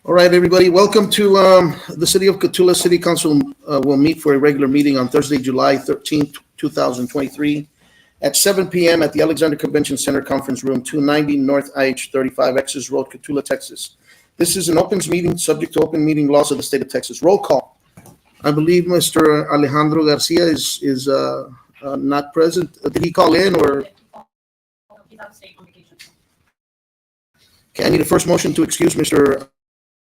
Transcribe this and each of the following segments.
All right, everybody. Welcome to the City of Cotulla City Council will meet for a regular meeting on Thursday, July 13th, 2023 at 7 p.m. at the Alexander Convention Center Conference Room 290 North IH 35 Exes Road, Cotulla, Texas. This is an open meeting subject to open meeting laws of the state of Texas. Roll call. I believe Mr. Alejandro Garcia is not present. Did he call in or? Okay, I need a first motion to excuse Mr.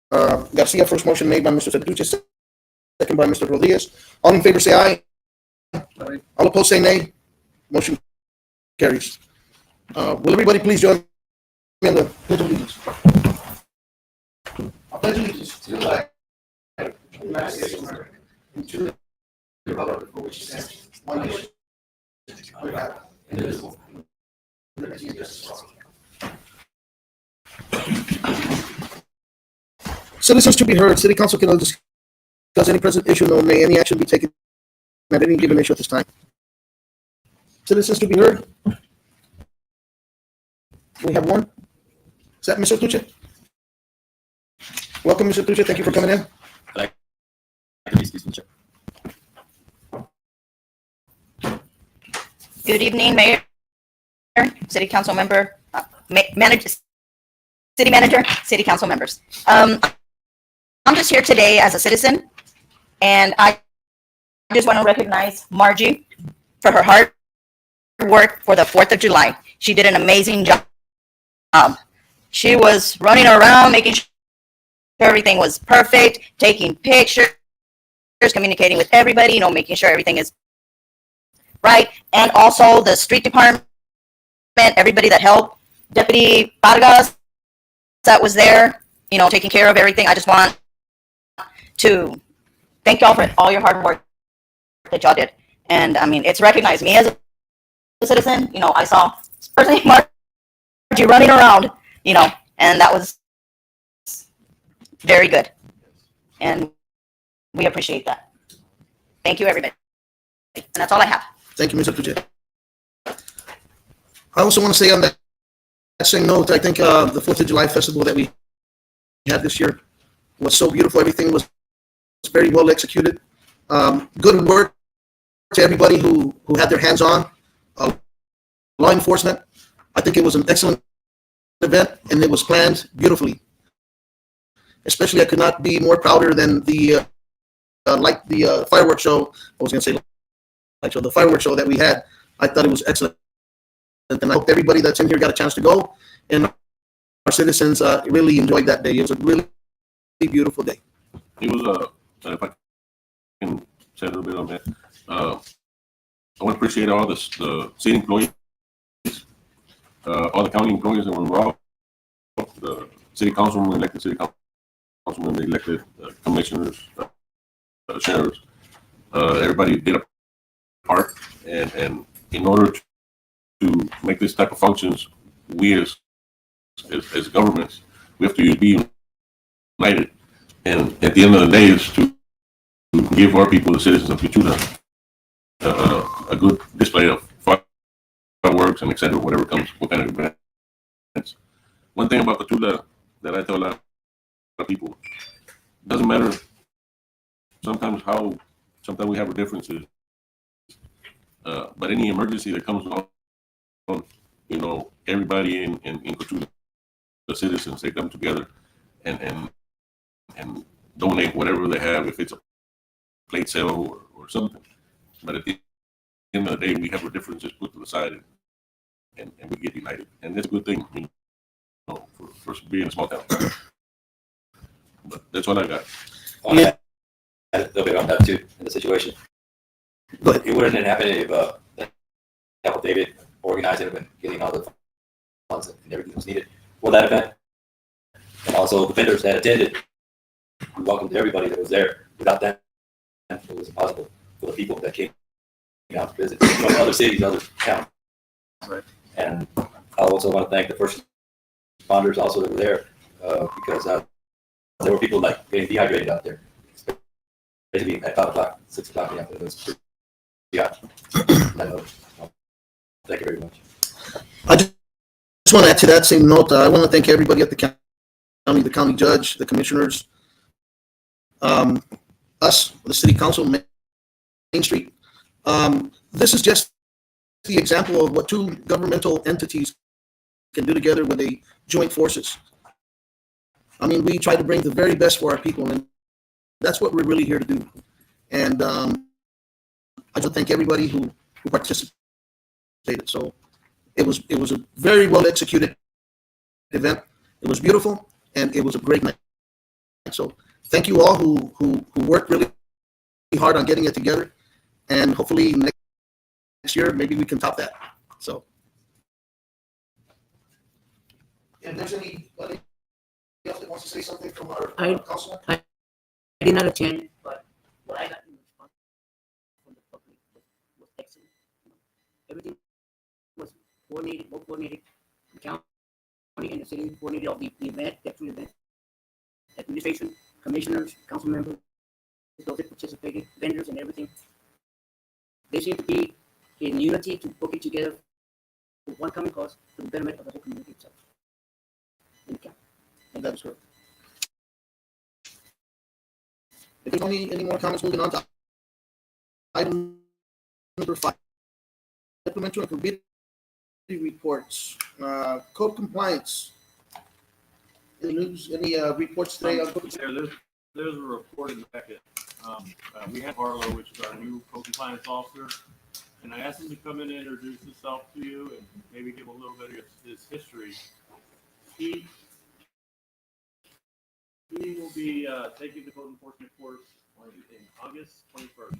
Garcia. First motion made by Mr. Cotulla, second by Mr. Rodriguez. All in favor say aye. Aye. All opposed say nay. Motion carries. Will everybody please join me in the pledge of allegiance? I pledge allegiance to the flag of the United States of America and to the republic for which it stands, one nation, under God, indivisible, with liberty and justice for all. Citizens to be heard. City Council cannot discuss any present issue, nor may any action be taken at any given issue at this time. Citizens to be heard. We have one. Is that Mr. Tucci? Welcome, Mr. Tucci. Thank you for coming in. Good evening, Mayor, City Council member, City Manager, City Council members. I'm just here today as a citizen, and I just want to recognize Margie for her hard work for the 4th of July. She did an amazing job. She was running around, making sure everything was perfect, taking pictures, communicating with everybody, making sure everything is right. And also the street department, everybody that helped, Deputy Vargas that was there, taking care of everything. I just want to thank y'all for all your hard work that y'all did. And I mean, it's recognized. Me as a citizen, I saw personally Margie running around, and that was very good. And we appreciate that. Thank you, everybody. And that's all I have. Thank you, Mr. Tucci. I also want to say on that same note, I think the 4th of July festival that we had this year was so beautiful. Everything was very well executed. Good work to everybody who had their hands on. Law enforcement. I think it was an excellent event, and it was planned beautifully. Especially, I could not be more prouder than the fireworks show. I was going to say the fireworks show that we had. I thought it was excellent, and I hope everybody that's in here got a chance to go, and our citizens really enjoyed that day. It was a really beautiful day. It was if I can say a little bit on that, I want to appreciate all the city employees, all the county employees that were involved, the city councilman, elected city councilman, the elected commissioners, sheriffs. Everybody did a part, and in order to make this type of functions, we as governments, we have to be united. And at the end of the day, is to give our people, the citizens of Cotulla, a good display of fireworks and etc. Whatever comes, what kind of events. One thing about Cotulla that I tell a lot of people, doesn't matter sometimes we have our differences, but any emergency that comes on, everybody in Cotulla, the citizens, they come together and donate whatever they have, if it's a plate sale or something. But at the end of the day, we have our differences put to the side, and we get united. And that's a good thing, for being a small town. But that's all I got. I want to add a little bit on that too, in the situation. But it wouldn't have happened if Apple David organizing and getting all the funds and everything was needed for that event. And also the vendors that attended, we welcomed everybody that was there. Without them, it was impossible for the people that came out to visit from other cities, other towns. Right. And I also want to thank the first responders also that were there, because there were people like getting dehydrated out there, especially at 5 o'clock, 6 o'clock in the afternoon. It was pretty hot. Thank you very much. I just want to add to that same note. I want to thank everybody at the the county judge, the commissioners, us, the city council, Main Street. This is just the example of what two governmental entities can do together when they join forces. I mean, we try to bring the very best for our people, and that's what we're really here to do. And I just thank everybody who participated. So it was a very well executed event. It was beautiful, and it was a great night. So thank you all who worked really hard on getting it together, and hopefully next year maybe we can top that. So if there's anybody else that wants to say something from our council, I did not attend, but what I got in response from the public was excellent. Everything was coordinated, well coordinated. The county and the city coordinated all the event, the actual event. Administration, commissioners, council members, those that participated, vendors, and everything. They seem to be in unity to work it together for one common cause for the betterment of the whole community itself. In the county. and that is correct. If there's any more comments, moving on to item number 5. Supplementary and committee reports. Code compliance. Any news, any reports today on code compliance? There's a report in the packet. We have Harlow, which is our new code compliance officer, and I asked him to come in and introduce himself to you and maybe give a little bit of his history. He will be taking the code enforcement course in August 21st.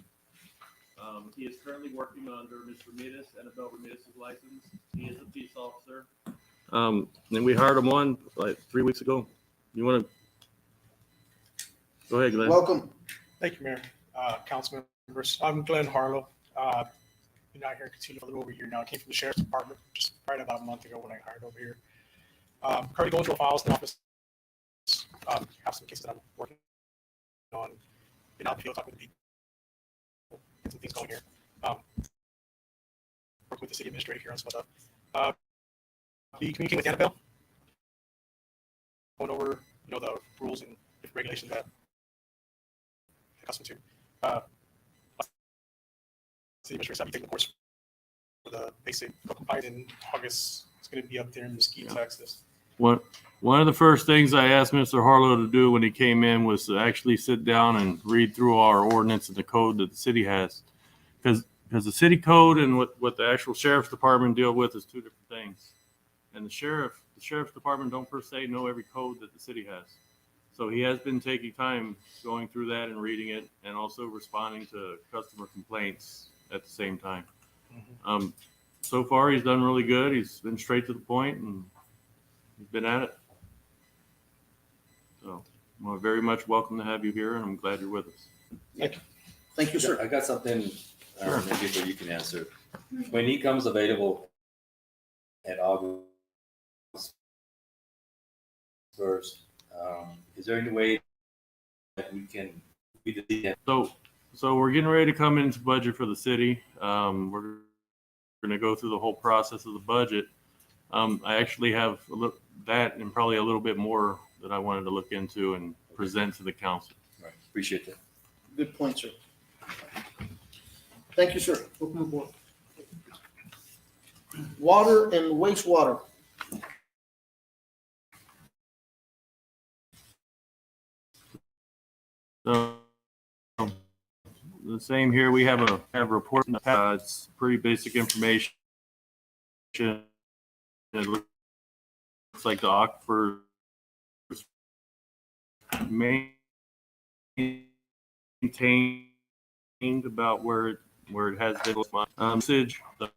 He is currently working under Ms. Ramirez, Annabelle Ramirez's license. He is a peace officer. And we hired him on like 3 weeks ago. You want to go ahead, Glenn? Welcome. Thank you, Mayor, council members. I'm Glenn Harlow. Been out here in Cotulla for a little over a year now. I came from the sheriff's department just right about a month ago when I hired over here. Currently going through files in the office. Have some cases that I'm working on. Been out in the field talking to people. Get some things going here. Work with the city administrator here on some stuff. Be communicating with Annabelle. Going over, the rules and different regulations that accustomed to. City administrator, I'll be taking the course for the basic compliance in August. It's going to be up there in Mesquite, Texas. One of the first things I asked Mr. Harlow to do when he came in was to actually sit down and read through our ordinance and the code that the city has. Because the city code and what the actual sheriff's department deal with is two different things. And the sheriff's department don't per se know every code that the city has. So he has been taking time going through that and reading it, and also responding to customer complaints at the same time. Mm-hmm. So far, he's done really good. He's been straight to the point, and he's been at it. So we're very much welcome to have you here, and I'm glad you're with us. Thank you, sir. I got something maybe that you can answer. When he comes available at August 1st, is there any way that we can So we're getting ready to come into budget for the city. We're going to go through the whole process of the budget. I actually have that and probably a little bit more that I wanted to look into and present to the council. Right. Appreciate that. Good point, sir. Thank you, sir. Welcome aboard. Water and wastewater. So the same here. We have a report. It's pretty basic information. It looks like the aquifer is maintained about where it has been. The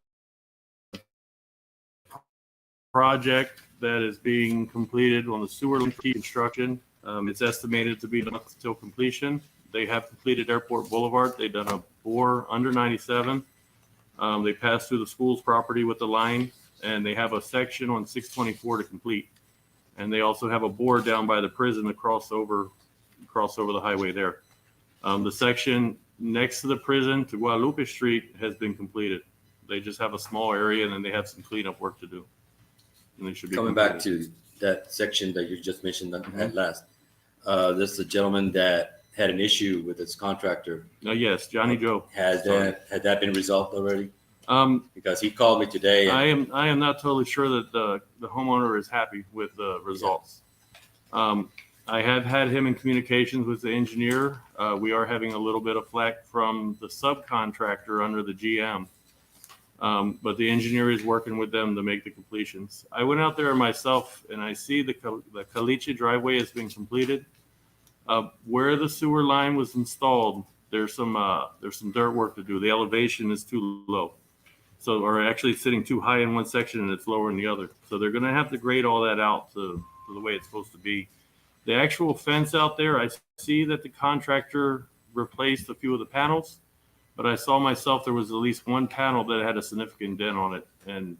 project that is being completed on the sewer construction. It's estimated to be until completion. They have completed Airport Boulevard. They've done a bore under 97. They passed through the school's property with the line, and they have a section on 624 to complete. And they also have a bore down by the prison to cross over the highway there. The section next to the prison to Guadalupe Street has been completed. They just have a small area, and then they have some cleanup work to do. And they should be Coming completed. back to that section that you just mentioned at last. This is a gentleman that had an issue with his contractor. Yes, Johnny Joe. Had that been resolved already? Um, Because he called me today. I am not totally sure that the homeowner is happy with the results. I have had him in communications with the engineer. We are having a little bit of flack from the subcontractor under the GM. But the engineer is working with them to make the completions. I went out there myself and I see the Caliche driveway has been completed. Where the sewer line was installed, there's some dirt work to do. The elevation is too low. So, or actually it's sitting too high in one section and it's lower in the other. So they're going to have to grade all that out to the way it's supposed to be. The actual fence out there, I see that the contractor replaced a few of the panels, but I saw myself there was at least one panel that had a significant dent on it, and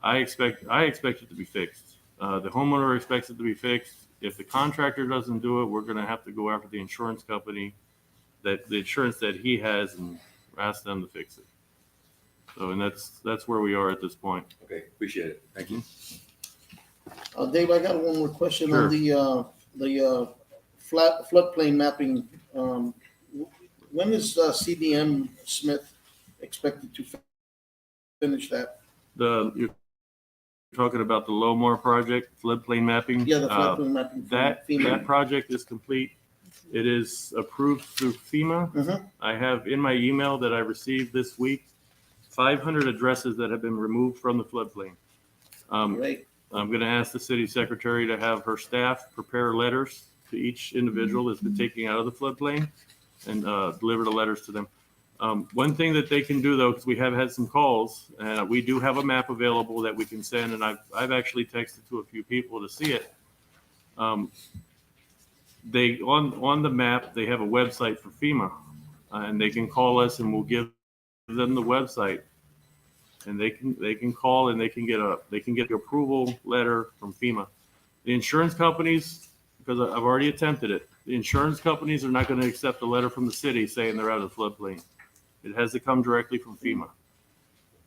I expect it to be fixed. The homeowner expects it to be fixed. If the contractor doesn't do it, we're going to have to go after the insurance company, the insurance that he has, and ask them to fix it. So, and that's where we are at this point. Okay, appreciate it. Thank you. Dave, I got one more question Sure. on the floodplain mapping. When is CDM Smith expected to finish that? You're talking about the Lowmore project, floodplain mapping? Yeah, the floodplain mapping. from That FEMA. project is complete. It is approved through FEMA. Mhm. I have in my email that I received this week 500 addresses that have been removed from the floodplain. Great. I'm going to ask the city secretary to have her staff prepare letters to each individual that's been taken out of the floodplain and deliver the letters to them. One thing that they can do, though, because we have had some calls, and we do have a map available that we can send, and I've actually texted to a few people to see it. They on the map they have a website for FEMA, and they can call us and we'll give them the website, and they can call and they can get the approval letter from FEMA. The insurance companies, because I've already attempted it, the insurance companies are not going to accept a letter from the city saying they're out of the floodplain. It has to come directly from FEMA.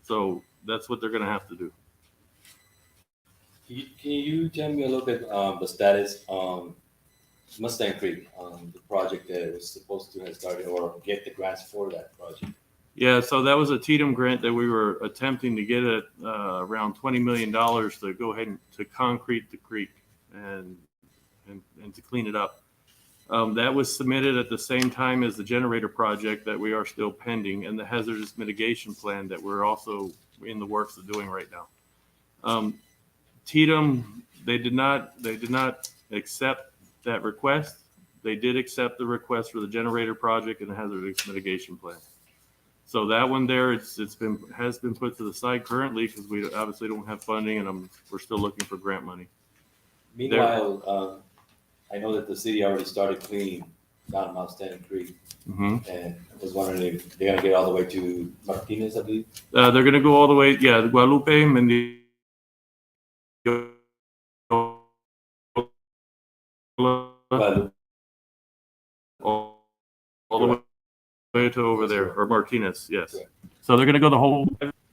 So that's what they're going to have to do. Can you tell me a little bit the status on Mustang Creek, the project that was supposed to have started or get the grants for that project? Yeah, so that was a TDM grant that we were attempting to get at around $20 million to go ahead and to concrete the creek and to clean it up. That was submitted at the same time as the generator project that we are still pending, and the hazardous mitigation plan that we're also in the works of doing right now. TDM, they did not accept that request. They did accept the request for the generator project and the hazardous mitigation plan. So that one there, has been put to the side currently because we obviously don't have funding, and we're still looking for grant money. Meanwhile, I know that the city already started cleaning down Mustang Creek, and I was wondering if they're gonna get all the way to Martinez, I believe. They're going to go all the way, yeah, Guadalupe, Mendigo, But all the way to over there, or Martinez, yes. Correct. So they're going to go the whole.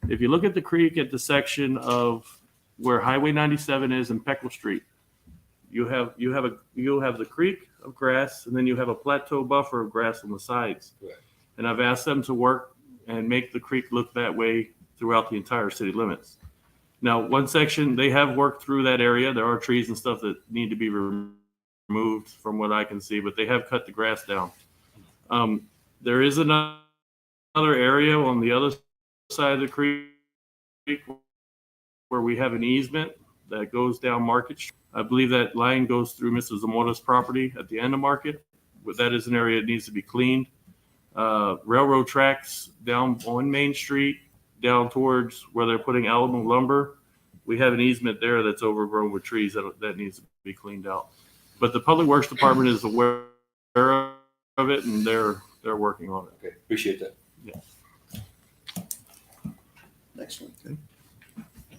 If you look at the creek at the section of where Highway 97 is and Peckle Street, you'll have the creek of grass, and then you have a plateau buffer of grass on the sides. Correct. And I've asked them to work and make the creek look that way throughout the entire city limits. Now, one section, they have worked through that area. There are trees and stuff that need to be removed from what I can see, but they have cut the grass down. There is another area on the other side of the creek where we have an easement that goes down Market Street. I believe that line goes through Mr. Zamora's property at the end of Market. But that is an area that needs to be cleaned. Railroad tracks down on Main Street, down towards where they're putting Alamo lumber. We have an easement there that's overgrown with trees that needs to be cleaned out. But the Public Works Department is aware of it, and they're working on it. okay, appreciate that. Excellent.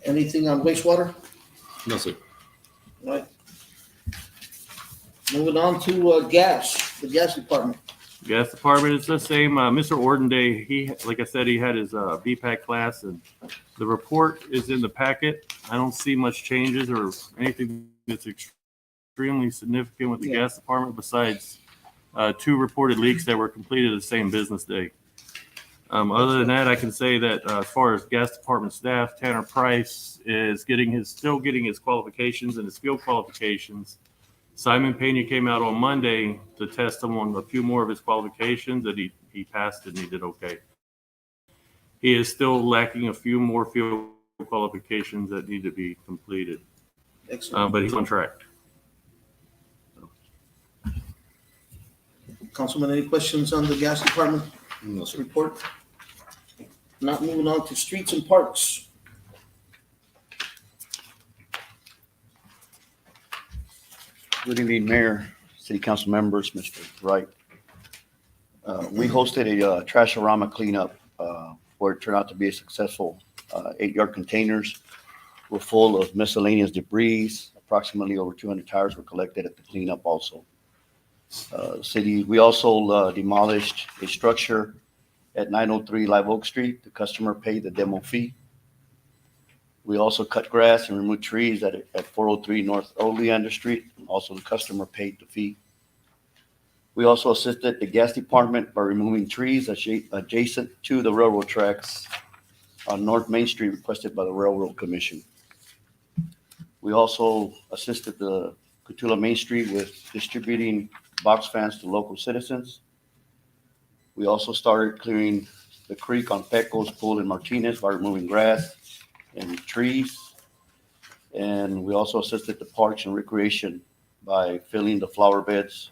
Anything on wastewater? No, sir. Right. Moving on to gas, the gas department. Gas department is the same. Mr. Ordenday, he, like I said, he had his BPAC class, and the report is in the packet. I don't see much changes or anything that's extremely significant with the gas department besides 2 reported leaks that were completed the same business day. Other than that, I can say that as far as gas department staff, Tanner Price is still getting his qualifications and his field qualifications. Simon Pena came out on Monday to test him on a few more of his qualifications, and he passed it and he did okay. He is still lacking a few more field qualifications that need to be completed. Excellent. But he's on track. Councilman, any questions on the gas department No, sir. report? Not moving on to streets and parks. Good evening, Mayor, City Council members, Mr. Wright. We hosted a Trash-A-Rama cleanup where it turned out to be a successful 8-yard containers were full of miscellaneous debris. Approximately over 200 tires were collected at the cleanup also. We also demolished a structure at 903 Live Oak Street. The customer paid the demo fee. We also cut grass and removed trees at 403 North Oleander Street. Also, the customer paid the fee. We also assisted the gas department by removing trees adjacent to the railroad tracks on North Main Street requested by the Railroad Commission. We also assisted the Cotulla Main Street with distributing box fans to local citizens. We also started clearing the creek on Pecos, Pool, and Martinez by removing grass and trees. And we also assisted the Parks and Recreation by filling the flower beds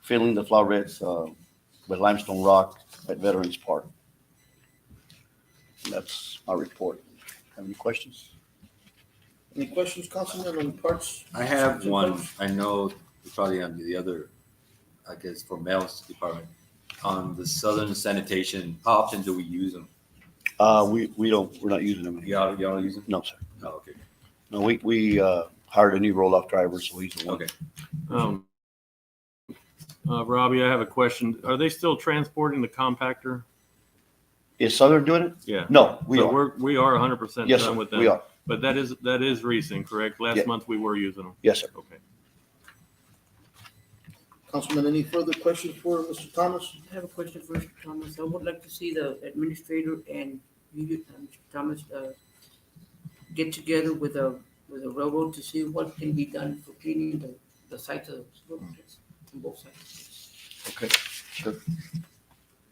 with limestone rock at Veterans Park. And that's my report. Have any questions? Any questions, Councilman, on parks? I have one. I know it's probably on the other, I guess, for Mel's department. On the southern sanitation, how often do we use them? We're not using them anymore. Y'all don't use them? No, sir. Oh, okay. No, we hired a new roll-off driver, so he's the one. Okay. Robbie, I have a question. Are they still transporting the compactor? Is Southern doing it? Yeah. No, we So are. we are 100% Yes, done sir, with them. we are. But that is recent, correct? Last Yeah. month we were using them. Yes, sir. Okay. Councilman, any further questions for Mr. Thomas? I have a question for Mr. Thomas. I would like to see the administrator and you, Mr. Thomas, get together with a railroad to see what can be done for cleaning the sites of railroads on both sides. Okay, sure.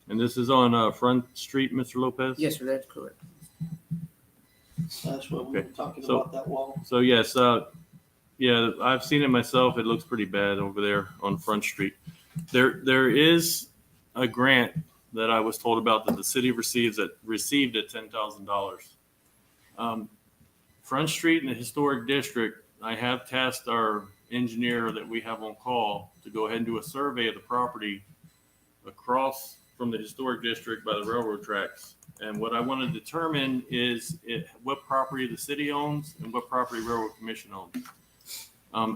And this is on Front Street, Mr. Lopez? Yes, sir, that's correct. That's what we were Okay. talking So- about, that wall. So yes, yeah, I've seen it myself. It looks pretty bad over there on Front Street. There is a grant that I was told about that the city received at $10,000. Front Street in the historic district, I have tasked our engineer that we have on call to go ahead and do a survey of the property across from the historic district by the railroad tracks. And what I want to determine is what property the city owns and what property Railroad Commission owns.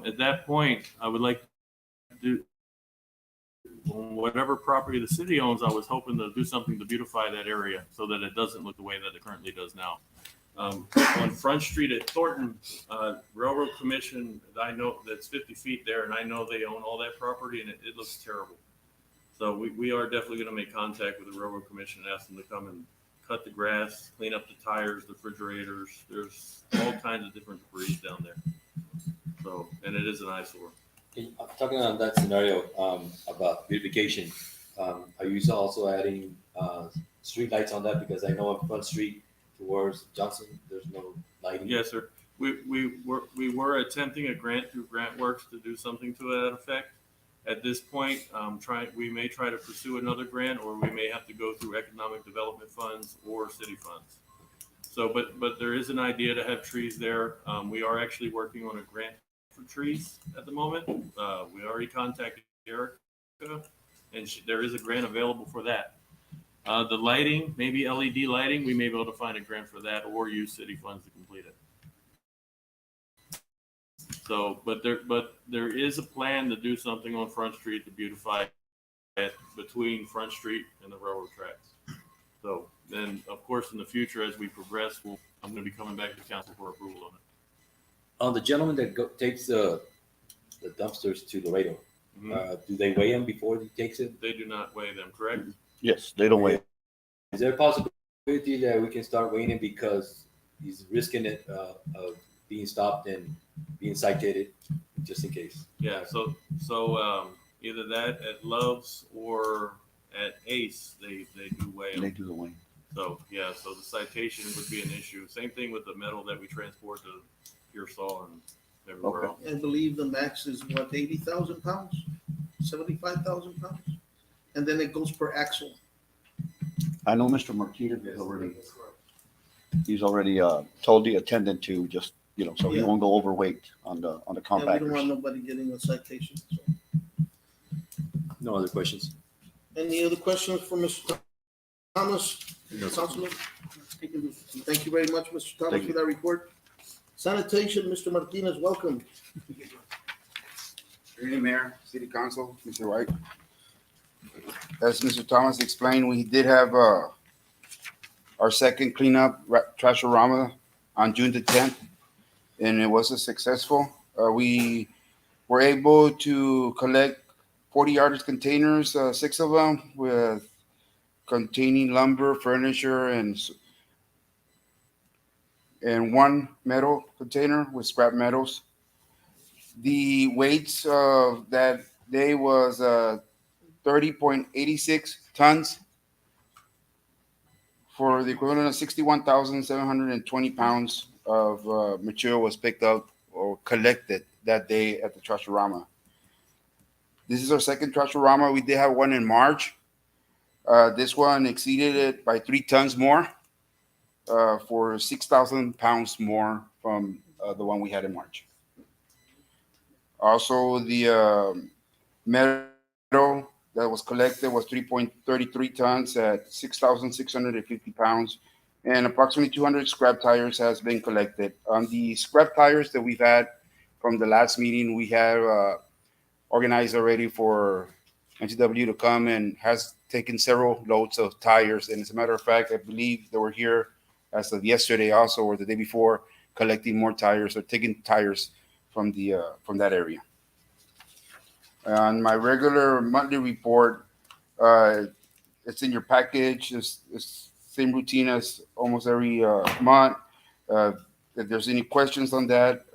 At that point, I would like to do whatever property the city owns. I was hoping to do something to beautify that area so that it doesn't look the way that it currently does now. On Front Street at Thornton, Railroad Commission, I know that's 50 feet there, and I know they own all that property, and it looks terrible. So we are definitely going to make contact with the Railroad Commission and ask them to come and cut the grass, clean up the tires, the refrigerators. There's all kinds of different debris down there. So, and it is an eyesore. Talking on that scenario about beautification, are you also adding street lights on that? Because I know on Front Street towards Johnson, there's no lighting. Yes, sir. We were attempting a grant through GrantWorks to do something to that effect. At this point, we may try to pursue another grant, or we may have to go through economic development funds or city funds. So, but there is an idea to have trees there. We are actually working on a grant for trees at the moment. We already contacted Erica, and there is a grant available for that. The lighting, maybe LED lighting, we may be able to find a grant for that or use city funds to complete it. So, but there is a plan to do something on Front Street to beautify between Front Street and the railroad tracks. So then, of course, in the future, as we progress, I'm going to be coming back to council for approval on it. The gentleman that takes the dumpsters to Laredo, Mhm. do they weigh them before he takes it? They do not weigh them, correct? Yes, they don't weigh. Is there a possibility that we can start weighing it because he's risking it of being stopped and being cited just in case? Yeah. So either that at Love's or at Ace, they do weigh They them. do the weighing. So yeah, so the citation would be an issue. Same thing with the metal that we transport to Pearsall and everywhere Okay. else. I believe the max is what, 80,000 pounds, 75,000 pounds, and then it goes per axle. I know Mr. Martinez has already, he's already told the attendant to just, so he Yeah. won't go overweight on the Yeah, we don't want compactors. nobody getting a citation. So. No other questions? Any other questions for Mr. Thomas? Councilman? Thank you very much, Mr. Thomas, Thank for you. that report. Sanitation, Mr. Martinez, welcome. Good evening, Mayor, City Council, Mr. White. As Mr. Thomas explained, we did have our second cleanup, Trashorama, on June the 10th, and it was a successful. We were able to collect 40 yardage containers, 6 of them, with containing lumber, furniture, and one metal container with scrap metals. The weights of that day was 30.86 tons for the equivalent of 61,720 pounds of material was picked up or collected that day at the Trashorama. This is our second Trashorama. We did have one in March. This one exceeded it by 3 tons more for 6,000 pounds more from the one we had in March. Also, the metal that was collected was 3.33 tons at 6,650 pounds, and approximately 200 scrap tires has been collected. On the scrap tires that we've had from the last meeting, we have organized already for NCW to come and has taken several loads of tires. And as a matter of fact, I believe they were here as of yesterday also, or the day before, collecting more tires or taking tires from that area. On my regular monthly report, it's in your package. It's same routine as almost every month. If there's any questions on that,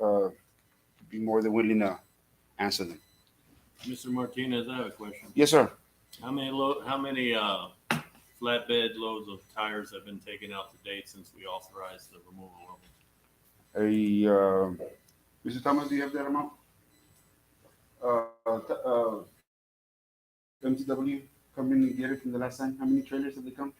be more than willing to answer them. Mr. Martinez, I have a question. Yes, sir. How many flatbed loads of tires have been taken out to date since we authorized the removal of them? Mr. Thomas, do you have that amount? MTW come in and get it from the last time. How many trailers have they come?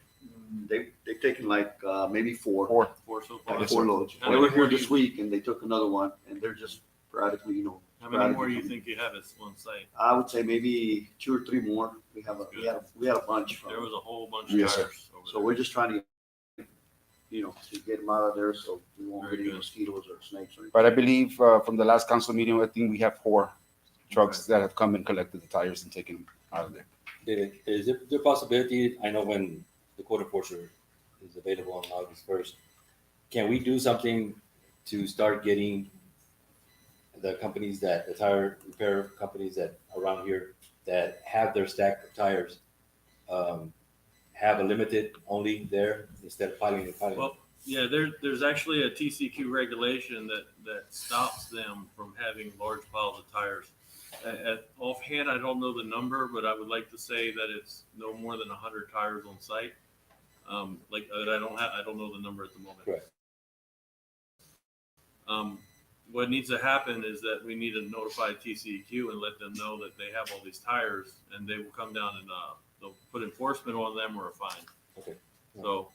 They've taken like maybe four. Four so far. Like 4 loads. How They many were here more do this you- week and they took another one and they're just sporadically, How many more do you think you have at one site? I would say maybe 2 or 3 more. We had a bunch. There was a whole bunch of Yes, sir. tires over So there. we're just trying to, to get them out of there so we won't Very get any good. mosquitoes or snakes or anything. But I believe from the last council meeting, I think we have 4 trucks that have come and collected the tires and taken them out of there. David, is there a possibility, I know when the quote enforcer is available on August 1st, can we do something to start getting the tire repair companies that around here that have their stack of tires, have a limited only there instead of piling and piling? Well, yeah, there's actually a TCQ regulation that stops them from having large piles of tires. At offhand, I don't know the number, but I would like to say that it's no more than 100 tires on site. I don't know the number at the moment. Correct. What needs to happen is that we need to notify TCEQ and let them know that they have all these tires, and they will come down and they'll put enforcement on them or a fine. Okay. So,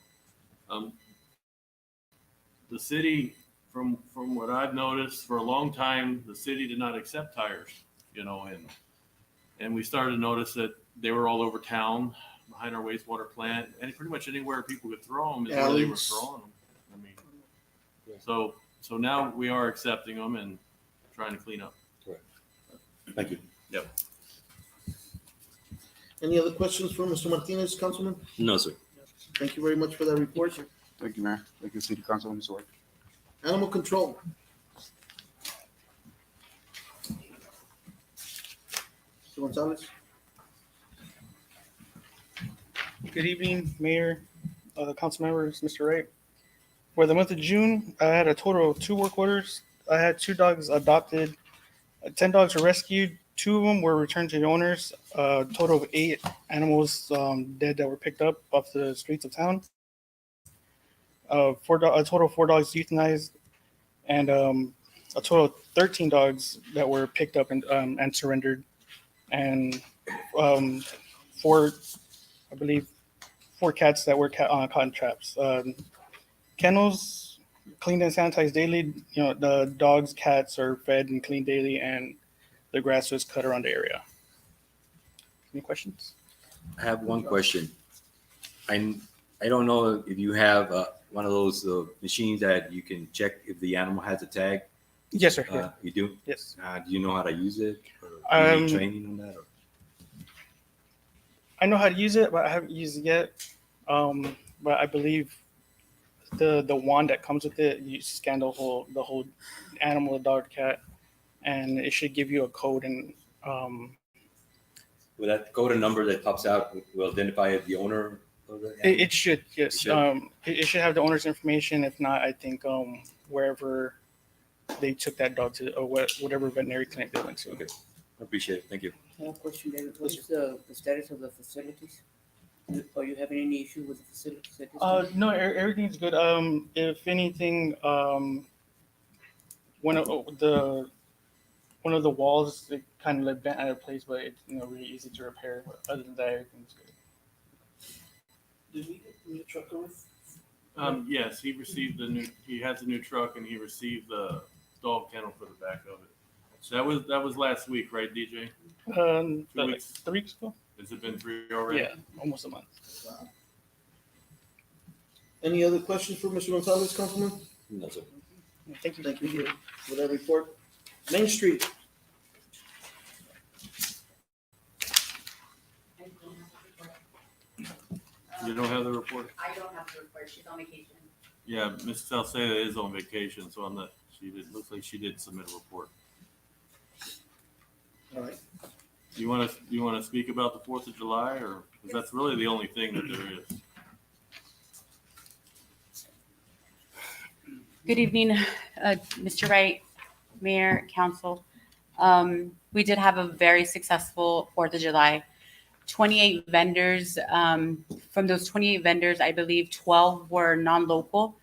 the city, from what I've noticed, for a long time, the city did not accept tires, and we started to notice that they were all over town, behind our wastewater plant, and pretty much anywhere people could throw them is where they were Alleys. throwing them. So now we are accepting them and trying to clean up. Thank you. Yep. Any other questions for Mr. Martinez, Councilman? No, sir. Thank you very much for that report. Thank you, Mayor. Thank you, City Councilman Swart. Animal control. Mr. Gonzalez? Good evening, Mayor, council members, Mr. Wright. For the month of June, I had a total of 2 work orders. I had 2 dogs adopted, 10 dogs were rescued, 2 of them were returned to the owners. A total of 8 animals dead that were picked up off the streets of town. A total of 4 dogs euthanized, and a total of 13 dogs that were picked up and surrendered, and 4, I believe, 4 cats that were caught in traps. Kennels cleaned and sanitized daily. You know, the dogs, cats are fed and cleaned daily, and the grass was cut around the area. Any questions? I have one question. I don't know if you have one of those machines that you can check if the animal has a tag. Yes, sir. Yeah. You do? Yes. Do you know how to use it? Or do you need training on that? Or? I know how to use it, but I haven't used it yet. But I believe the wand that comes with it, you scan the whole animal, the dog, cat, and it should give you a code. And Will that code and number that pops out will identify the owner of the animal? it should, yes. It should? It should have the owner's information. If not, I think wherever they took that dog to, or whatever veterinary clinic they went to. Okay. I appreciate it. Thank you. I have a question, David. What's the status of the facilities? Are you having any issue with the facilities at this time? No, everything's good. If anything, one of the walls, it kind of like bent out of place, but it's really easy to repair. But other than that, everything's good. Did we get the new truck with? Yes, he received he has a new truck, and he received the dog kennel for the back of it. So that was last week, right, DJ? 2 Like weeks. 3 weeks ago. Has it been 3 already? Yeah, almost a month. Any other questions for Mr. Gonzalez, Councilman? No, sir. Thank you. Thank you for that report. Main Street. You don't have the report? I don't have the report. She's on vacation. Yeah, Mrs. Salceda is on vacation, so looks like she did submit a report. All right. You want to speak about the 4th of July, or because that's really the only thing that there is. Good evening, Mr. Wright, Mayor, Council. We did have a very successful 4th of July. 28 vendors. From those 28 vendors, I believe 12 were non-local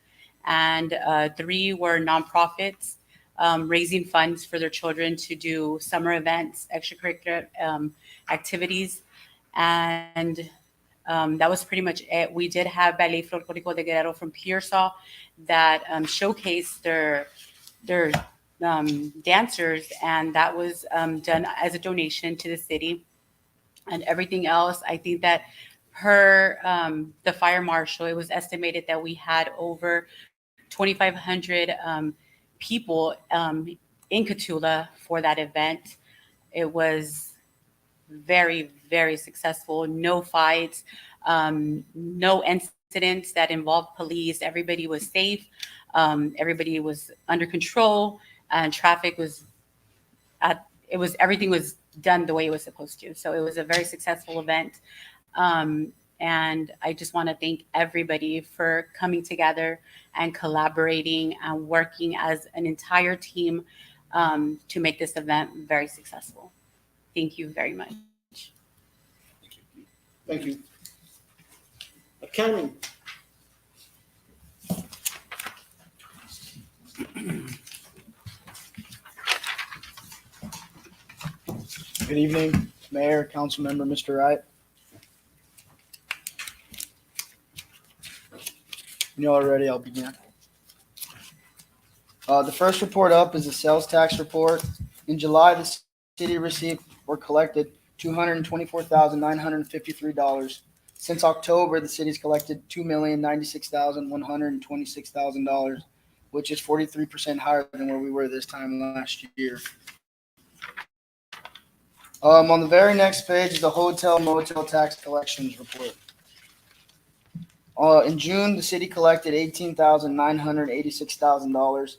and 3 were nonprofits, raising funds for their children to do summer events, extracurricular activities. And that was pretty much it. We did have Ballet Folklorico de Guerrero from Pearsall that showcased their dancers, and that was done as a donation to the city. And everything else, I think that per the fire marshal, it was estimated that we had over 2,500 people in Cotulla for that event. It was very, very successful. No fights, no incidents that involved police. Everybody was safe. Everybody was under control, and traffic was everything was done the way it was supposed to. So it was a very successful event. And I just want to thank everybody for coming together and collaborating and working as an entire team to make this event very successful. Thank you very much. Thank you. Accounting. Good evening, Mayor, Council Member, Mr. Wright. You know already, I'll begin. The first report up is the sales tax report. In July, the city received or collected $224,953. Since October, the city's collected $2,096,126,000, which is 43% higher than where we were this time last year. On the very next page is the hotel motel tax collections report. In June, the city collected $18,986,000,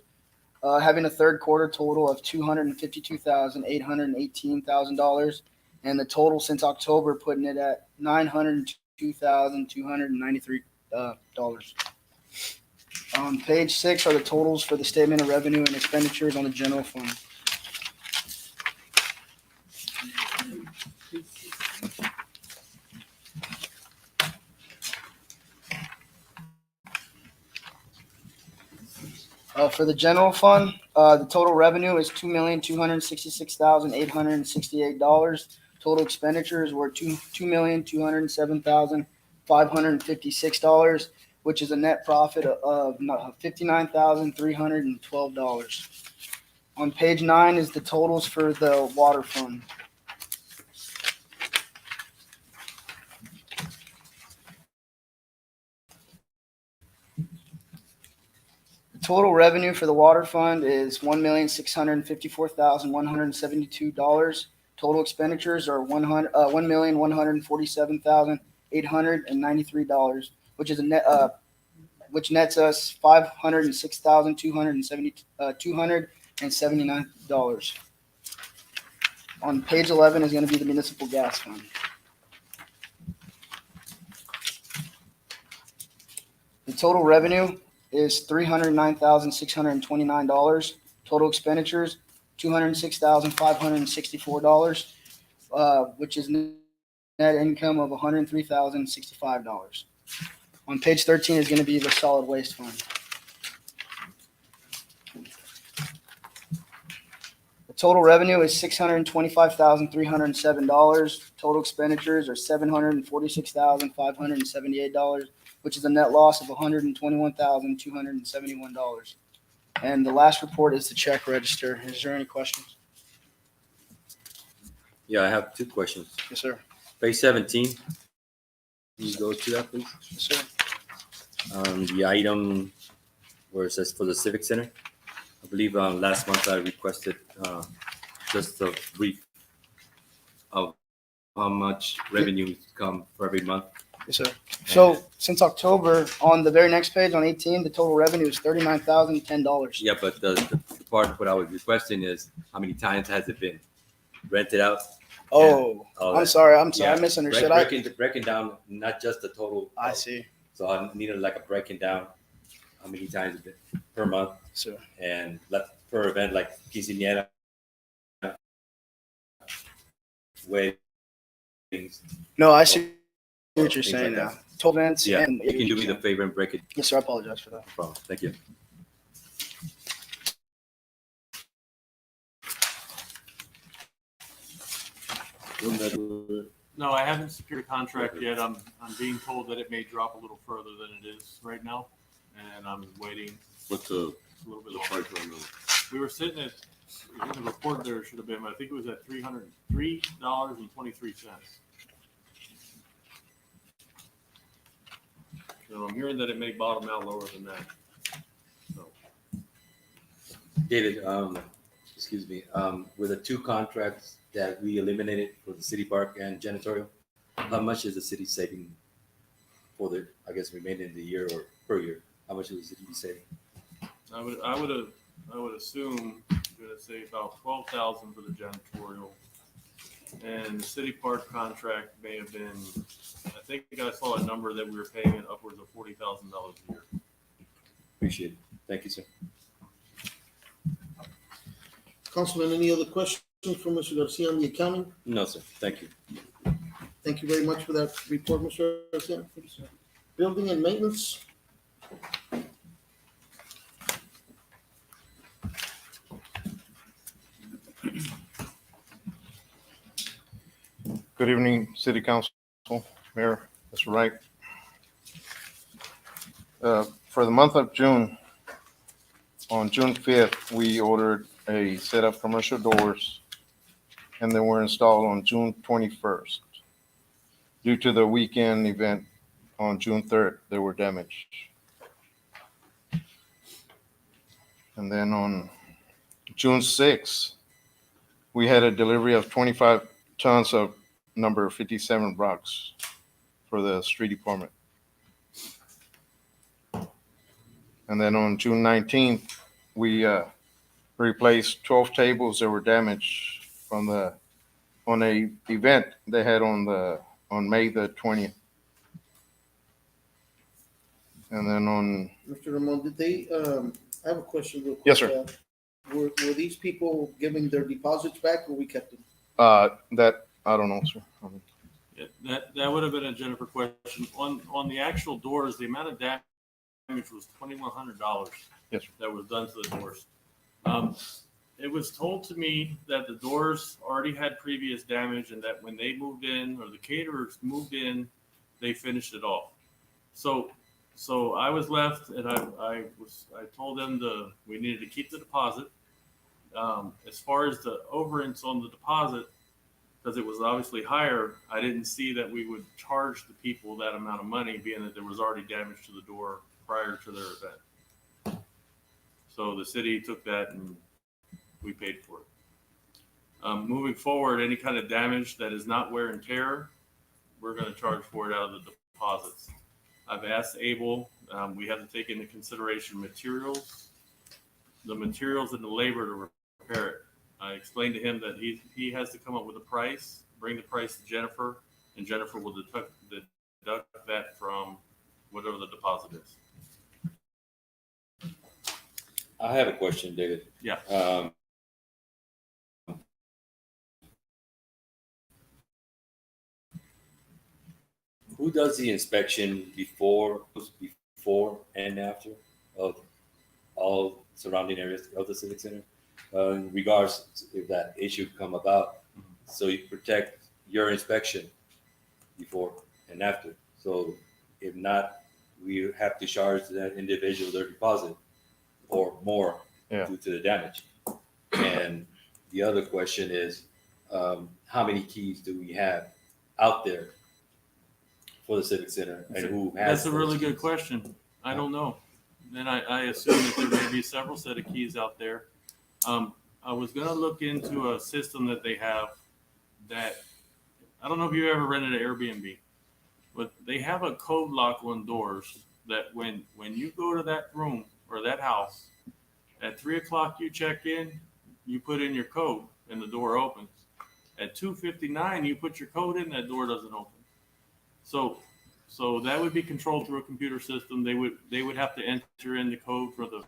having a third quarter total of $252,818,000, and the total since October putting it at $902,293. On page 6 are the totals for the statement of revenue and expenditures on the general fund. For the general fund, the total revenue is $2,266,868. Total expenditures were $2,207,556, which is a net profit of $59,312. On page 9 is the totals for the water fund. Total revenue for the water fund is $1,654,172. Total expenditures are $1,147,893, which is a net, which nets us $506,279. On page 11 is going to be the municipal gas fund. The total revenue is $309,629. Total expenditures, $206,564, which is net income of $103,065. On page 13 is going to be the solid waste fund. The total revenue is $625,307. Total expenditures are $746,578. Which is a net loss of $121,271. And the last report is the check register. Is there any questions? Yeah, I have 2 questions. Yes, sir. Page 17. Can you go to that, please? Yes, sir. The item where it says for the Civic Center. I believe last month I requested just a brief of how much revenue come for every month. Yes, sir. So since October, on the very next page, on 18, the total revenue is $39,010. Yeah, but the part of what I was requesting is how many times has it been rented out? Oh, all I'm that. sorry. I Yeah, misunderstood. breaking down not just the total. I see. So I needed like a breaking down how many times it's been per month Sir. and per event like quinceañera, weddings. No, I see what you're Things saying like now. that. Total events. Yeah, and you can do me the favor and break it. Yes, sir. I apologize for that. No problem. Thank you. No, I haven't secured a contract yet. I'm being told that it may drop a little further than it is right now, and I'm waiting What's a little bit the longer. price right now? We were sitting at, in the report there should have been, but I think it was at $303.23. So I'm hearing that it may bottom out lower than that. So David, excuse me, with the 2 contracts that we eliminated for the city park and janitorial, how much is the city saving for the, I guess, remaining of the year or per year? How much is the city saving? I would assume I'm gonna say about 12,000 for the janitorial. And the city park contract may have been, I think I saw a number that we were paying it upwards of $40,000 a year. Appreciate it. Thank you, sir. Councilman, any other questions for Mr. Garcia on the accounting? No, sir. Thank you. Thank you very much for that report, Mr. Garcia. Building and maintenance. Good evening, City Council, Mayor, Mr. Wright. For the month of June, on June 5th, we ordered a set of commercial doors, and they were installed on June 21st. Due to the weekend event on June 3rd, they were damaged. And then on June 6th, we had a delivery of 25 tons of number 57 rocks for the street department. And then on June 19th, we replaced 12 tables that were damaged on a event they had on May the 20th. And then on, Mr. Ramon, did they, I have a question real quick. Yes, sir. Were these people giving their deposits back or we kept them? that, I don't know, sir. Yeah, that would have been a Jennifer question. On the actual doors, the amount of damage was $2,100. Yes, sir. That was done to the doors. It was told to me that the doors already had previous damage and that when they moved in or the caterers moved in, they finished it off. So I was left and I told them we needed to keep the deposit. As far as the overruns on the deposit, because it was obviously higher, I didn't see that we would charge the people that amount of money, being that there was already damage to the door prior to their event. So the city took that and we paid for it. Moving forward, any kind of damage that is not wear and tear, we're going to charge for it out of the deposits. I've asked Abel, we have to take into consideration materials, the materials and the labor to repair it. I explained to him that he has to come up with a price, bring the price to Jennifer, and Jennifer will deduct that from whatever the deposit is. I have a question, David. Yeah. Who does the inspection before and after of all surrounding areas of the civic center? In regards to if that issue come about, so you protect your inspection before and after. So if not, we have to charge that individual their deposit or more due to the damage. And the other question is, how many keys do we have out there for the civic center, and who has? That's a really good question. I don't know. Then I assume that there may be several set of keys out there. I was going to look into a system that they have that, I don't know if you ever rented an Airbnb, but they have a code lock on doors that when you go to that room or that house, at 3:00 you check in, you put in your code and the door opens. At 2:59 you put your code in, that door doesn't open. So that would be controlled through a computer system. They would have to enter in the code for the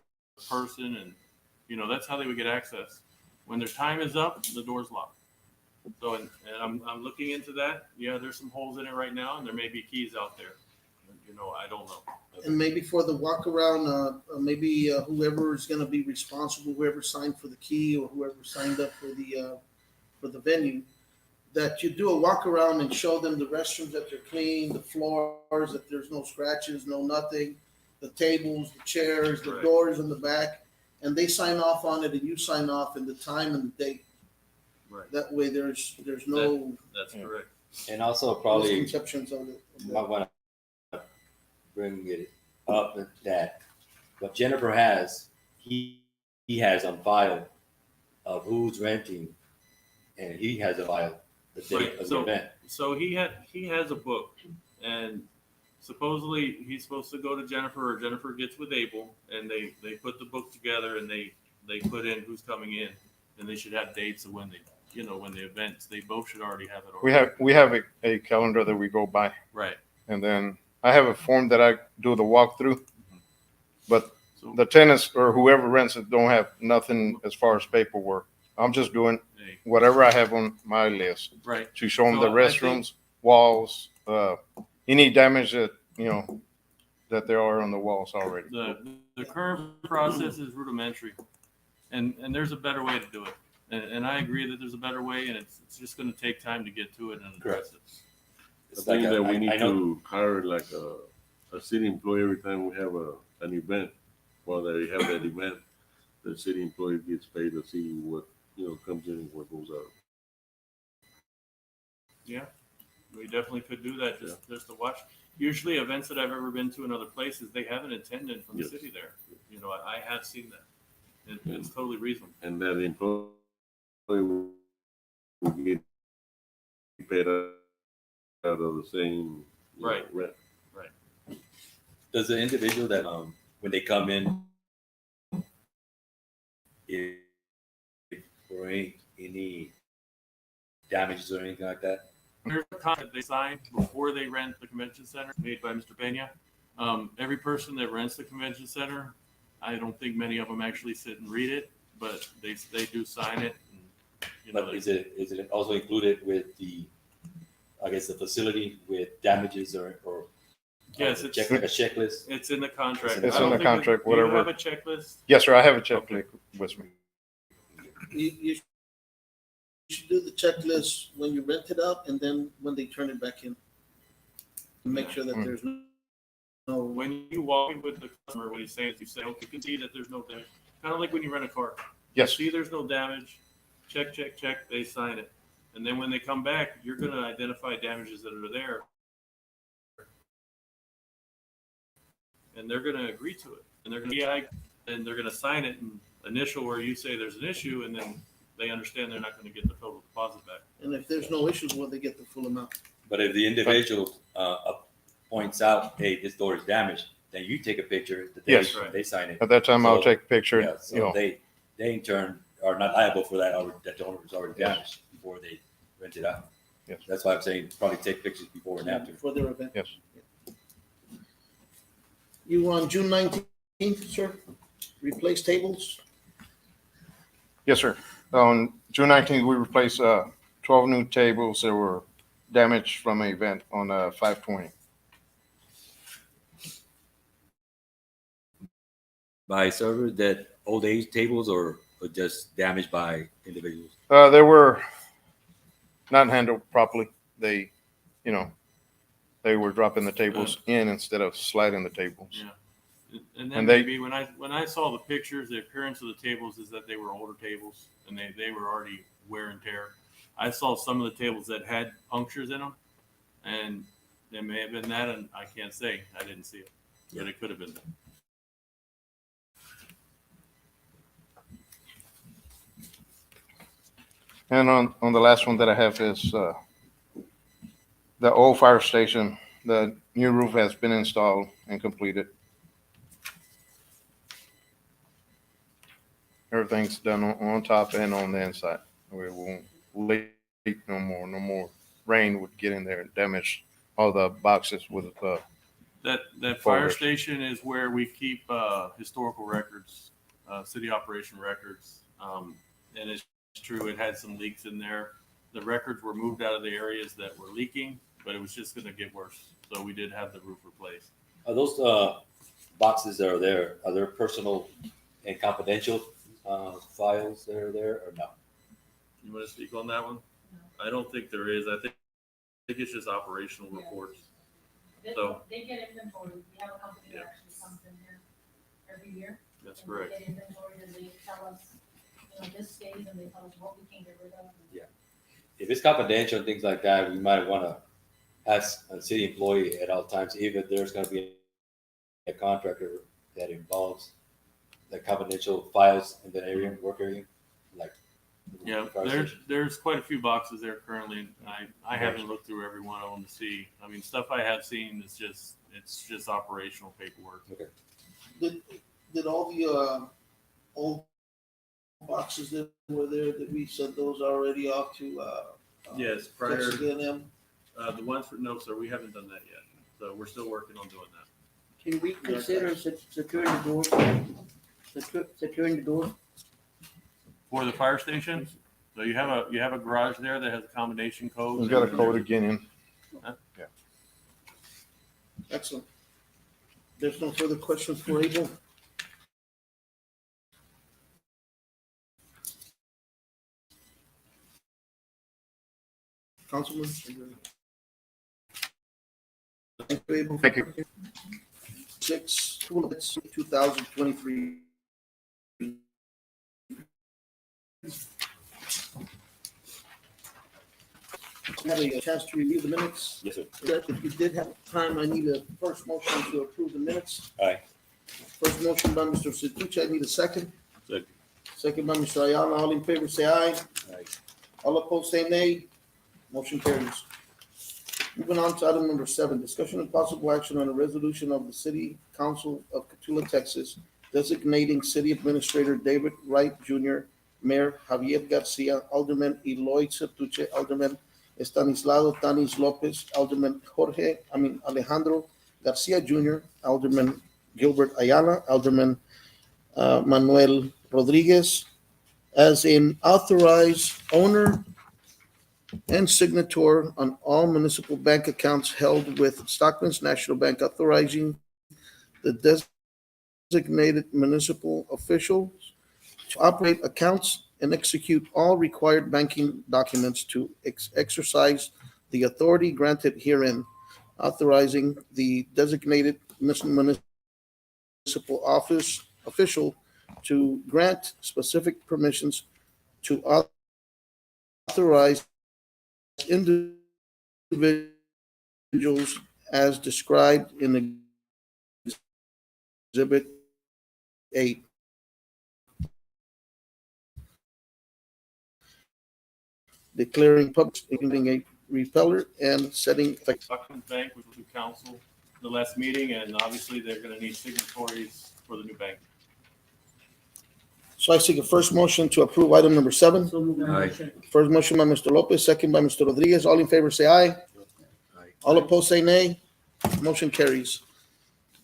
person, and that's how they would get access. When their time is up, the door's locked. So and I'm looking into that. Yeah, there's some holes in it right now, and there may be keys out there. I don't know. And maybe for the walk around, maybe whoever is going to be responsible, whoever signed for the key or whoever signed up for the venue, that you do a walk around and show them the restrooms that they're clean, the floors, that there's no scratches, no nothing, the tables, the chairs, the doors in the back, and they sign off on it and you sign off and the time and the date. Right. That way there's no that's correct. And also probably misconceptions of it. might want to bring it up that what Jennifer has, he has on file of who's renting, and he has a file the date of the event. So he has a book, and supposedly he's supposed to go to Jennifer, or Jennifer gets with Abel, and they put the book together and they put in who's coming in, and they should have dates of when when the events. They both should already have it. Already. We have a calendar that we go by. Right. And then I have a form that I do the walkthrough, but the tenants or whoever rents it don't have nothing as far as paperwork. I'm just doing whatever I have on my list. Right. To show them the restrooms, walls, any damage that that there are on the walls already. The current process is rudimentary, and there's a better way to do it. And I agree that there's a better way, and it's just going to take time to get to it and address it. I think that we need to hire like a city employee every time we have an event. While they have that event, the city employee gets paid to see what comes in and what goes out. Yeah, we definitely could do that just to watch. Usually, events that I've ever been to in other places, they have an attendant from the city there. I have seen that. It's totally reasonable. And that employee will get paid out of the same Right. rent. Does the individual that, when they come in, if or any damages or anything like that? There's a contract they sign before they rent the convention center made by Mr. Pena. Every person that rents the convention center, I don't think many of them actually sit and read it, but they do sign it. And, you know, But is it also included with the, I guess, the facility with damages or yes, like it's a checklist? it's in the contract. It's I in don't the think contract, Do you whatever. have a checklist? Yes, sir, I have a checklist with me. You should do the checklist when you rent it out and then when they turn it back in. To make sure that there's no, When you walk in with the customer, when he's saying, you say, okay, you can see that there's no damage. Kind of like when you rent a car. Yes, See, there's no damage. Check, they sign it. And then when they come back, you're going to identify damages that are there. And they're going to agree to it. And they're going to, and they're going to sign it and initial where you say there's an issue, and then they understand they're not going to get the total deposit back. and if there's no issues, well, they get the full amount. But if the individual points out, hey, this door is damaged, then you take a picture. Yes. They sign it. at that time I'll So, take a picture, Yeah, so you know. they in turn are not liable for that, or that the owner was already damaged before they rent it out. Yes. That's why I'm saying probably take pictures before and after. For their event. Yes. You were on June 19th, sir? Replace tables? Yes, sir. On June 19th, we replaced 12 new tables that were damaged from an event on 520. By servers that old age tables or just damaged by individuals? They were not handled properly. They, you know, they were dropping the tables in instead of sliding the tables. Yeah. And then And they- maybe when I saw the pictures, the appearance of the tables is that they were older tables and they were already wear and tear. I saw some of the tables that had punctures in them, and it may have been that, and I can't say. I didn't see it, but it could have been that. And on the last one that I have is the old fire station. The new roof has been installed and completed. Everything's done on top and on the inside. We won't leak no more. No more rain would get in there and damage all the boxes with That fire Folders. station is where we keep historical records, city operation records, and it's true. It had some leaks in there. The records were moved out of the areas that were leaking, but it was just going to get worse. So we did have the roof replaced. Are those boxes that are there, are there personal and confidential files that are there or no? You want to speak on that one? I don't think there is. I think it's just operational reports. So They get inventory. We have a company Yeah. that actually comes in here every year. that's And correct. they get inventory and they tell us, this stays and they tell us what we can get rid of. If it's confidential and things like that, we might want to ask a city employee at all times, even if there's going to be a contractor that involves the confidential files in that area, work area, like. Yeah, there's quite a few boxes there currently. I haven't looked through every one of them to see. I mean, stuff I have seen is just operational paperwork. Did all the old boxes that were there, that we sent those already off to Yes, prior Jessica and them? the ones for no, sir, we haven't done that yet. So we're still working on doing that. Can we consider securing the doors? Securing the doors? For the fire station, so you have a garage there that has a combination code. we've got a code again in. Excellent. There's no further questions for Abel? Councilman? Thank you, Abel. Thank you. 2023. Had a chance to review the minutes. Yes, sir. If you did have time, I need a first motion to approve the minutes. Aye. First motion by Mr. Setucci, I need a second. Second. Second by Mr. Ayala, all in favor say aye. Aye. All opposed say nay. Motion carries. Moving on to item number 7, discussion and possible action on a resolution of the City Council of Cotulla, Texas, designating City Administrator David Wright Jr., Mayor Javier Garcia, Alderman Eloy Sertuche, Alderman Estanislao Tanis Lopez, Alderman Alejandro Garcia Jr., Alderman Gilbert Ayala, Alderman Manuel Rodriguez, as an authorized owner and signator on all municipal bank accounts held with Stockman's National Bank, authorizing the designated municipal officials to operate accounts and execute all required banking documents to exercise the authority granted herein, authorizing the designated municipal office official to grant specific permissions to authorize individuals as described in Exhibit 8. Declaring public, including a repeller and setting effective. Stockman's Bank with the council, the last meeting, and obviously they're gonna need signatories for the new bank. So I seek a first motion to approve item number 7. Aye. First motion by Mr. Lopez, second by Mr. Rodriguez. All in favor say aye. All opposed say nay. Motion carries.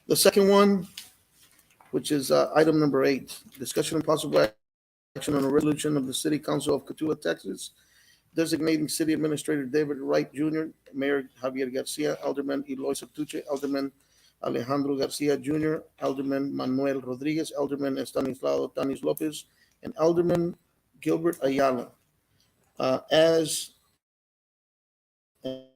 The second one, which is item number 8, discussion and possible action on a resolution of the City Council of Cotulla, Texas, designating City Administrator David Wright Jr., Mayor Javier Garcia, Alderman Eloy Sertuche, Alderman Alejandro Garcia Jr., Alderman Manuel Rodriguez, Alderman Estanislao Tanis Lopez, and Alderman Gilbert Ayala as an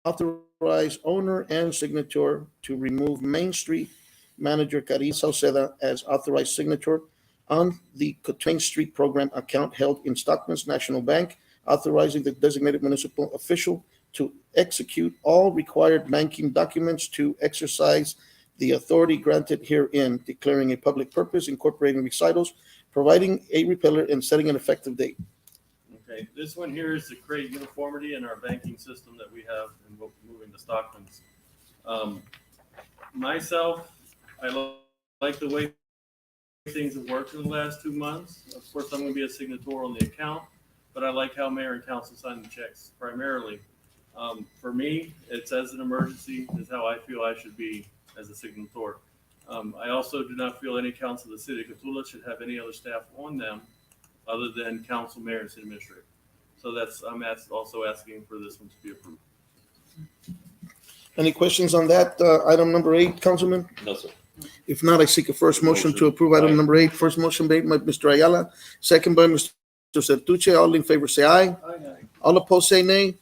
authorized owner and signator to remove Main Street Manager Karin Sauceda as authorized signature on the Main Street Program account held in Stockman's National Bank, authorizing the designated municipal official to execute all required banking documents to exercise the authority granted herein, declaring a public purpose, incorporating recitals, providing a repeller, and setting an effective date. Okay, this one here is to create uniformity in our banking system that we have and moving to Stockman's. Myself, I like the way things have worked in the last 2 months. Of course, I'm gonna be a signator on the account, but I like how mayor and council sign the checks primarily. For me, it's as an emergency is how I feel I should be as a signator. I also do not feel any council of the city of Cotulla should have any other staff on them other than council, mayor, and city administrator. So I'm also asking for this one to be approved. Any questions on that, item number 8, Councilman? No, sir. If not, I seek a first motion to approve item number 8. First motion made by Mr. Ayala, second by Mr. Sertuche. All in favor say aye. All opposed say nay.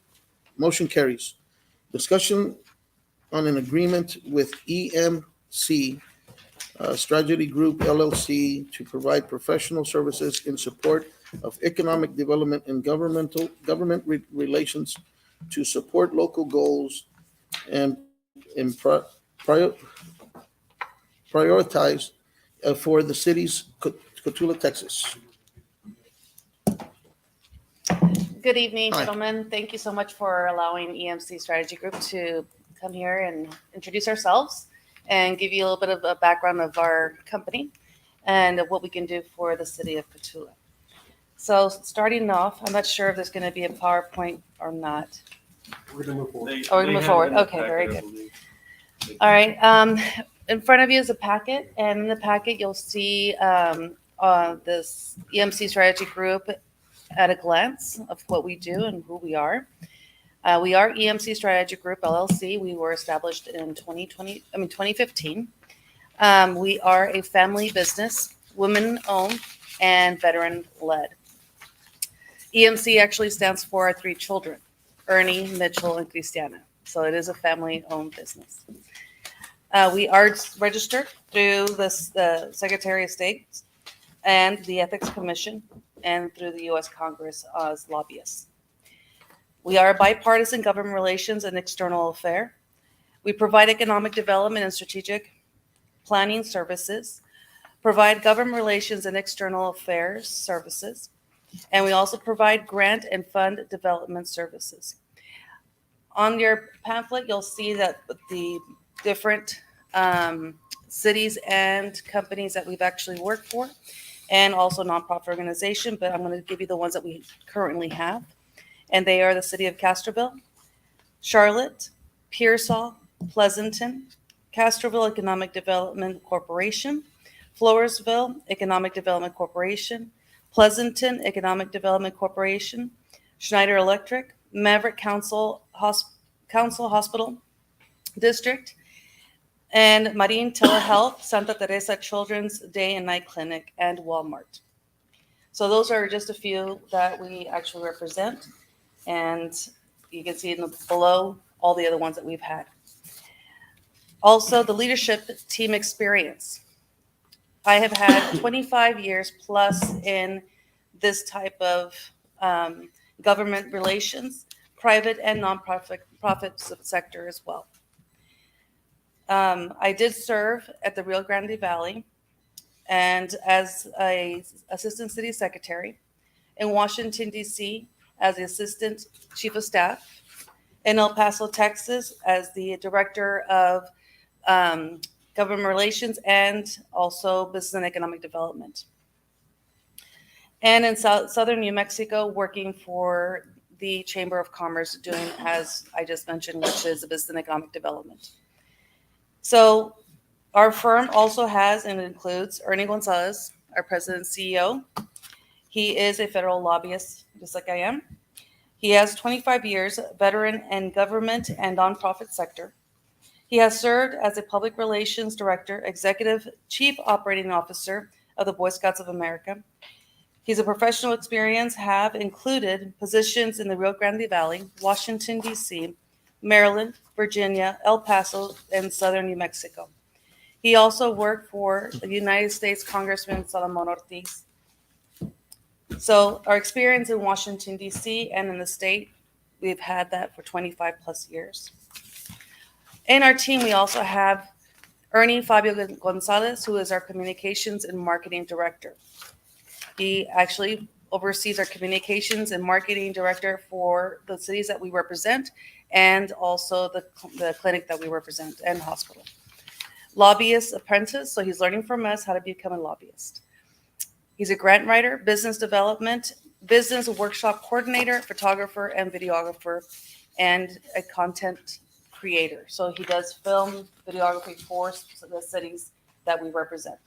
Motion carries. Discussion on an agreement with EMC Strategy Group LLC to provide professional services in support of economic development and government relations to support local goals and prioritize for the city's Cotulla, Texas. Good evening, Hi. gentlemen. Thank you so much for allowing EMC Strategy Group to come here and introduce ourselves and give you a little bit of a background of our company and what we can do for the city of Cotulla. So starting off, I'm not sure if there's going to be a PowerPoint or not. We're gonna move forward. Oh, we're gonna move forward. Okay, very good. All right. In front of you is a packet, and in the packet you'll see this EMC Strategy Group at a glance of what we do and who we are. We are EMC Strategy Group LLC. We were established in 2015. We are a family business, women-owned and veteran-led. EMC actually stands for our 3 children, Ernie, Mitchell, and Cristiana. So it is a family-owned business. We are registered through the Secretary of State and the Ethics Commission and through the U.S. Congress as lobbyists. We are a bipartisan government relations and external affair. We provide economic development and strategic planning services, provide government relations and external affairs services, And we also provide grant and fund development services. On your pamphlet, you'll see that the different cities and companies that we've actually worked for, and also nonprofit organization, but I'm going to give you the ones that we currently have. And they are the City of Castroville, Charlotte, Pearsall, Pleasanton, Castroville Economic Development Corporation, Floresville Economic Development Corporation, Pleasanton Economic Development Corporation, Schneider Electric, Maverick Council Hospital District, and Marine Telehealth, Santa Teresa Children's Day and Night Clinic, and Walmart. So those are just a few that we actually represent. And you can see below all the other ones that we've had. Also, the leadership team experience. I have had 25 years plus in this type of government relations, private and nonprofit sector as well. I did serve at the Rio Grande Valley and as a assistant city secretary, in Washington, D.C. as the assistant chief of staff, in El Paso, Texas as the director of government relations and also business and economic development. And in southern New Mexico, working for the Chamber of Commerce, doing, as I just mentioned, which is business and economic development. So our firm also has and includes Ernie Gonzalez, our president and CEO. He is a federal lobbyist, just like I am. He has 25 years veteran in government and nonprofit sector. He has served as a public relations director, executive chief operating officer of the Boy Scouts of America. His professional experience have included positions in the Rio Grande Valley, Washington, D.C., Maryland, Virginia, El Paso, and southern New Mexico. He also worked for the United States Congressman Salomon Ortiz. So our experience in Washington, D.C. and in the state, we've had that for 25 plus years. In our team, we also have Ernie Fabio Gonzalez, who is our communications and marketing director. He actually oversees our communications and marketing director for the cities that we represent and also the clinic that we represent and hospital. Lobbyist apprentice, so he's learning from us how to become a lobbyist. He's a grant writer, business development, business workshop coordinator, photographer, and videographer, and a content creator. So he does film videography for the cities that we represent.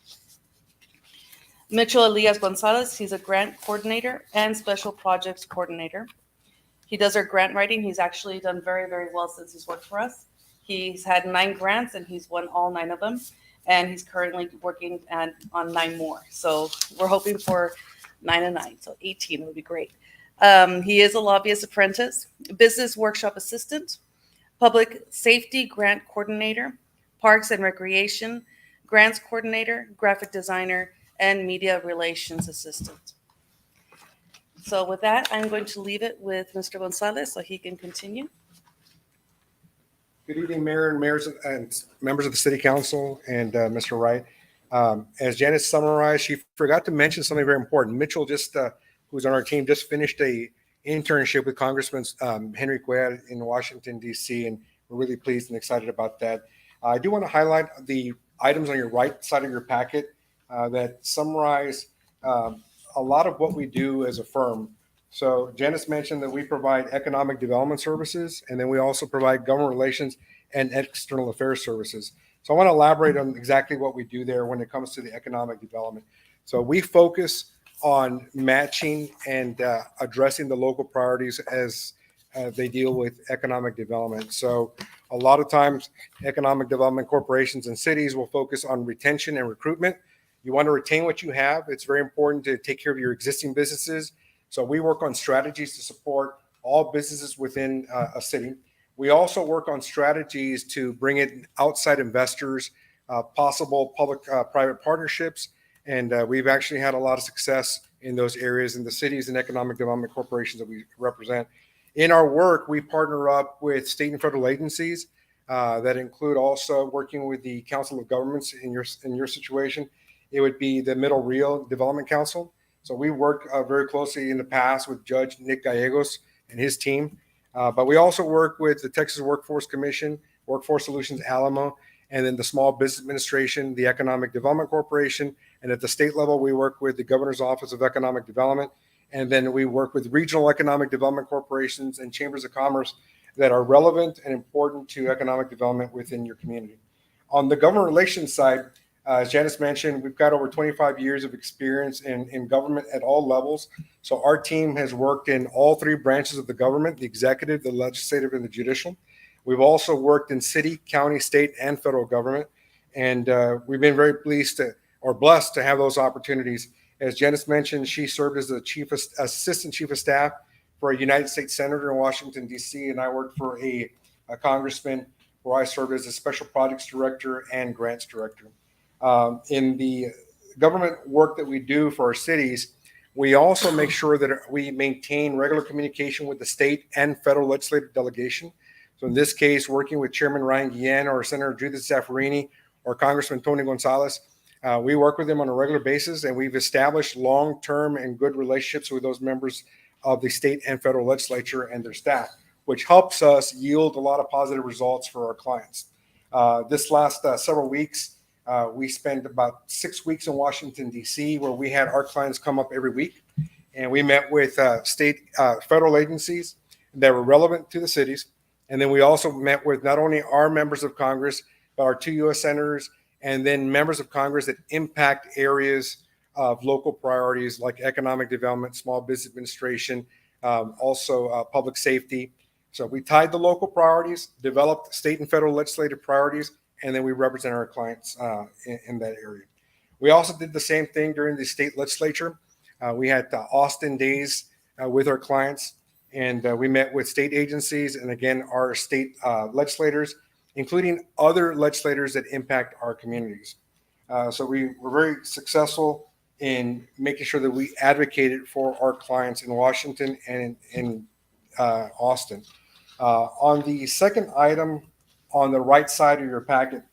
Mitchell Elias Gonzalez, he's a grant coordinator and special projects coordinator. He does our grant writing. He's actually done very, very well since he's worked for us. He's had 9 grants and he's won all 9 of them. And he's currently working on 9 more. So we're hoping for 9 and 9, so 18 would be great. He is a lobbyist apprentice, business workshop assistant, public safety grant coordinator, parks and recreation grants coordinator, graphic designer, and media relations assistant. So with that, I'm going to leave it with Mr. Gonzalez so he can continue. Good evening, Mayor and mayors and members of the City Council and Mr. Wright. As Janice summarized, she forgot to mention something very important. Mitchell, who's on our team, just finished a internship with Congressman Henry Cuellar in Washington, D.C., and we're really pleased and excited about that. I do want to highlight the items on your right side of your packet that summarize a lot of what we do as a firm. So Janice mentioned that we provide economic development services, and then we also provide government relations and external affairs services. So I want to elaborate on exactly what we do there when it comes to the economic development. So we focus on matching and addressing the local priorities as they deal with economic development. So a lot of times economic development corporations and cities will focus on retention and recruitment. You want to retain what you have. It's very important to take care of your existing businesses. So we work on strategies to support all businesses within a city. We also work on strategies to bring in outside investors, possible public-private partnerships, and we've actually had a lot of success in those areas in the cities and economic development corporations that we represent. In our work, we partner up with state and federal agencies that include also working with the Council of Governments in your situation. It would be the Middle Rio Development Council. So we worked very closely in the past with Judge Nick Gallegos and his team. But we also work with the Texas Workforce Commission, Workforce Solutions Alamo, and then the Small Business Administration, the Economic Development Corporation. And at the state level, we work with the Governor's Office of Economic Development. And then we work with regional economic development corporations and chambers of commerce that are relevant and important to economic development within your community. On the government relations side, as Janice mentioned, we've got over 25 years of experience in government at all levels. So our team has worked in all three branches of the government, the executive, the legislative, and the judicial. We've also worked in city, county, state, and federal government. And we've been very blessed to have those opportunities. As Janice mentioned, she served as the assistant chief of staff for a United States senator in Washington, D.C., and I worked for a congressman where I served as a special projects director and grants director. In the government work that we do for our cities, we also make sure that we maintain regular communication with the state and federal legislative delegation. So in this case, working with Chairman Ryan Guillen or Senator Judith Zaffarini or Congressman Tony Gonzalez, we work with them on a regular basis, and we've established long-term and good relationships with those members of the state and federal legislature and their staff, which helps us yield a lot of positive results for our clients. This last several weeks, we spent about 6 weeks in Washington, D.C., where we had our clients come up every week. And we met with federal agencies that were relevant to the cities. And then we also met with not only our members of Congress, but our 2 U.S. senators, and then members of Congress that impact areas of local priorities like economic development, small business administration, also public safety. So we tied the local priorities, developed state and federal legislative priorities, and then we represent our clients in that area. We also did the same thing during the state legislature. We had Austin days with our clients, and we met with state agencies and, again, our state legislators, including other legislators that impact our communities. So we were very successful in making sure that we advocated for our clients in Washington and in Austin. On the second item on the right side of your packet,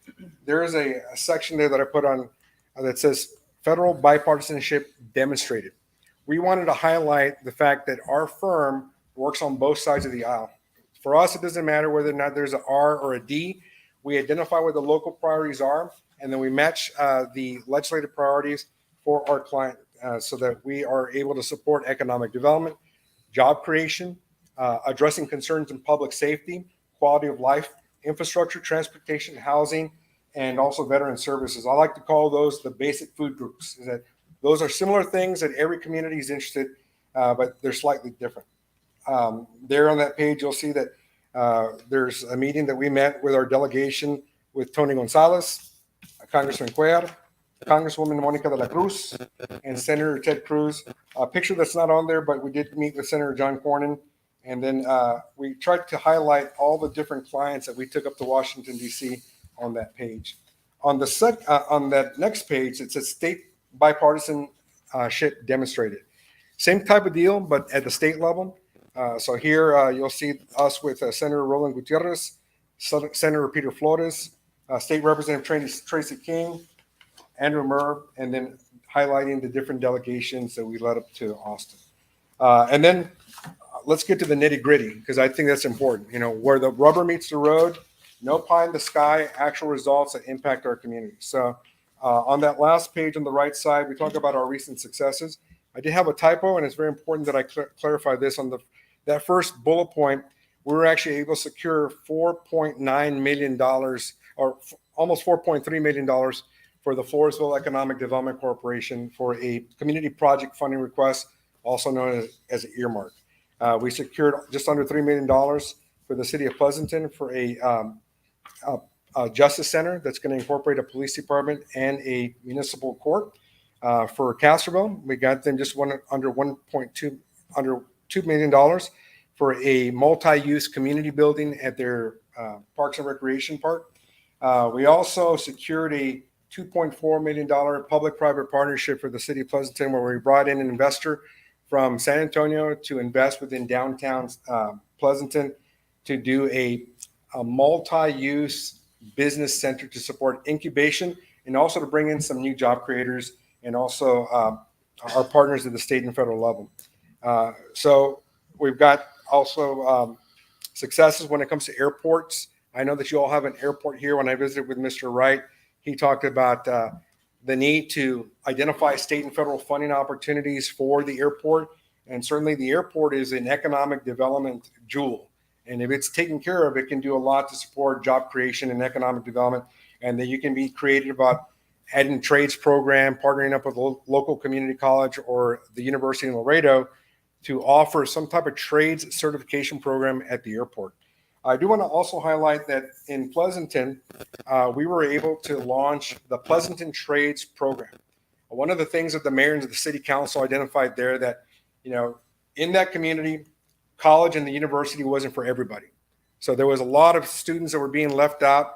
there is a section there that I put on that says federal bipartisanship demonstrated. We wanted to highlight the fact that our firm works on both sides of the aisle. For us, it doesn't matter whether or not there's an R or a D. We identify what the local priorities are, and then we match the legislative priorities for our client so that we are able to support economic development, job creation, addressing concerns in public safety, quality of life, infrastructure, transportation, housing, and also veteran services. I like to call those the basic food groups. That those are similar things that every community is interested, but they're slightly different. There on that page, you'll see that there's a meeting that we met with our delegation with Tony Gonzalez, Congressman Cuellar, Congresswoman Monica de la Cruz, and Senator Ted Cruz. A picture that's not on there, but we did meet with Senator John Cornyn. And then we tried to highlight all the different clients that we took up to Washington, D.C. on that page. On that next page, it says state bipartisanship demonstrated. Same type of deal, but at the state level. So here you'll see us with Senator Roland Gutierrez, Senator Peter Flores, State Representative Tracy King, Andrew Murr, and then highlighting the different delegations that we led up to Austin. And then let's get to the nitty gritty, because I think that's important. You know, where the rubber meets the road, no pie in the sky, actual results that impact our community. So on that last page on the right side, we talk about our recent successes. I did have a typo, and it's very important that I clarify this. On that first bullet point, we were actually able to secure $4.9 million or almost $4.3 million for the Floresville Economic Development Corporation for a community project funding request, also known as an earmark. We secured just under $3 million for the city of Pleasanton for a justice center that's going to incorporate a police department and a municipal court. For Castroville, we got them just under $2 million for a multi-use community building at their Parks and Recreation Park. We also secured a $2.4 million public-private partnership for the city of Pleasanton, where we brought in an investor from San Antonio to invest within downtown Pleasanton to do a multi-use business center to support incubation and also to bring in some new job creators and also our partners at the state and federal level. So we've got also successes when it comes to airports. I know that you all have an airport here. When I visited with Mr. Wright, he talked about the need to identify state and federal funding opportunities for the airport. And certainly the airport is an economic development jewel. And if it's taken care of, it can do a lot to support job creation and economic development. And that you can be creative about adding trades program, partnering up with a local community college or the University in Laredo to offer some type of trades certification program at the airport. I do want to also highlight that in Pleasanton, we were able to launch the Pleasanton Trades Program. One of the things that the mayor and the city council identified there that, in that community, college and the university wasn't for everybody. So there was a lot of students that were being left out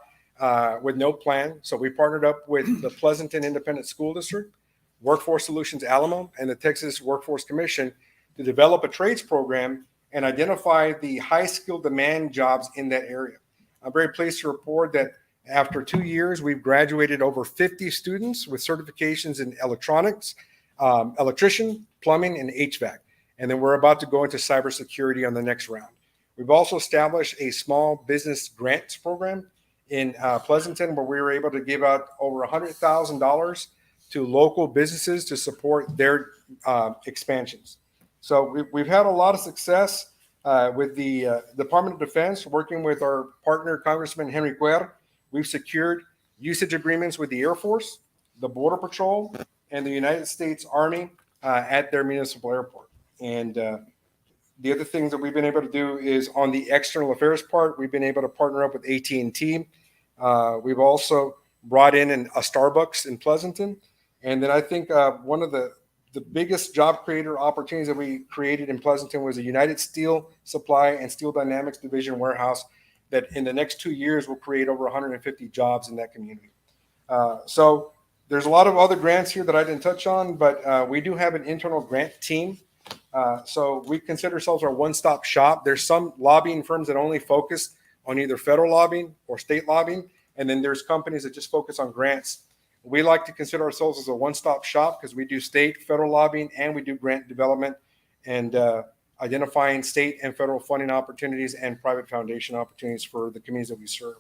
with no plan. So we partnered up with the Pleasanton Independent School District, Workforce Solutions Alamo, and the Texas Workforce Commission to develop a trades program and identify the high skill demand jobs in that area. I'm very pleased to report that after 2 years, we've graduated over 50 students with certifications in electronics, electrician, plumbing, and HVAC. And then we're about to go into cybersecurity on the next round. We've also established a small business grants program in Pleasanton where we were able to give out over $100,000 to local businesses to support their expansions. So we've had a lot of success with the Department of Defense, working with our partner, Congressman Henry Cuellar. We've secured usage agreements with the Air Force, the Border Patrol, and the United States Army at their municipal airport. And the other things that we've been able to do is on the external affairs part, we've been able to partner up with AT&T. We've also brought in a Starbucks in Pleasanton. And then I think one of the biggest job creator opportunities that we created in Pleasanton was a United Steel Supply and Steel Dynamics Division warehouse that in the next 2 years will create over 150 jobs in that community. So there's a lot of other grants here that I didn't touch on, but we do have an internal grant team. So we consider ourselves our one-stop shop. There's some lobbying firms that only focus on either federal lobbying or state lobbying, and then there's companies that just focus on grants. We like to consider ourselves as a one-stop shop because we do state, federal lobbying, and we do grant development and identifying state and federal funding opportunities and private foundation opportunities for the communities that we serve.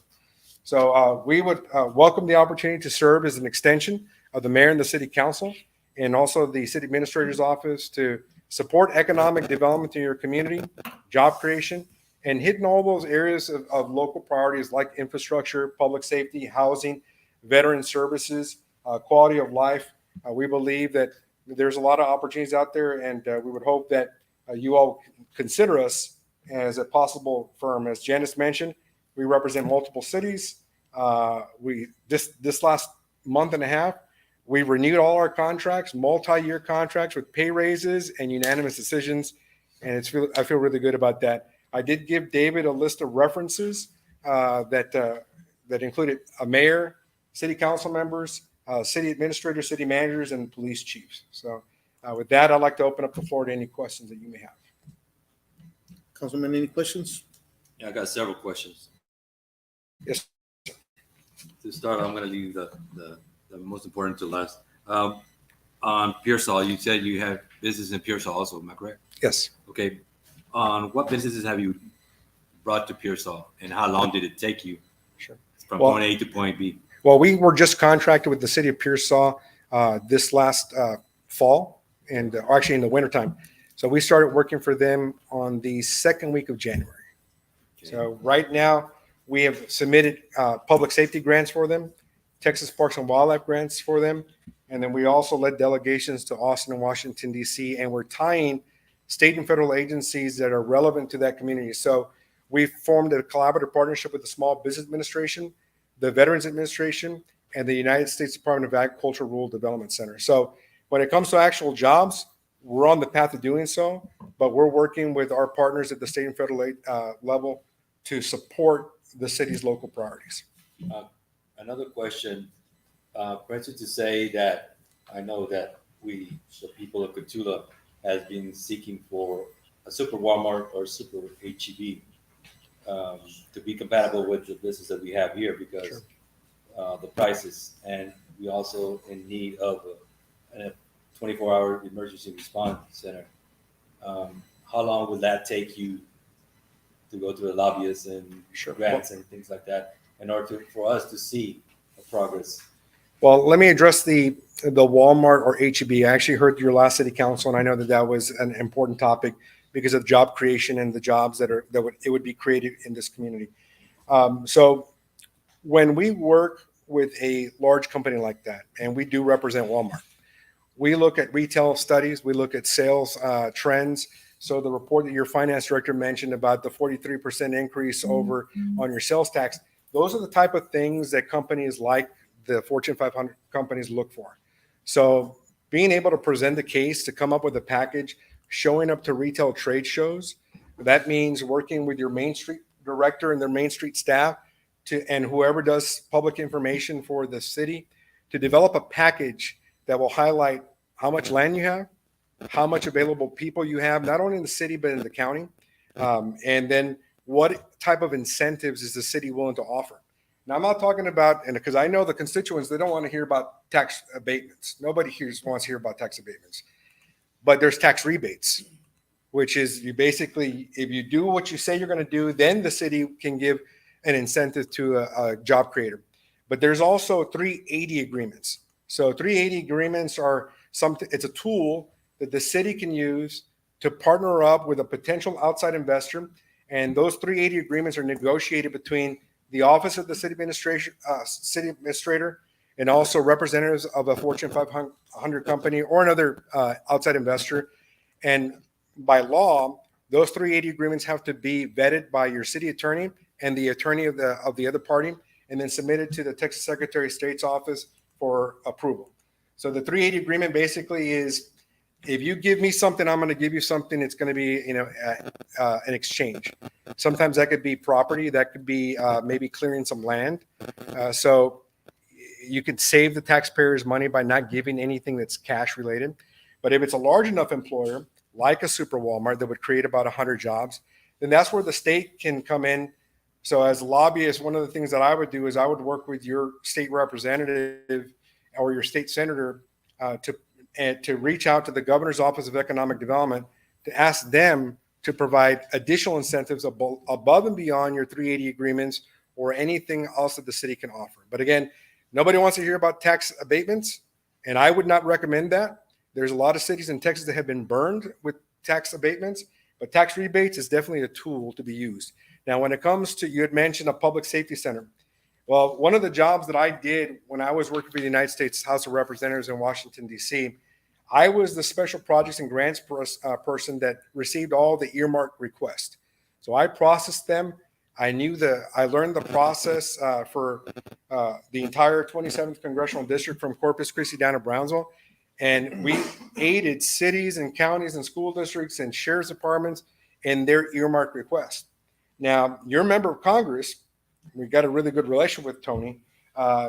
So we would welcome the opportunity to serve as an extension of the mayor and the city council and also the city administrator's office to support economic development in your community, job creation, and hitting all those areas of local priorities like infrastructure, public safety, housing, veteran services, quality of life. We believe that there's a lot of opportunities out there, and we would hope that you all consider us as a possible firm. As Janice mentioned, we represent multiple cities. We this last month and a half, we renewed all our contracts, multi-year contracts with pay raises and unanimous decisions, and I feel really good about that. I did give David a list of references that included a mayor, city council members, city administrators, city managers, and police chiefs. So with that, I'd like to open up the floor to any questions that you may have. Councilman, any questions? Yeah, I got several questions. Yes. To start, I'm going to leave the most important to last. On Pearsall, you said you have business in Pearsall also, am I correct? Yes. Okay. On what businesses have you brought to Pearsall, and how long did it take you from point A to point B? Well, we were just contracted with the city of Pearsall this last fall, and actually in the wintertime. So we started working for them on the second week of January. Okay. So right now we have submitted public safety grants for them, Texas Parks and Wildlife grants for them, and then we also led delegations to Austin and Washington, D.C., and we're tying state and federal agencies that are relevant to that community. So we formed a collaborative partnership with the Small Business Administration, the Veterans Administration, and the United States Department of Agriculture Rural Development Center. So when it comes to actual jobs, we're on the path of doing so, but we're working with our partners at the state and federal level to support the city's local priorities. Another question, for instance, to say that I know that the people of Cotulla has been seeking for a super Walmart or super HEB to be compatible with the business that we have here because the prices, and we also in need of a 24-hour emergency response center. How long would that take you to go to the lobbyists and grants and things like that in order for us to see a progress? Well, let me address the Walmart or HEB. I actually heard your last city council, and I know that that was an important topic because of job creation and the jobs that would be created in this community. So when we work with a large company like that, and we do represent Walmart, we look at retail studies, we look at sales trends. So the report that your finance director mentioned about the 43% increase over on your sales tax, those are the type of things that companies like the Fortune 500 companies look for. So being able to present the case to come up with a package, showing up to retail trade shows, that means working with your Main Street director and their Main Street staff and whoever does public information for the city to develop a package that will highlight how much land you have, how much available people you have, not only in the city, but in the county. And then what type of incentives is the city willing to offer? Now, I'm not talking about, and because I know the constituents, they don't want to hear about tax abatements. Nobody here wants to hear about tax abatements. But there's tax rebates, which is you basically, if you do what you say you're going to do, then the city can give an incentive to a job creator. But there's also 380 agreements. So 380 agreements are something, it's a tool that the city can use to partner up with a potential outside investor. And those 380 agreements are negotiated between the office of the city administrator and also representatives of a Fortune 500 company or another outside investor. And by law, those 380 agreements have to be vetted by your city attorney and the attorney of the other party, and then submitted to the Texas Secretary of State's office for approval. So the 380 agreement basically is, if you give me something, I'm going to give you something. It's going to be, an exchange. Sometimes that could be property. That could be maybe clearing some land. So you could save the taxpayers money by not giving anything that's cash related. But if it's a large enough employer, like a super Walmart that would create about 100 jobs, then that's where the state can come in. So as lobbyists, one of the things that I would do is I would work with your state representative or your state senator to reach out to the governor's office of economic development to ask them to provide additional incentives above and beyond your 380 agreements or anything else that the city can offer. But again, nobody wants to hear about tax abatements, and I would not recommend that. There's a lot of cities in Texas that have been burned with tax abatements, but tax rebates is definitely a tool to be used. Now, when it comes to, you had mentioned a public safety center. Well, one of the jobs that I did when I was working for the United States House of Representatives in Washington, D.C., I was the special projects and grants person that received all the earmark requests. So I processed them. I learned the process for the entire 27th Congressional District from Corpus Christi down to Brownsville. And we aided cities and counties and school districts and sheriff's departments in their earmark requests. Now, your member of Congress, we got a really good relationship with Tony.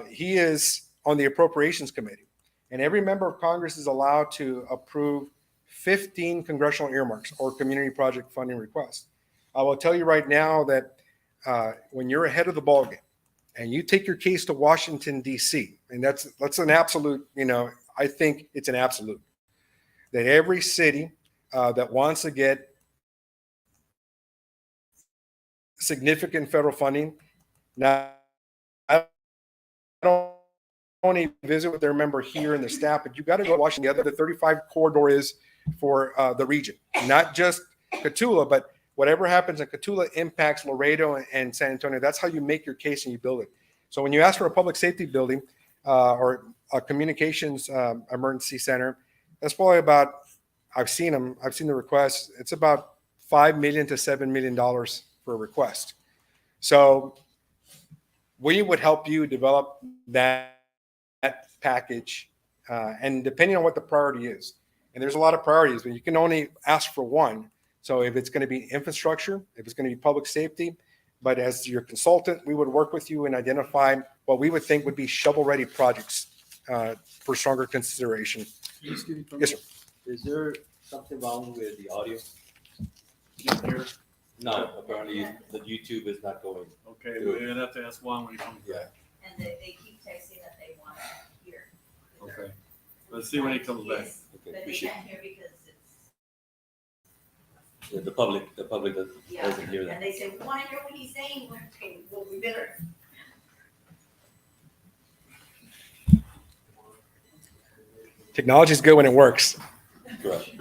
He is on the Appropriations Committee. And every member of Congress is allowed to approve 15 congressional earmarks or community project funding requests. I will tell you right now that when you're ahead of the ballgame and you take your case to Washington, D.C., and that's an absolute, I think it's an absolute, that every city that wants to get significant federal funding, now I don't only visit with their member here and the staff, but you got to go to Washington. The other 35 corridor is for the region, not just Cotulla, but whatever happens in Cotulla impacts Laredo and San Antonio. That's how you make your case and you build it. So when you ask for a public safety building or a communications emergency center, that's probably about, I've seen the requests. It's about $5 million to $7 million for a request. So we would help you develop that package, and depending on what the priority is, and there's a lot of priorities, but you can only ask for one. So if it's going to be infrastructure, if it's going to be public safety, but as your consultant, we would work with you and identify what we would think would be shovel-ready projects for stronger consideration. Yes, sir. Is there something wrong with the audio? No, apparently the YouTube is not going. Okay, we're gonna have to ask Juan when he comes back. And they keep texting that they want to hear. Okay, let's see when he comes back. Okay. But we they should, can't hear because it's, the public doesn't hear and that. they say, we wanna hear what he's saying, okay, well, we better. Technology is good when it works. Correct.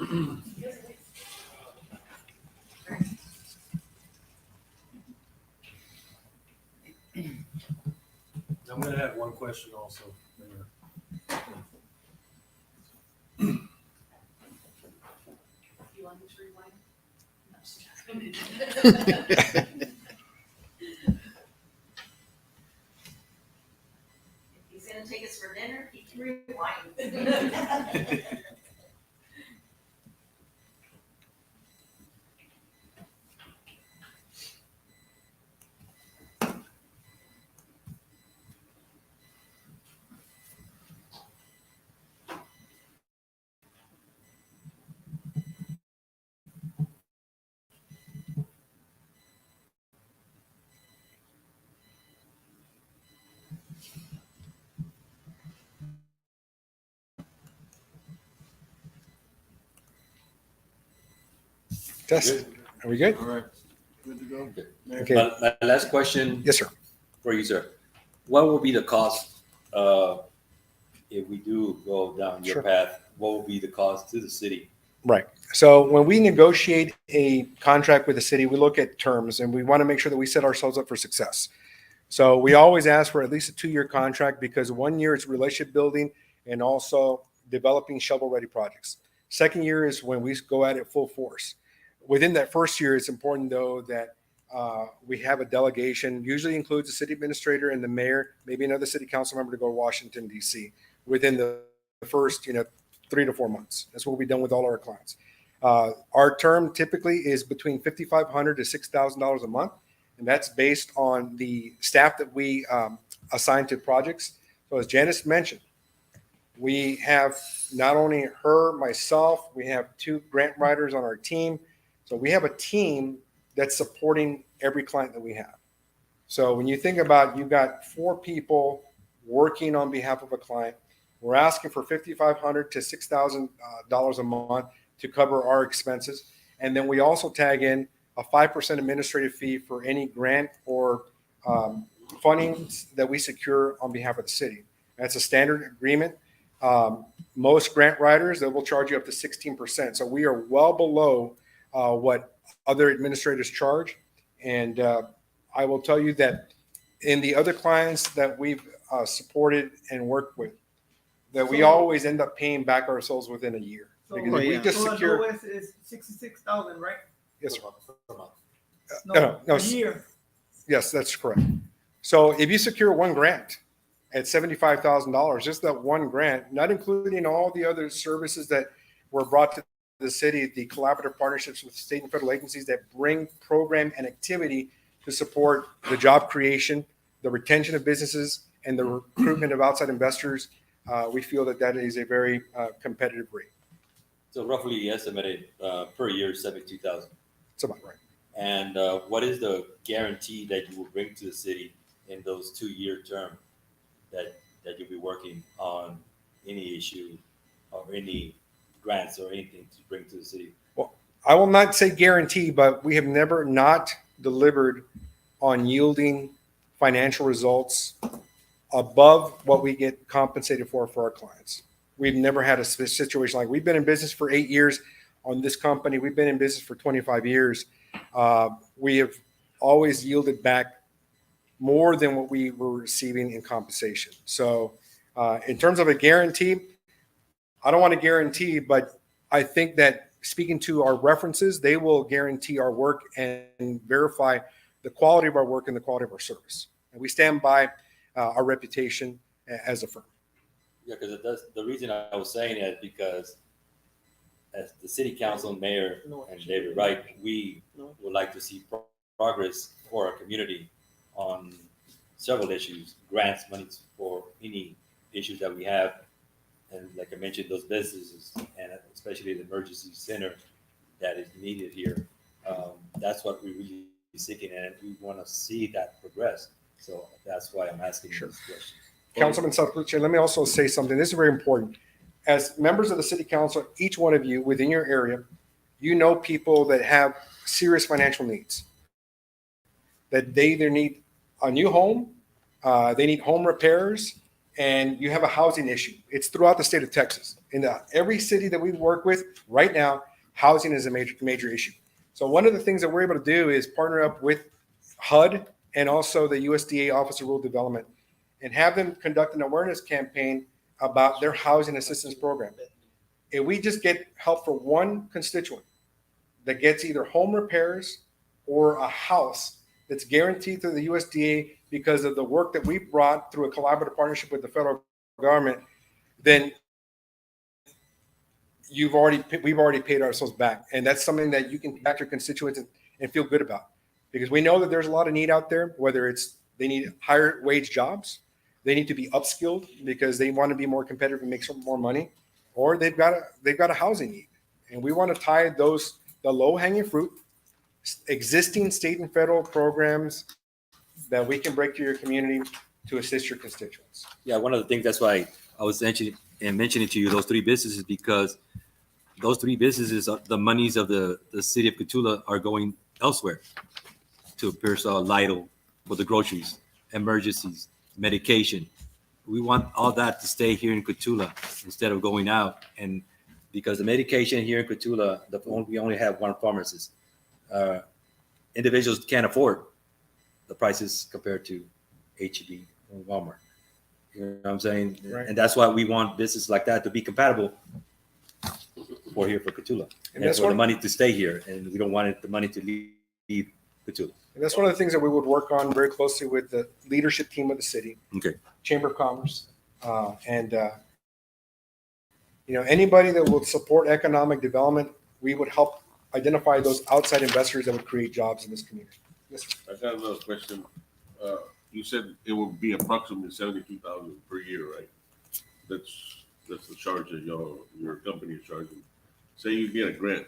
I'm gonna have one question also, Mayor. You want me to rewind? No, she's not gonna- If he's gonna take us for dinner, he can rewind. Test. Are we good? All right, good to go. Okay. My last question. Yes, sir. For you, sir. What will be the cost, if we do go down your Sure. path? What will be the cost to the city? Right. So when we negotiate a contract with the city, we look at terms and we want to make sure that we set ourselves up for success. So we always ask for at least a 2-year contract because 1 year is relationship building and also developing shovel-ready projects. Second year is when we go at it full force. Within that first year, it's important though that we have a delegation, usually includes the city administrator and the mayor, maybe another city council member to go to Washington, D.C. within the first, 3 to 4 months. That's what we've done with all our clients. Our term typically is between $5,500 to $6,000 a month, and that's based on the staff that we assign to projects. So as Janice mentioned, we have not only her, myself, we have 2 grant writers on our team. So we have a team that's supporting every client that we have. So when you think about, you've got 4 people working on behalf of a client, we're asking for $5,500 to $6,000 a month to cover our expenses. And then we also tag in a 5% administrative fee for any grant or funding that we secure on behalf of the city. That's a standard agreement. Most grant writers, they will charge you up to 16%. So we are well below what other administrators charge. And I will tell you that in the other clients that we've supported and worked with, that we always end up paying back ourselves within a year. So, Because if we just so secure, the lowest is 66,000, right? yes, sir. No, No, a year. yes, that's correct. So if you secure one grant at $75,000, just that one grant, not including all the other services that were brought to the city, the collaborative partnerships with state and federal agencies that bring program and activity to support the job creation, the retention of businesses, and the recruitment of outside investors, we feel that that is a very competitive rate. So roughly estimated per year, 72,000. That's about right. And what is the guarantee that you will bring to the city in those 2-year term that you'll be working on any issue or any grants or anything to bring to the city? Well, I will not say guarantee, but we have never not delivered on yielding financial results above what we get compensated for our clients. We've never had a situation like, we've been in business for 8 years on this company. We've been in business for 25 years. We have always yielded back more than what we were receiving in compensation. So in terms of a guarantee, I don't want to guarantee, but I think that speaking to our references, they will guarantee our work and verify the quality of our work and the quality of our service. And we stand by our reputation as a firm. Yeah, because it does. The reason I was saying that is because as the city council, mayor, and David Wright, we would like to see progress for our community on several issues, grants, monies for any issues that we have. And like I mentioned, those businesses, and especially the emergency center that is needed here. That's what we really seeking, and we want to see that progress. So that's why I'm asking this question. Councilman Southbridge, let me also say something. This is very important. as members of the city council, each one of you within your area, you know people that have serious financial needs, that they either need a new home, they need home repairs, and you have a housing issue. It's throughout the state of Texas. In every city that we work with right now, housing is a major issue. So one of the things that we're able to do is partner up with HUD and also the USDA Office of Rural Development and have them conduct an awareness campaign about their housing assistance program. If we just get help for one constituent that gets either home repairs or a house that's guaranteed through the USDA because of the work that we brought through a collaborative partnership with the federal government, then we've already paid ourselves back. And that's something that you can back your constituents and feel good about. Because we know that there's a lot of need out there, whether it's they need higher wage jobs, they need to be upskilled because they want to be more competitive and make some more money, or they've got a housing need. And we want to tie the low-hanging fruit, existing state and federal programs that we can break to your community to assist your constituents. Yeah, one of the things, that's why I was mentioning to you those three businesses, because those three businesses, the monies of the city of Cotulla are going elsewhere to Pearsall, Lytle, for the groceries, emergencies, medication. We want all that to stay here in Cotulla instead of going out. And because the medication here in Cotulla, we only have one pharmacist. Individuals can't afford the prices compared to H-E-B or Walmart. You know what I'm saying? Right. And that's why we want business like that to be compatible for here for Cotulla. And that's for the one- money to stay here. And we don't want the money to leave Cotulla. And that's one of the things that we would work on very closely with the leadership team of the city, Okay. Chamber of Commerce, and anybody that would support economic development, we would help identify those outside investors that would create jobs in this community. Yes, sir. I got another question. You said it would be approximately 72,000 per year, right? That's the charge that your company is charging. Say you get a grant,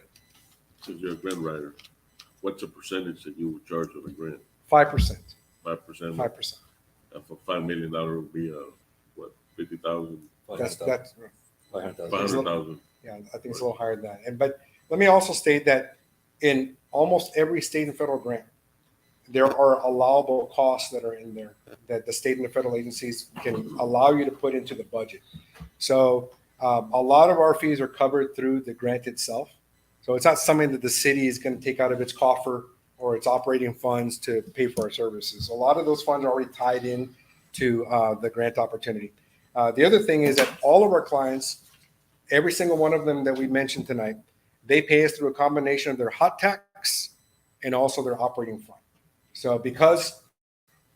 since you're a grant writer, what's the percentage that you would charge on a grant? 5%. 5%. 5%. For $5 million would be what, 50,000? That's 500,000. Yeah, I think it's a little higher than that. But let me also state that in almost every state and federal grant, there are allowable costs that are in there that the state and the federal agencies can allow you to put into the budget. So a lot of our fees are covered through the grant itself. So it's not something that the city is going to take out of its coffer or its operating funds to pay for our services. A lot of those funds are already tied in to the grant opportunity. The other thing is that all of our clients, every single one of them that we mentioned tonight, they pay us through a combination of their hot tax and also their operating fund. So because,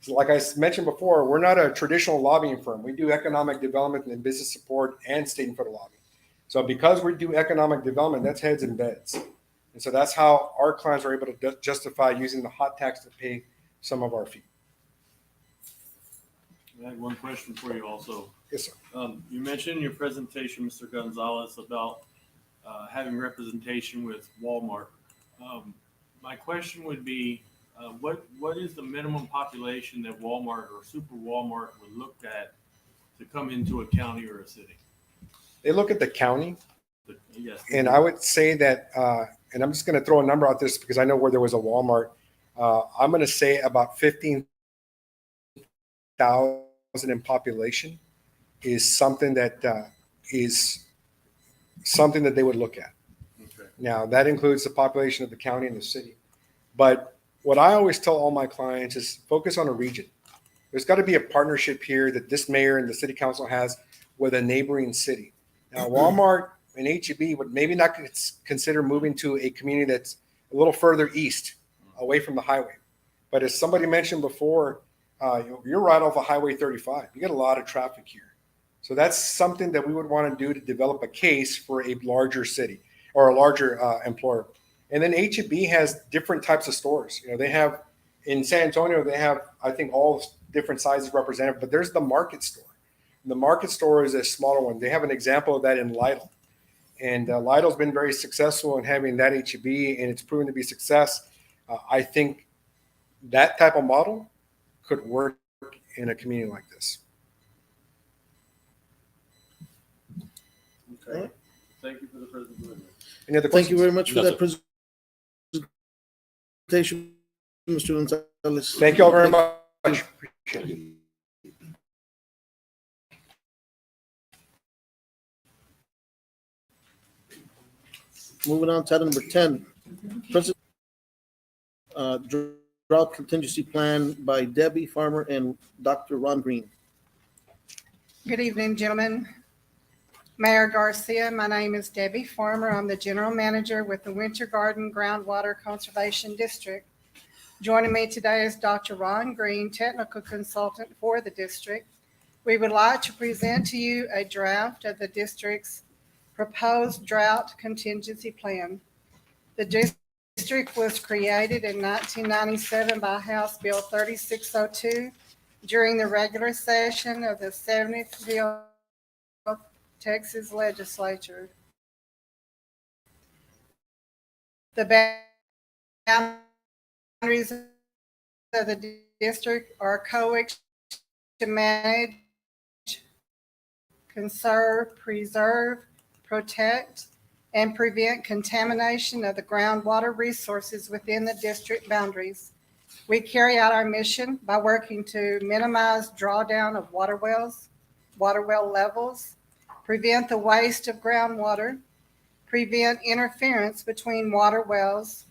like I mentioned before, we're not a traditional lobbying firm. We do economic development and business support and state and federal lobbying. So because we do economic development, that's heads and beds. And so that's how our clients are able to justify using the hot tax to pay some of our fee. I had one question for you also. Yes, sir. You mentioned in your presentation, Mr. Gonzalez, about having representation with Walmart. My question would be, what is the minimum population that Walmart or Super Walmart would look at to come into a county or a city? They look at the county. Yes. And I would say that, and I'm just going to throw a number out there because I know where there was a Walmart. I'm going to say about 15,000 in population is something that they would look at. Okay. Now, that includes the population of the county and the city. But what I always tell all my clients is focus on a region. There's got to be a partnership here that this mayor and the city council has with a neighboring city. Now, Walmart and H-E-B would maybe not consider moving to a community that's a little further east, away from the highway. But as somebody mentioned before, you're right off of Highway 35. You get a lot of traffic here. So that's something that we would want to do to develop a case for a larger city or a larger employer. And then H-E-B has different types of stores. They have in San Antonio, they have, I think, all different sizes represented, but there's the market store. The market store is a smaller one. They have an example of that in Lytle. And Lytle's been very successful in having that H-E-B, and it's proven to be success. I think that type of model could work in a community like this. Alright. Thank you for the presentation. Any other Thank you questions? very much for No, that presentation, Mr. Gonzalez. Thank you all very much. Appreciate it. Moving on to item number 10, drought contingency plan by Debbie Farmer and Dr. Ron Green. Good evening, gentlemen. Mayor Garcia, my name is Debbie Farmer. I'm the general manager with the Winter Garden Groundwater Conservation District. Joining me today is Dr. Ron Green, technical consultant for the district. We would like to present to you a draft of the district's proposed drought contingency plan. The district was created in 1997 by House Bill 3602 during the regular session of the 70th Texas Legislature. The boundaries of the district are to manage, conserve, preserve, protect, and prevent contamination of the groundwater resources within the district boundaries. We carry out our mission by working to minimize drawdown of water well levels, prevent the waste of groundwater, prevent interference between water wells,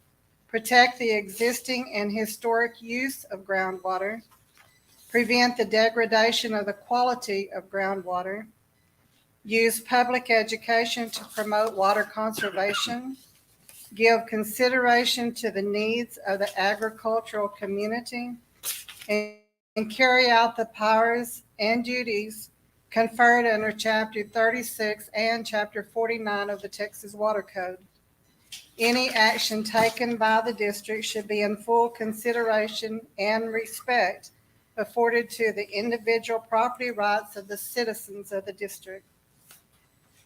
protect the existing and historic use of groundwater, prevent the degradation of the quality of groundwater, use public education to promote water conservation, give consideration to the needs of the agricultural community, and carry out the powers and duties conferred under Chapter 36 and Chapter 49 of the Texas Water Code. Any action taken by the district should be in full consideration and respect afforded to the individual property rights of the citizens of the district.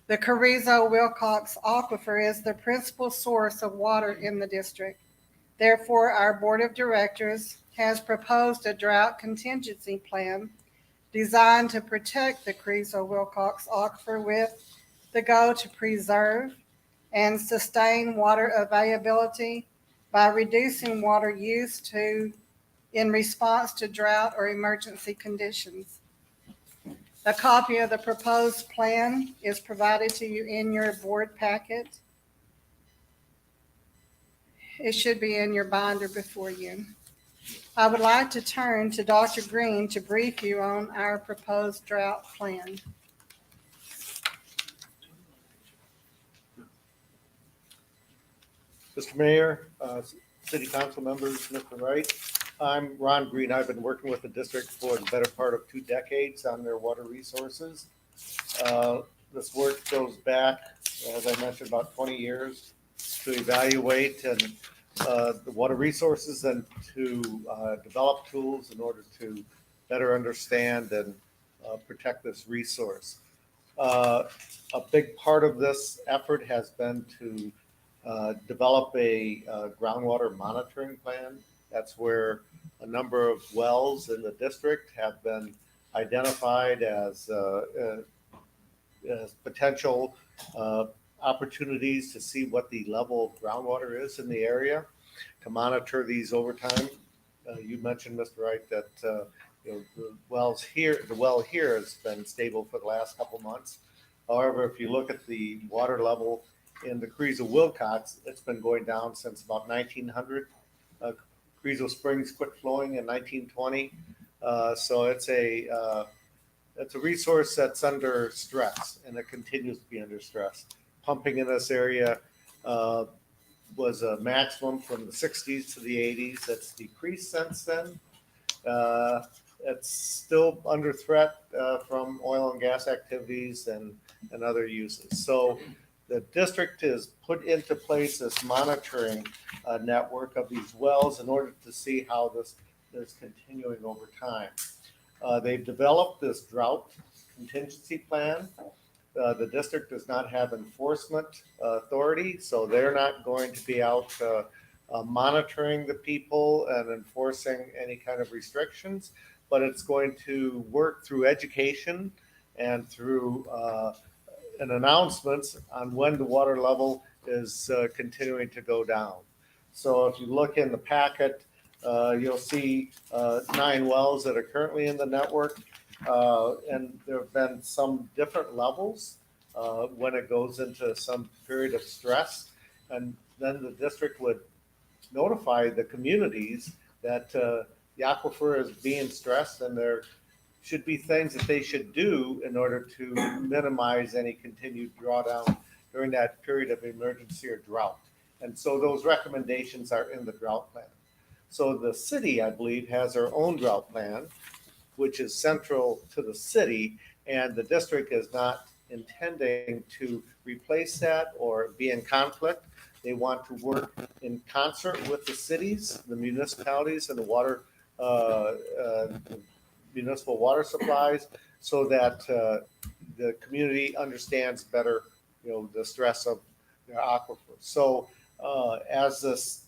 The Carrizo-Wilcox Aquifer is the principal source of water in the district. Therefore, our Board of Directors has proposed a drought contingency plan designed to protect the Carrizo-Wilcox Aquifer with the goal to preserve and sustain water availability by reducing water use in response to drought or emergency conditions. A copy of the proposed plan is provided to you in your board packet. It should be in your binder before you. I would like to turn to Dr. Green to brief you on our proposed drought plan. Mr. Mayor, City Council members, Mr. Wright, I'm Ron Green. I've been working with the district for the better part of 2 decades on their water resources. This work goes back, as I mentioned, about 20 years to evaluate and the water resources and to develop tools in order to better understand and protect this resource. A big part of this effort has been to develop a groundwater monitoring plan. That's where a number of wells in the district have been identified as potential opportunities to see what the level of groundwater is in the area, to monitor these over time. You mentioned, Mr. Wright, that the well here has been stable for the last couple months. However, if you look at the water level in the Carrizo-Wilcox, it's been going down since about 1900. Carrizo Springs quit flowing in 1920. So it's a resource that's under stress, and it continues to be under stress. Pumping in this area was a maximum from the 60s to the 80s. That's decreased since then. It's still under threat from oil and gas activities and other uses. So the district has put into place this monitoring network of these wells in order to see how this is continuing over time. They've developed this drought contingency plan. The district does not have enforcement authority, so they're not going to be out monitoring the people and enforcing any kind of restrictions, but it's going to work through education and through and announcements on when the water level is continuing to go down. So if you look in the packet, you'll see 9 wells that are currently in the network. And there have been some different levels when it goes into some period of stress. And then the district would notify the communities that the aquifer is being stressed, and there should be things that they should do in order to minimize any continued drawdown during that period of emergency or drought. And so those recommendations are in the drought plan. So the city, I believe, has their own drought plan, which is central to the city, and the district is not intending to replace that or be in conflict. They want to work in concert with the cities, the municipalities, and the water, municipal water supplies, so that the community understands better, the stress of their aquifer. So as this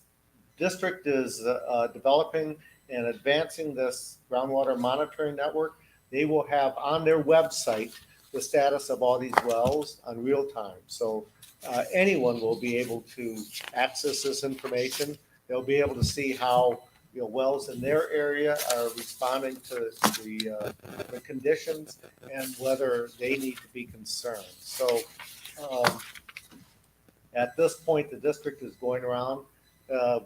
district is developing and advancing this groundwater monitoring network, they will have on their website the status of all these wells on real time. So anyone will be able to access this information. They'll be able to see how wells in their area are responding to the conditions and whether they need to be concerned. So at this point, the district is going around.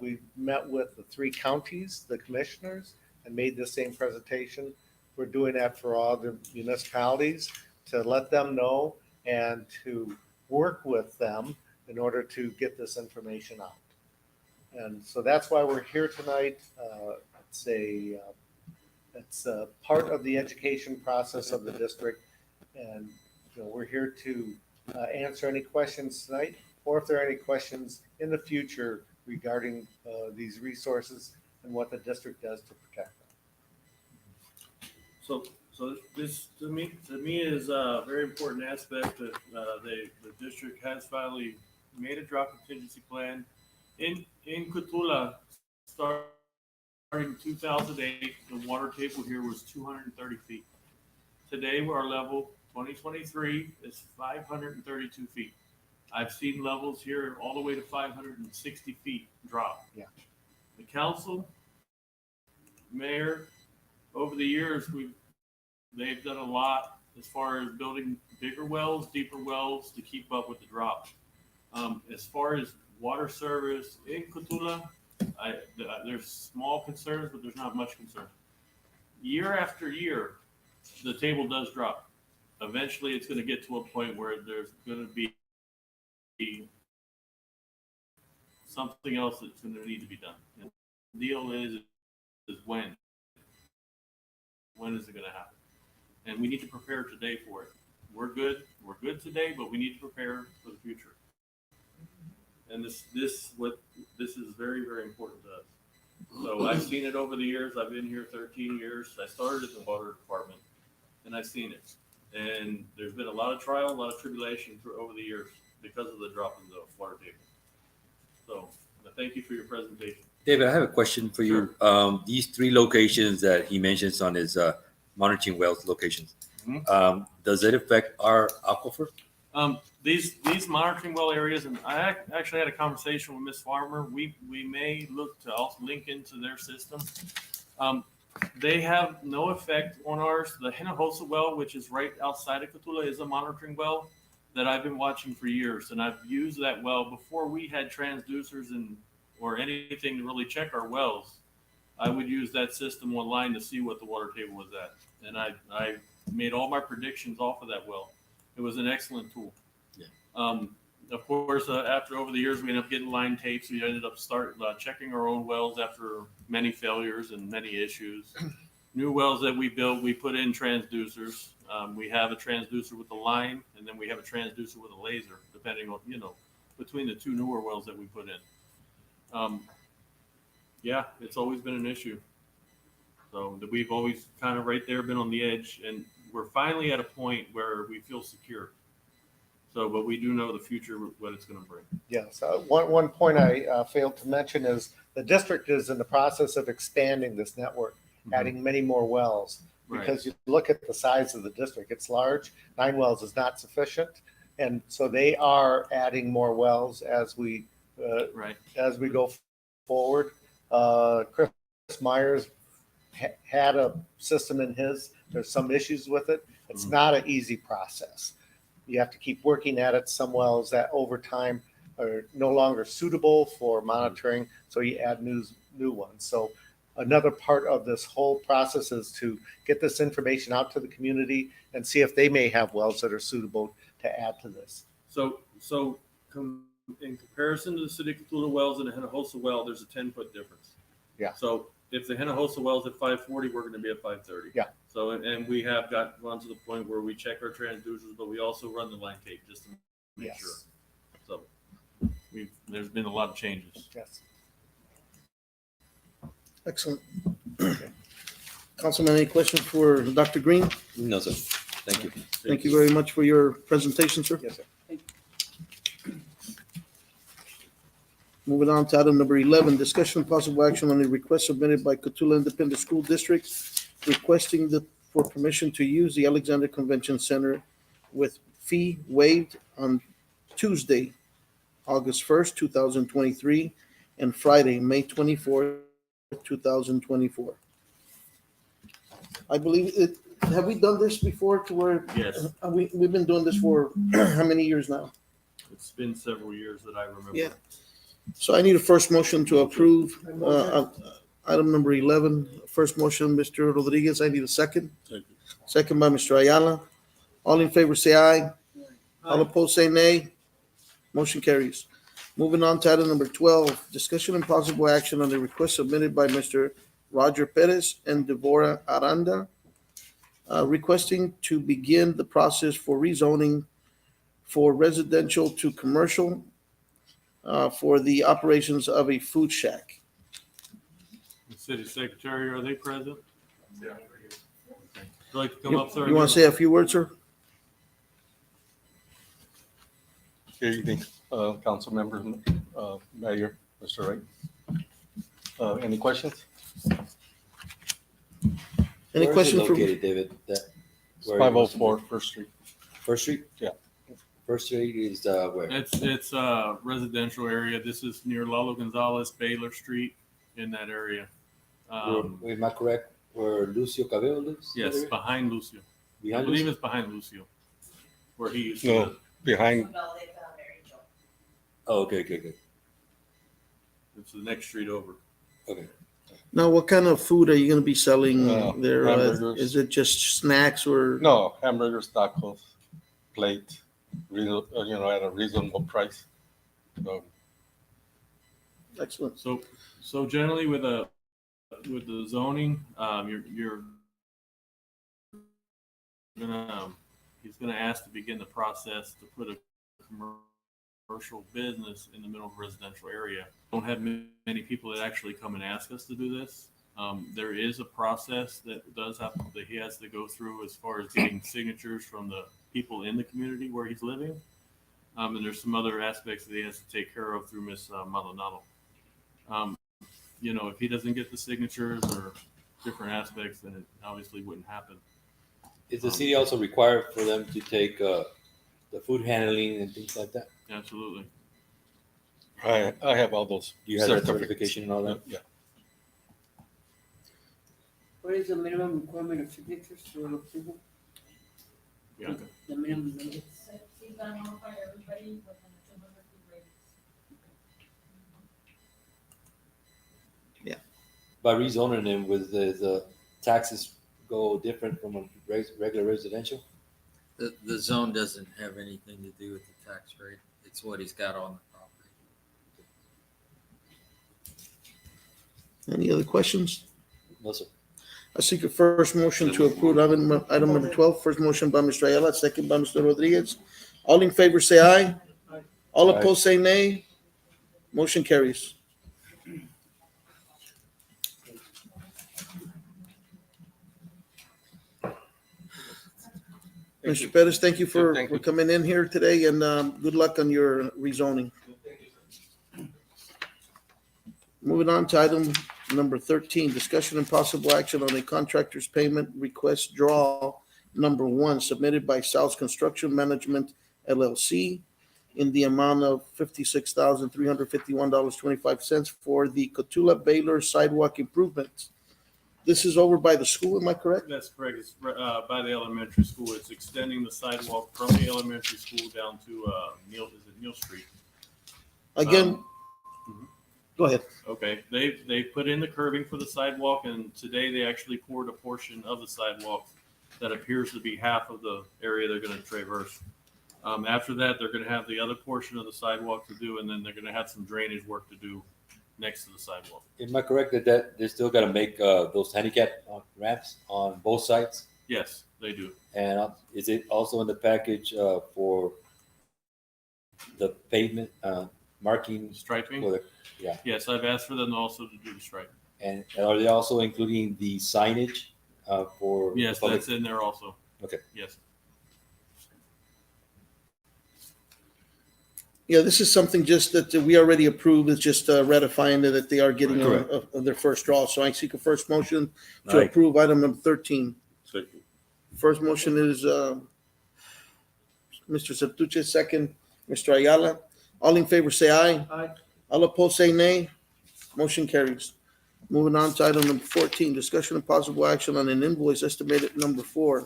We met with the 3 counties, the commissioners, and made the same presentation. We're doing that for all the municipalities to let them know and to work with them in order to get this information out. And so that's why we're here tonight. It's a part of the education process of the district, and we're here to answer any questions tonight, or if there are any questions in the future regarding these resources and what the district does to protect them. So this to me is a very important aspect that the district has finally made a drought contingency plan. In Cotulla, starting 2008, the water table here was 230 feet. Today, our level 2023 is 532 feet. I've seen levels here all the way to 560 feet drop. Yeah. The council, mayor, over the years, they've done a lot as far as building bigger wells, deeper wells to keep up with the drop. As far as water service in Cotulla, there's small concerns, but there's not much concern. Year after year, the table does drop. Eventually, it's going to get to a point where there's going to be something else that's going to need to be done. And the deal is when. When is it going to happen? And we need to prepare today for it. We're good today, but we need to prepare for the future. And this is very, very important to us. So I've seen it over the years. I've been here 13 years. I started in the water department, and I've seen it. And there's been a lot of trial, a lot of tribulation over the years because of the drop in the water table. So thank you for your presentation. David, I have a question for you. Sure. These 3 locations that he mentions on his monitoring wells locations, does it affect our aquifer? These monitoring well areas, and I actually had a conversation with Ms. Farmer. We may look to also link into their system. They have no effect on ours. The Hinojosa well, which is right outside of Cotulla, is a monitoring well that I've been watching for years, and I've used that well before we had transducers or anything to really check our wells. I would use that system online to see what the water table was at, and I made all my predictions off of that well. It was an excellent tool. Yeah. Of course, after over the years, we ended up getting line tapes. We ended up checking our own wells after many failures and many issues. New wells that we built, we put in transducers. We have a transducer with a line, and then we have a transducer with a laser, depending on, between the 2 newer wells that we put in. Yeah, it's always been an issue. So we've always kind of right there been on the edge, and we're finally at a point where we feel secure. So, but we do know the future, what it's going to bring. Yes. One point I failed to mention is the district is in the process of expanding this network, adding many more wells. Because you look at the size of the district, it's large. 9 wells is not sufficient. And so they are adding more wells as we, Right. as we go forward. Chris Myers had a system in his. There's some issues with it. It's not an easy process. You have to keep working at it. Some wells that over time are no longer suitable for monitoring, so you add new ones. So another part of this whole process is to get this information out to the community and see if they may have wells that are suitable to add to this. So in comparison to the city of Cotulla wells and the Hinojosa well, there's a 10-foot difference. Yeah. So if the Hinojosa well's at 540, we're going to be at 530. Yeah. So, and we have gone to the point where we check our transducers, but we also run the line tape just to make Yes. sure. So there's been a lot of changes. Yes. Excellent. Councilman, any questions for Dr. Green? No, sir. Thank you. Thank you very much for your presentation, sir. Yes, sir. Moving on to item number 11, discussion and possible action on a request submitted by Cotulla Independent School District requesting for permission to use the Alexander Convention Center with fee waived on Tuesday, August 1st, 2023, and Friday, May 24th, 2024. I believe it, have we done this before to where? Yes. We've been doing this for how many years now? It's been several years that I remember. Yeah. So I need a first motion to approve item number 11. First motion, Mr. Rodriguez. I need a second. Second by Mr. Ayala. All in favor, say aye. All opposed, say nay. Motion carries. Moving on to item number 12, discussion and possible action on the request submitted by Mr. Roger Perez and Deborah Aranda, requesting to begin the process for rezoning for residential to commercial for the operations of a food shack. The city secretary, are they present? Yeah. Would you like to come up, sir? You want to say a few words, sir? Good evening, council members, mayor, Mr. Wright. Any questions? Any Where is it questions for? located, David? It's 504 First Street. First Street? Yeah. First Street is where? It's a residential area. This is near Lalo Gonzalez, Baylor Street, in that area. Am I correct? Where Lucio Cabello lives? Yes, behind Lucio. Behind I believe Lucio? it's behind Lucio, where he used No, to live. behind, Oh, okay, okay. It's the next street over. Okay. Now, what kind of food are you going to be selling there? hamburgers. Is it just snacks or? no, hamburgers, tacos, plate, at a reasonable price. So, Excellent. So generally with the zoning, you're gonna he's gonna ask to begin the process to put a commercial business in the middle of a residential area. Don't have many people that actually come and ask us to do this. There is a process that he has to go through as far as getting signatures from the people in the community where he's living. And there's some other aspects that he has to take care of through Ms. Maldonado. If he doesn't get the signatures or different aspects, then it obviously wouldn't happen. Is the city also required for them to take the food handling and things like that? Absolutely. I have all those. You have that certificates. certification and all that? Yeah. What is the minimum requirement of signatures for approval? Yeah. The minimum number? He's gonna notify everybody within a 200 feet radius. By rezoning them, with the taxes go different from a regular residential? The zone doesn't have anything to do with the tax rate. It's what he's got on the property. Any other questions? No, sir. I seek a first motion to approve item number 12. First motion by Mr. Ayala, second by Mr. Rodriguez. All in favor, say aye. All Aye. opposed, say nay. Motion carries. Mr. Pettis, thank you for coming in here today, and good luck on your rezoning. Moving on to item number 13, discussion and possible action on a contractor's payment request draw number 1 submitted by South Construction Management LLC in the amount of $56,351.25 for the Cotulla Baylor sidewalk improvements. This is over by the school, am I correct? That's correct. It's by the elementary school. It's extending the sidewalk from the elementary school down to Neal Street. Again, go ahead. Okay, they put in the curbing for the sidewalk, and today they actually poured a portion of the sidewalk that appears to be half of the area they're going to traverse. After that, they're going to have the other portion of the sidewalk to do, and then they're going to have some drainage work to do next to the sidewalk. Am I correct that they're still gonna make those handicap ramps on both sides? Yes, they do. And is it also in the package for the pavement marking striping? Yeah. Yes, I've asked for them also to do the striping. And are they also including the signage for? Yes, the public? that's in there also. Okay. Yes. Yeah, this is something just that we already approved. It's just ratifying that they are getting Correct. their first draw. So I seek a first motion to Aye. approve item number 13. Second. First motion is Mr. Sertuche, second, Mr. Ayala. All in favor, say aye. Aye. All opposed, say nay. Motion carries. Moving on to item number 14, discussion and possible action on an invoice estimate number four,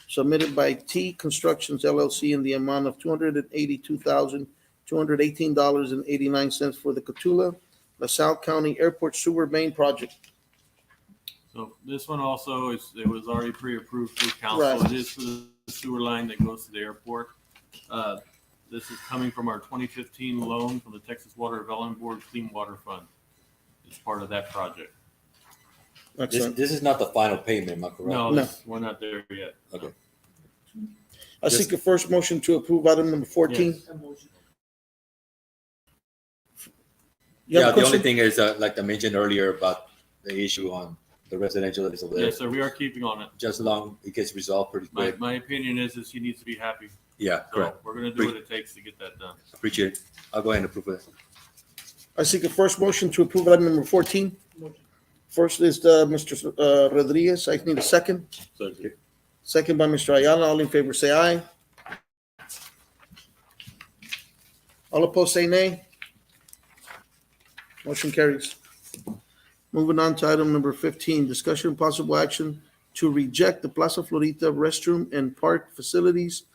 submitted by T Constructions LLC in the amount of $282,218.89 for the Cotulla, LaSalle County Airport Sewer Main Project. So this one also it was already pre-approved through council. Right. It is for the sewer line that goes to the airport. This is coming from our 2015 loan from the Texas Water Development Board Clean Water Fund. It's part of that project. This is not the final payment, am I correct? No, we're not there yet. Okay. I seek a first motion to approve item number 14. Yes. You have Yeah, a the only question? thing is, like I mentioned earlier about the issue on the residential that is over there. Yes, sir, we are keeping on it. Just as long it gets resolved pretty quick. My opinion is he needs to be happy. Yeah, So correct. we're gonna do what it takes to get that done. Appreciate it. I'll go ahead and approve it. I seek a first motion to approve item number 14. First is Mr. Rodriguez. I need a second. Second. Second by Mr. Ayala. All in favor, say aye. All opposed, say nay. Motion carries. Moving on to item number 15, discussion and possible action to reject the Plaza Florita restroom and park facilities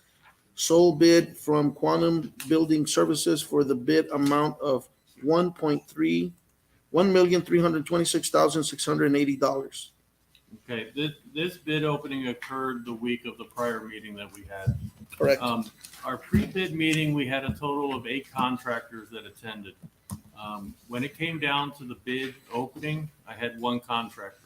sole bid from Quantum Building Services for the bid amount of $1,326,680. Okay, this bid opening occurred the week of the prior meeting that we had. Correct. Our pre-bid meeting, we had a total of 8 contractors that attended. When it came down to the bid opening, I had 1 contractor.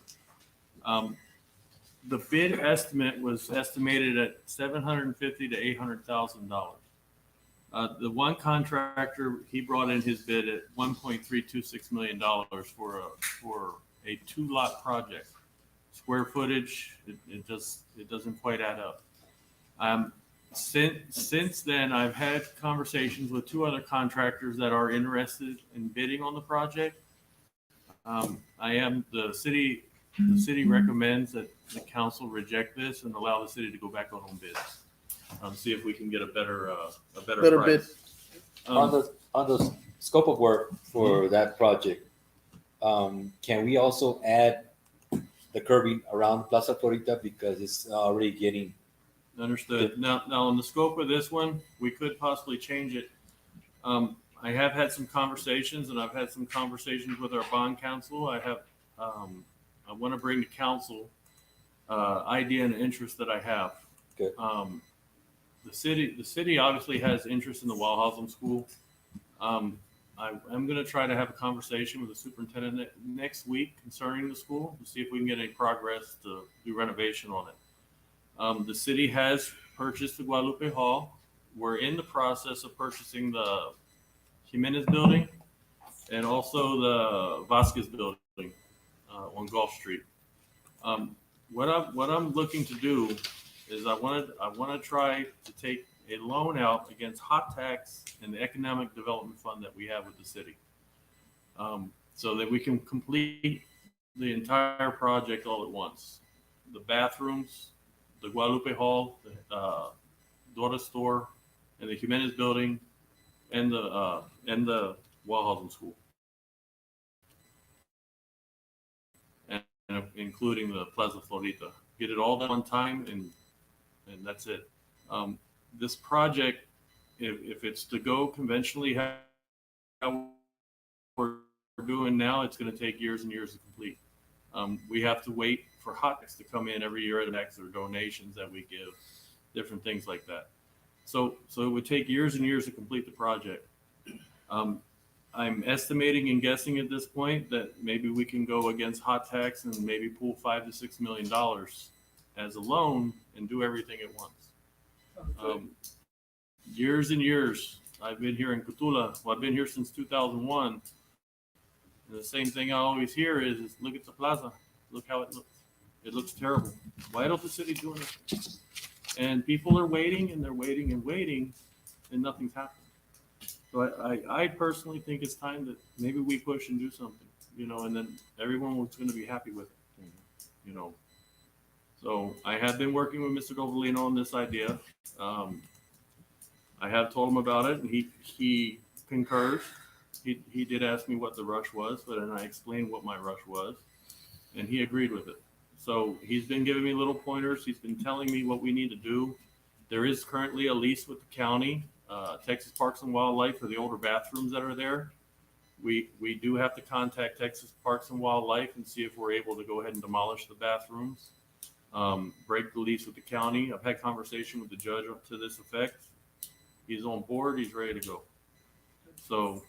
The bid estimate was estimated at $750,000 to $800,000. The one contractor, he brought in his bid at $1.326 million for a 2-lot project. Square footage, it doesn't quite add up. Since then, I've had conversations with 2 other contractors that are interested in bidding on the project. The city recommends that the council reject this and allow the city to go back on bids. See if we can get a better Better price. bid. On the scope of work for that project, can we also add the curbing around Plaza Florita because it's already getting. Understood. Now on the scope of this one, we could possibly change it. I have had some conversations, and I've had some conversations with our bond counsel. I want to bring to council idea and interest that I have. Good. The city obviously has interest in the Walhausen School. I'm going to try to have a conversation with the superintendent next week concerning the school to see if we can get any progress to do renovation on it. The city has purchased the Guadalupe Hall. We're in the process of purchasing the Jimenez building and also the Vasquez building on Gulf Street. What I'm looking to do is I want to try to take a loan out against hot tax and the economic development fund that we have with the city, so that we can complete the entire project all at once. The bathrooms, the Guadalupe Hall, the Dora store and the Jimenez building and the Wellhausen school. And including the Plaza Florita. Get it all done on time and that's it. This project, if it's to go conventionally how we're doing now, it's going to take years and years to complete. We have to wait for hot mix to come in every year at next or donations that we give, different things like that. So it would take years and years to complete the project. I'm estimating and guessing at this point that maybe we can go against hot tax and maybe pull $5 to $6 million as a loan and do everything at once. Years and years, I've been here in Cotulla. Well, I've been here since 2001. And the same thing I always hear is look at the plaza. Look how it looks. It looks terrible. Why don't the city do anything? And people are waiting and they're waiting and waiting and nothing's happening. So I personally think it's time that maybe we push and do something, and then everyone was going to be happy with it, So I have been working with Mr. Dovalino on this idea. I have told him about it and he concurs. He did ask me what the rush was, but then I explained what my rush was and he agreed with it. So he's been giving me little pointers. He's been telling me what we need to do. There is currently a lease with the county. Texas Parks and Wildlife for the older bathrooms that are there. We do have to contact Texas Parks and Wildlife and see if we're able to go ahead and demolish the bathrooms, break the lease with the county. I've had conversation with the judge to this effect. He's on board. He's ready to go. So,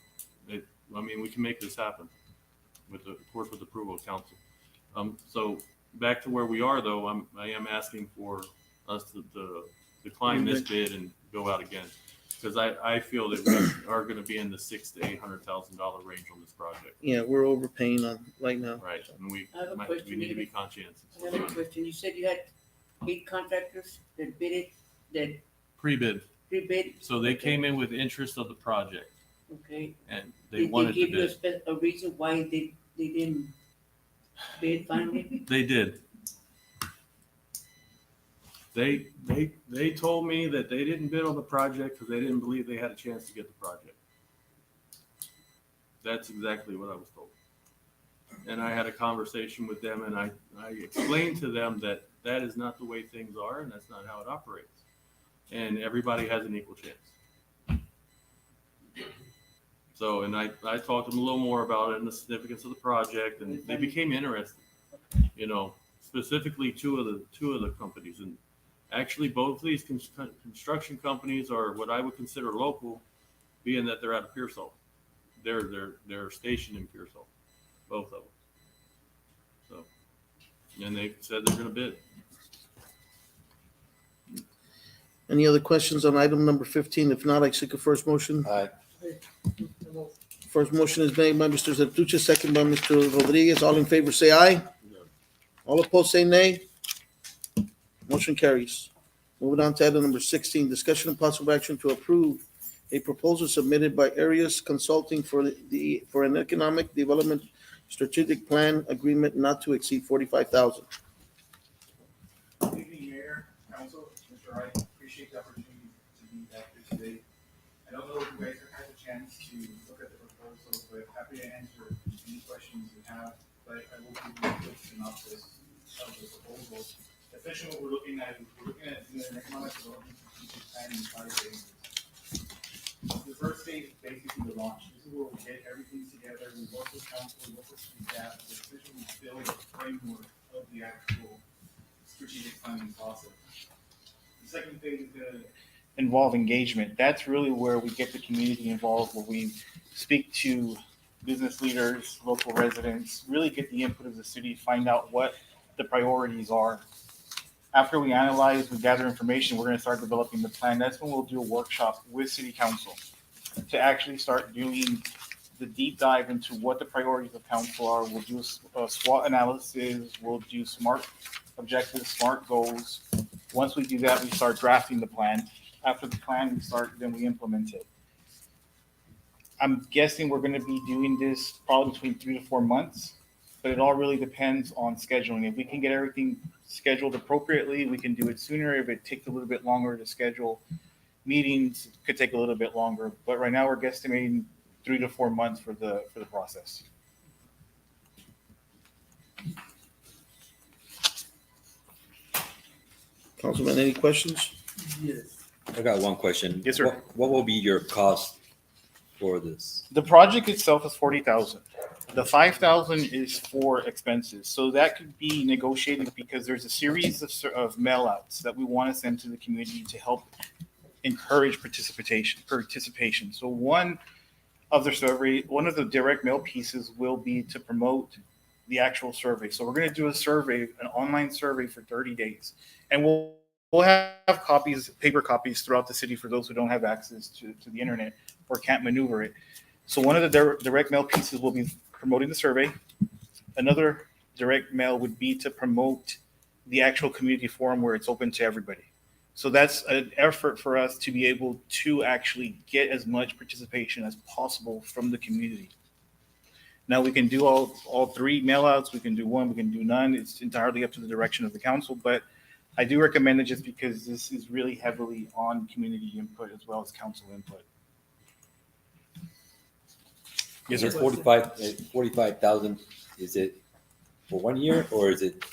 we can make this happen of course, with approval of council. So back to where we are though, I am asking for us to decline this bid and go out again. Because I feel that we are going to be in the $600,000 to $800,000 range on this project. Yeah, we're overpaying on right now. Right, and we need to be conscientious. I have a question. You said you had 8 contractors that bid it, that Pre-bid. pre-bid. So they came in with interest of the project. Okay. And they Did wanted they give to you bid. a reason why they didn't bid finally? They did. They told me that they didn't bid on the project because they didn't believe they had a chance to get the project. That's exactly what I was told. And I had a conversation with them and I explained to them that that is not the way things are and that's not how it operates. And everybody has an equal chance. So, and I talked to them a little more about it and the significance of the project and they became interested, specifically two of the companies. And actually, both of these construction companies are what I would consider local, being that they're out of Pearsall. They're stationed in Pearsall, both of them. So, and they said they're going to bid. Any other questions on item number 15? If not, I seek a first motion. Aye. First motion is made by Mr. Zertuche, second by Mr. Rodriguez. All in favor, say aye. All opposed, say nay. Motion carries. Moving on to item number 16, discussion and possible action to approve a proposal submitted by Arias Consulting for an economic development strategic plan agreement not to exceed $45,000. Good evening, Mayor, Council, Mr. Wright. Appreciate the opportunity to be back here today. I don't know if you guys have had a chance to look at the proposal, but happy to answer any questions you have. But I will give you a quick synopsis of the proposal. Essentially, what we're looking at doing an economic development strategic plan in 5 phases. The first phase is basically the launch. This is where we get everything together. We work with council, we work with city staff, to essentially build a framework of the actual strategic planning process. The second phase is the involve engagement. That's really where we get the community involved, where we speak to business leaders, local residents, really get the input of the city, find out what the priorities are. After we analyze, we gather information, we're going to start developing the plan. That's when we'll do a workshop with city council to actually start doing the deep dive into what the priorities of council are. We'll do a SWOT analysis. We'll do SMART objectives, SMART goals. Once we do that, we start drafting the plan. After the plan, then we implement it. I'm guessing we're going to be doing this probably between 3 to 4 months. but it all really depends on scheduling. If we can get everything scheduled appropriately, we can do it sooner. If it takes a little bit longer to schedule meetings, it could take a little bit longer. But right now, we're guesstimating 3 to 4 months for the process. Councilman, any questions? Yes. I got one question. Yes, sir. What will be your cost for this? The project itself is 40,000. The 5,000 is for expenses. So that could be negotiated because there's a series of mail outs that we want to send to the community to help encourage participation. So one of the direct mail pieces will be to promote the actual survey. So we're going to do a survey, an online survey for 30 days. And we'll have copies, paper copies throughout the city for those who don't have access to the internet or can't maneuver it. So one of the direct mail pieces will be promoting the survey. Another direct mail would be to promote the actual community forum where it's open to everybody. So that's an effort for us to be able to actually get as much participation as possible from the community. Now we can do all three mailouts. We can do one, we can do none. It's entirely up to the direction of the council, but I do recommend it just because this is really heavily on community input as well as council input. Yes, Is sir. 45,000, is it for 1 year or is it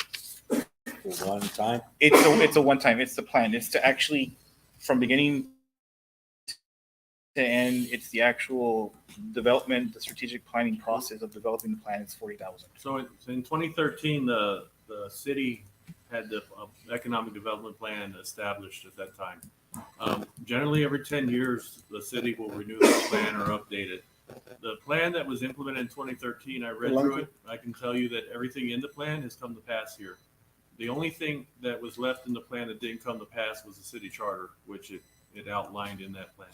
for one time? It's a one time. It's the plan. It's to actually, from beginning to end, it's the actual development, the strategic planning process of developing the plan. It's 40,000. So in 2013, the city had the economic development plan established at that time. Generally, every 10 years, the city will renew the plan or update it. The plan that was implemented in 2013, I read through it. I can tell you that everything in the plan has come to pass here. The only thing that was left in the plan that didn't come to pass was the city charter, which it outlined in that plan.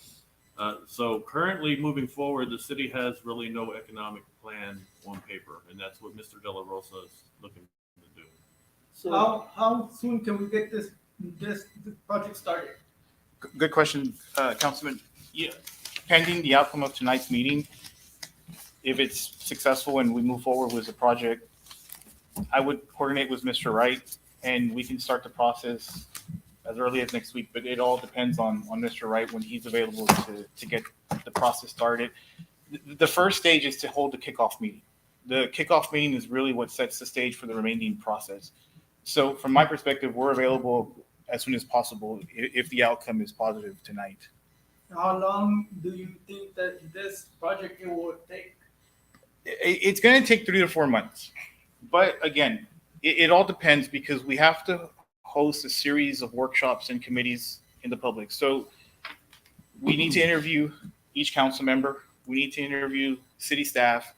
So currently, moving forward, the city has really no economic plan on paper, and that's what Mr. De La Rosa is looking to do. So how soon can we get this project started? Good question, Councilman. Yeah, pending the outcome of tonight's meeting, if it's successful and we move forward with the project, I would coordinate with Mr. Wright and we can start the process as early as next week, but it all depends on Mr. Wright when he's available to get the process started. The first stage is to hold the kickoff meeting. The kickoff meeting is really what sets the stage for the remaining process. So from my perspective, we're available as soon as possible if the outcome is positive tonight. How long do you think that this project will take? It's going to take 3 to 4 months. But again, it all depends because we have to host a series of workshops and committees in the public. So we need to interview each council member. We need to interview city staff.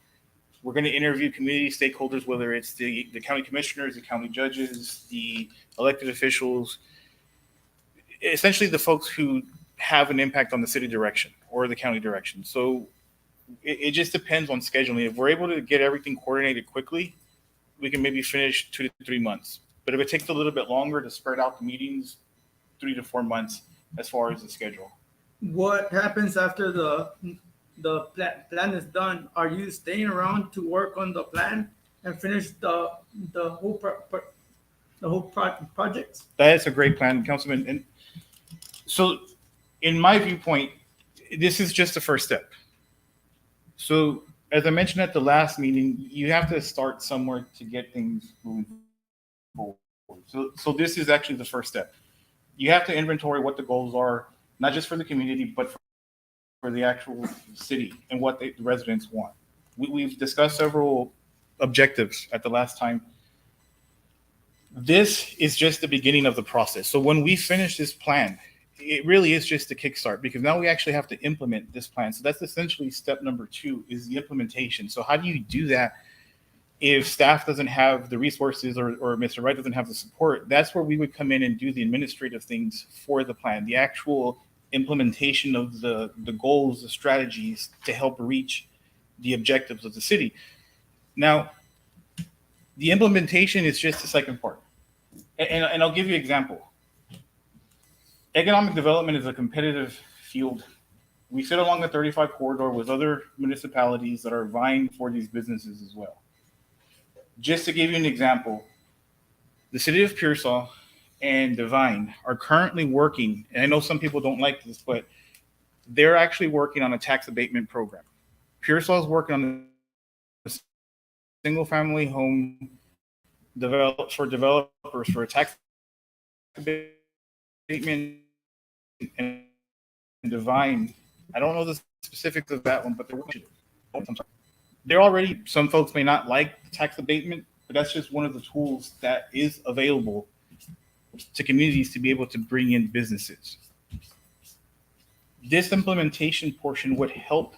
We're going to interview community stakeholders, whether it's the county commissioners, the county judges, the elected officials, essentially the folks who have an impact on the city direction or the county direction. So it just depends on scheduling. If we're able to get everything coordinated quickly, we can maybe finish 2 to 3 months. But if it takes a little bit longer to spread out the meetings, 3 to 4 months as far as the schedule. What happens after the plan is done? Are you staying around to work on the plan and finish the whole project? That is a great plan, Councilman. And so, in my viewpoint, this is just the first step. So, as I mentioned at the last meeting, you have to start somewhere to get things moving forward. So this is actually the first step. You have to inventory what the goals are, not just for the community, but for the actual city and what the residents want. We've discussed several objectives at the last time. This is just the beginning of the process. So when we finish this plan, it really is just a kickstart because now we actually have to implement this plan. So that's essentially step number 2 is the implementation. So how do you do that if staff doesn't have the resources or Mr. Wright doesn't have the support? That's where we would come in and do the administrative things for the plan, the actual implementation of the goals, the strategies to help reach the objectives of the city. Now, the implementation is just the second part. And I'll give you an example. Economic development is a competitive field. We sit along the 35 corridor with other municipalities that are vying for these businesses as well. Just to give you an example, the city of Pearsall and Divine are currently working, and I know some people don't like this, but they're actually working on a tax abatement program. Pearsall is working on a single family home for developers for a tax abatement, and Divine. I don't know the specifics of that one, but they're already, some folks may not like tax abatement, but that's just one of the tools that is available to communities to be able to bring in businesses. This implementation portion would help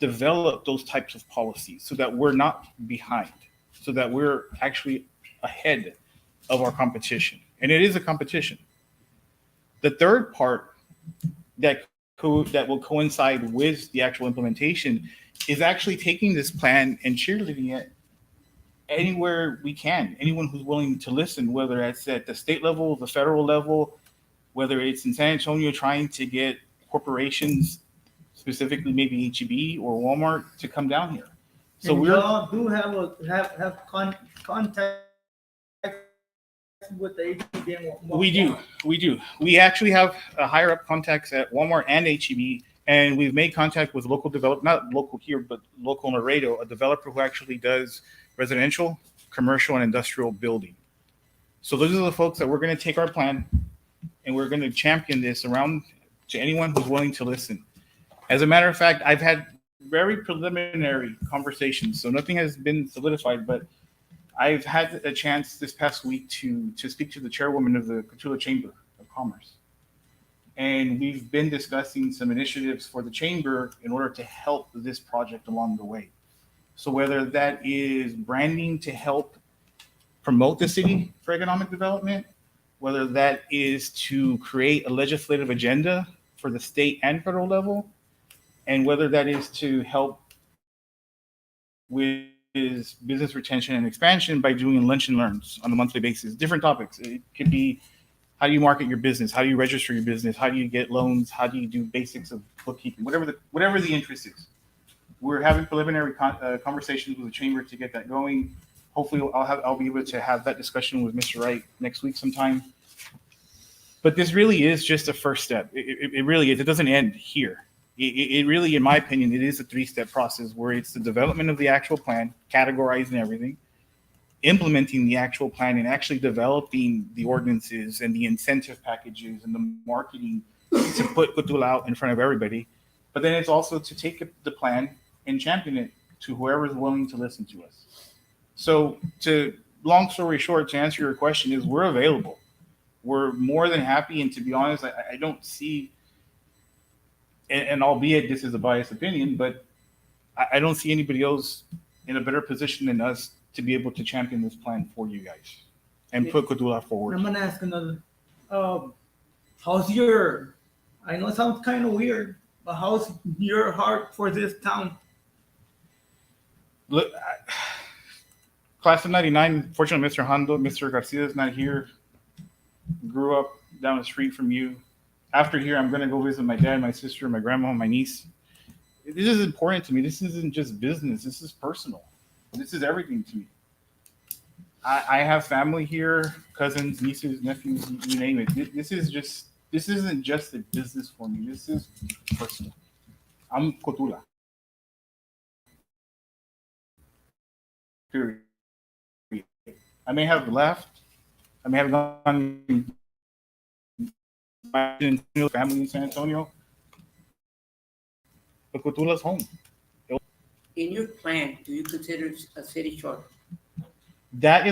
develop those types of policies so that we're not behind, so that we're actually ahead of our competition. And it is a competition. The third part that will coincide with the actual implementation is actually taking this plan and cheerleading it anywhere we can. Anyone who's willing to listen, whether it's at the state level, the federal level, whether it's in San Antonio trying to get corporations, specifically maybe HEB or Walmart, to come down here. So and we're y'all do have contact with the HEB and Walmart. we do. We actually have higher up contacts at Walmart and HEB, and we've made contact with not local here, but local in Laredo, a developer who actually does residential, commercial, and industrial building. So those are the folks that we're going to take our plan and we're going to champion this around to anyone who's willing to listen. As a matter of fact, I've had very preliminary conversations, so nothing has been solidified, but I've had a chance this past week to speak to the chairwoman of the Cotulla Chamber of Commerce. And we've been discussing some initiatives for the chamber in order to help this project along the way. So whether that is branding to help promote the city for economic development, whether that is to create a legislative agenda for the state and federal level, and whether that is to help with business retention and expansion by doing lunch and learns on a monthly basis, different topics. It could be, how do you market your business? How do you register your business? How do you get loans? How do you do basics of bookkeeping? Whatever the interest is. We're having preliminary conversations with the chamber to get that going. Hopefully I'll be able to have that discussion with Mr. Wright next week sometime. But this really is just a first step. It really is. It doesn't end here. It really, in my opinion, it is a 3-step process where it's the development of the actual plan, categorizing everything, implementing the actual plan, and actually developing the ordinances and the incentive packages and the marketing to put Cotulla out in front of everybody. But then it's also to take the plan and champion it to whoever is willing to listen to us. So, long story short, to answer your question, is we're available. We're more than happy, and to be honest, I don't see, and albeit this is a biased opinion, but I don't see anybody else in a better position than us to be able to champion this plan for you guys and put Cotulla forward. I'm gonna ask another. How's your? I know it sounds kind of weird, but how's your heart for this town? Look, class of '99. Fortunately, Mr. Garcia is not here. Grew up down the street from you. After here, I'm gonna go visit my dad, my sister, my grandma, my niece. This is important to me. This isn't just business. This is personal. This is everything to me. I have family here, cousins, nieces, nephews, you name it. This isn't just a business for me. This is personal. I'm Cotulla. Period. I may have left. I may have gone my family in San Antonio, but Cotulla's home. In your plan, do you consider a city charter? That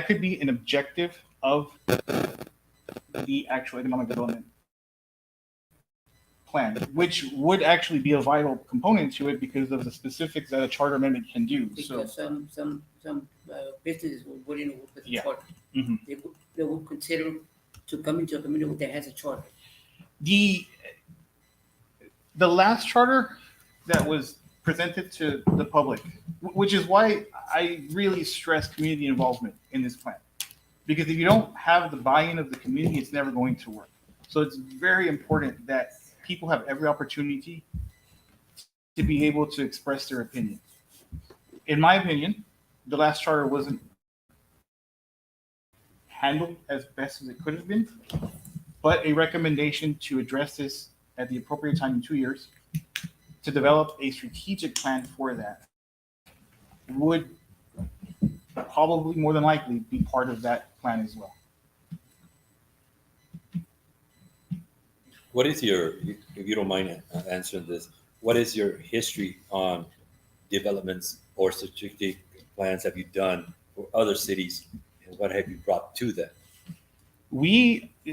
could be an objective of the actual economic development plan, which would actually be a vital component to it because of the specifics that a charter amendment can do. Because some businesses wouldn't work with a charter. Mm-hmm. They would consider to come into a community that has a charter. The last charter that was presented to the public, which is why I really stress community involvement in this plan. Because if you don't have the buy-in of the community, it's never going to work. So it's very important that people have every opportunity to be able to express their opinion. In my opinion, the last charter wasn't handled as best as it could have been, but a recommendation to address this at the appropriate time in 2 years to develop a strategic plan for that would probably more than likely be part of that plan as well. What is your, if you don't mind answering this, what is your history on developments or strategic plans have you done for other cities, and what have you brought to them?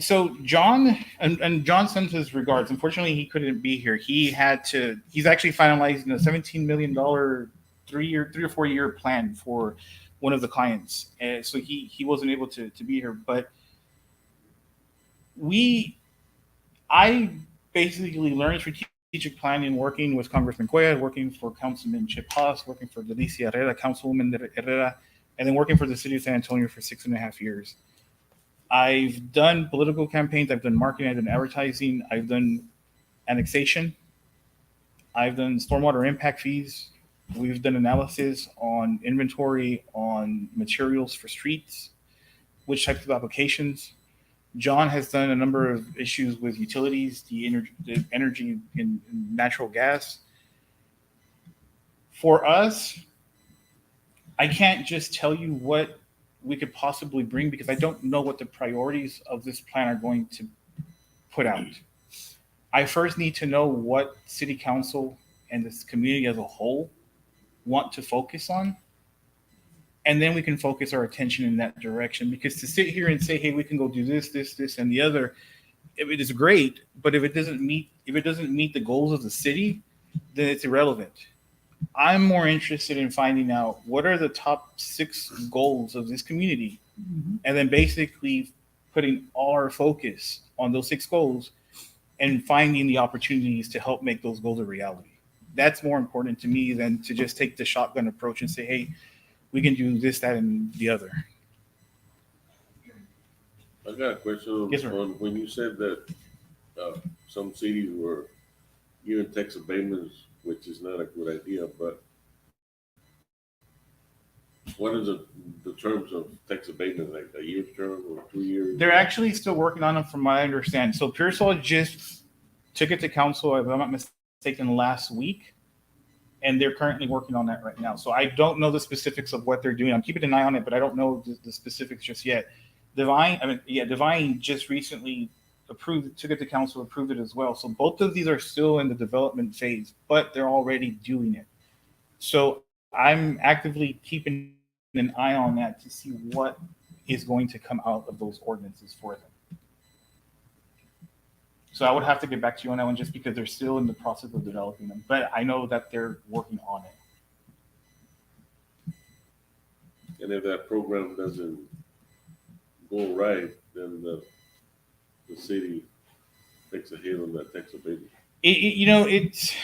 So John, and John sends his regards. Unfortunately, he couldn't be here. He's actually finalizing a $17 million 3 or 4 year plan for one of the clients. And so he wasn't able to be here, but I basically learned strategic planning working with Congressman Cuellar, working for Councilman Chip Haas, working for Delicia Herrera, Councilwoman Herrera, and then working for the city of San Antonio for 6.5 years. I've done political campaigns, I've done marketing, I've done advertising, I've done annexation, I've done stormwater impact fees. We've done analysis on inventory, on materials for streets, which types of applications. John has done a number of issues with utilities, the energy and natural gas. For us, I can't just tell you what we could possibly bring because I don't know what the priorities of this plan are going to put out. I first need to know what city council and this community as a whole want to focus on. And then we can focus our attention in that direction, because to sit here and say, hey, we can go do this, and the other, if it is great, but if it doesn't meet the goals of the city, then it's irrelevant. I'm more interested in finding out what are the top 6 goals of this community, and then basically putting all our focus on those 6 goals and finding the opportunities to help make those goals a reality. That's more important to me than to just take the shotgun approach and say, hey, we can do this, that, and the other. I got a question Yes, sir. on when you said that some cities were giving tax abatements, which is not a good idea, but what is the terms of tax abatement, like a year term or 2 years? They're actually still working on them from what I understand. So Pearsall just took it to council, if I'm not mistaken, last week, and they're currently working on that right now. So I don't know the specifics of what they're doing. I'm keeping an eye on it, but I don't know the specifics just yet. Divine just recently took it to council, approved it as well. So both of these are still in the development phase, but they're already doing it. So I'm actively keeping an eye on that to see what is going to come out of those ordinances for them. So I would have to get back to you on that one just because they're still in the process of developing them. But I know that they're working on it. And if that program doesn't go right, then the city takes a hit on that tax abatement. It's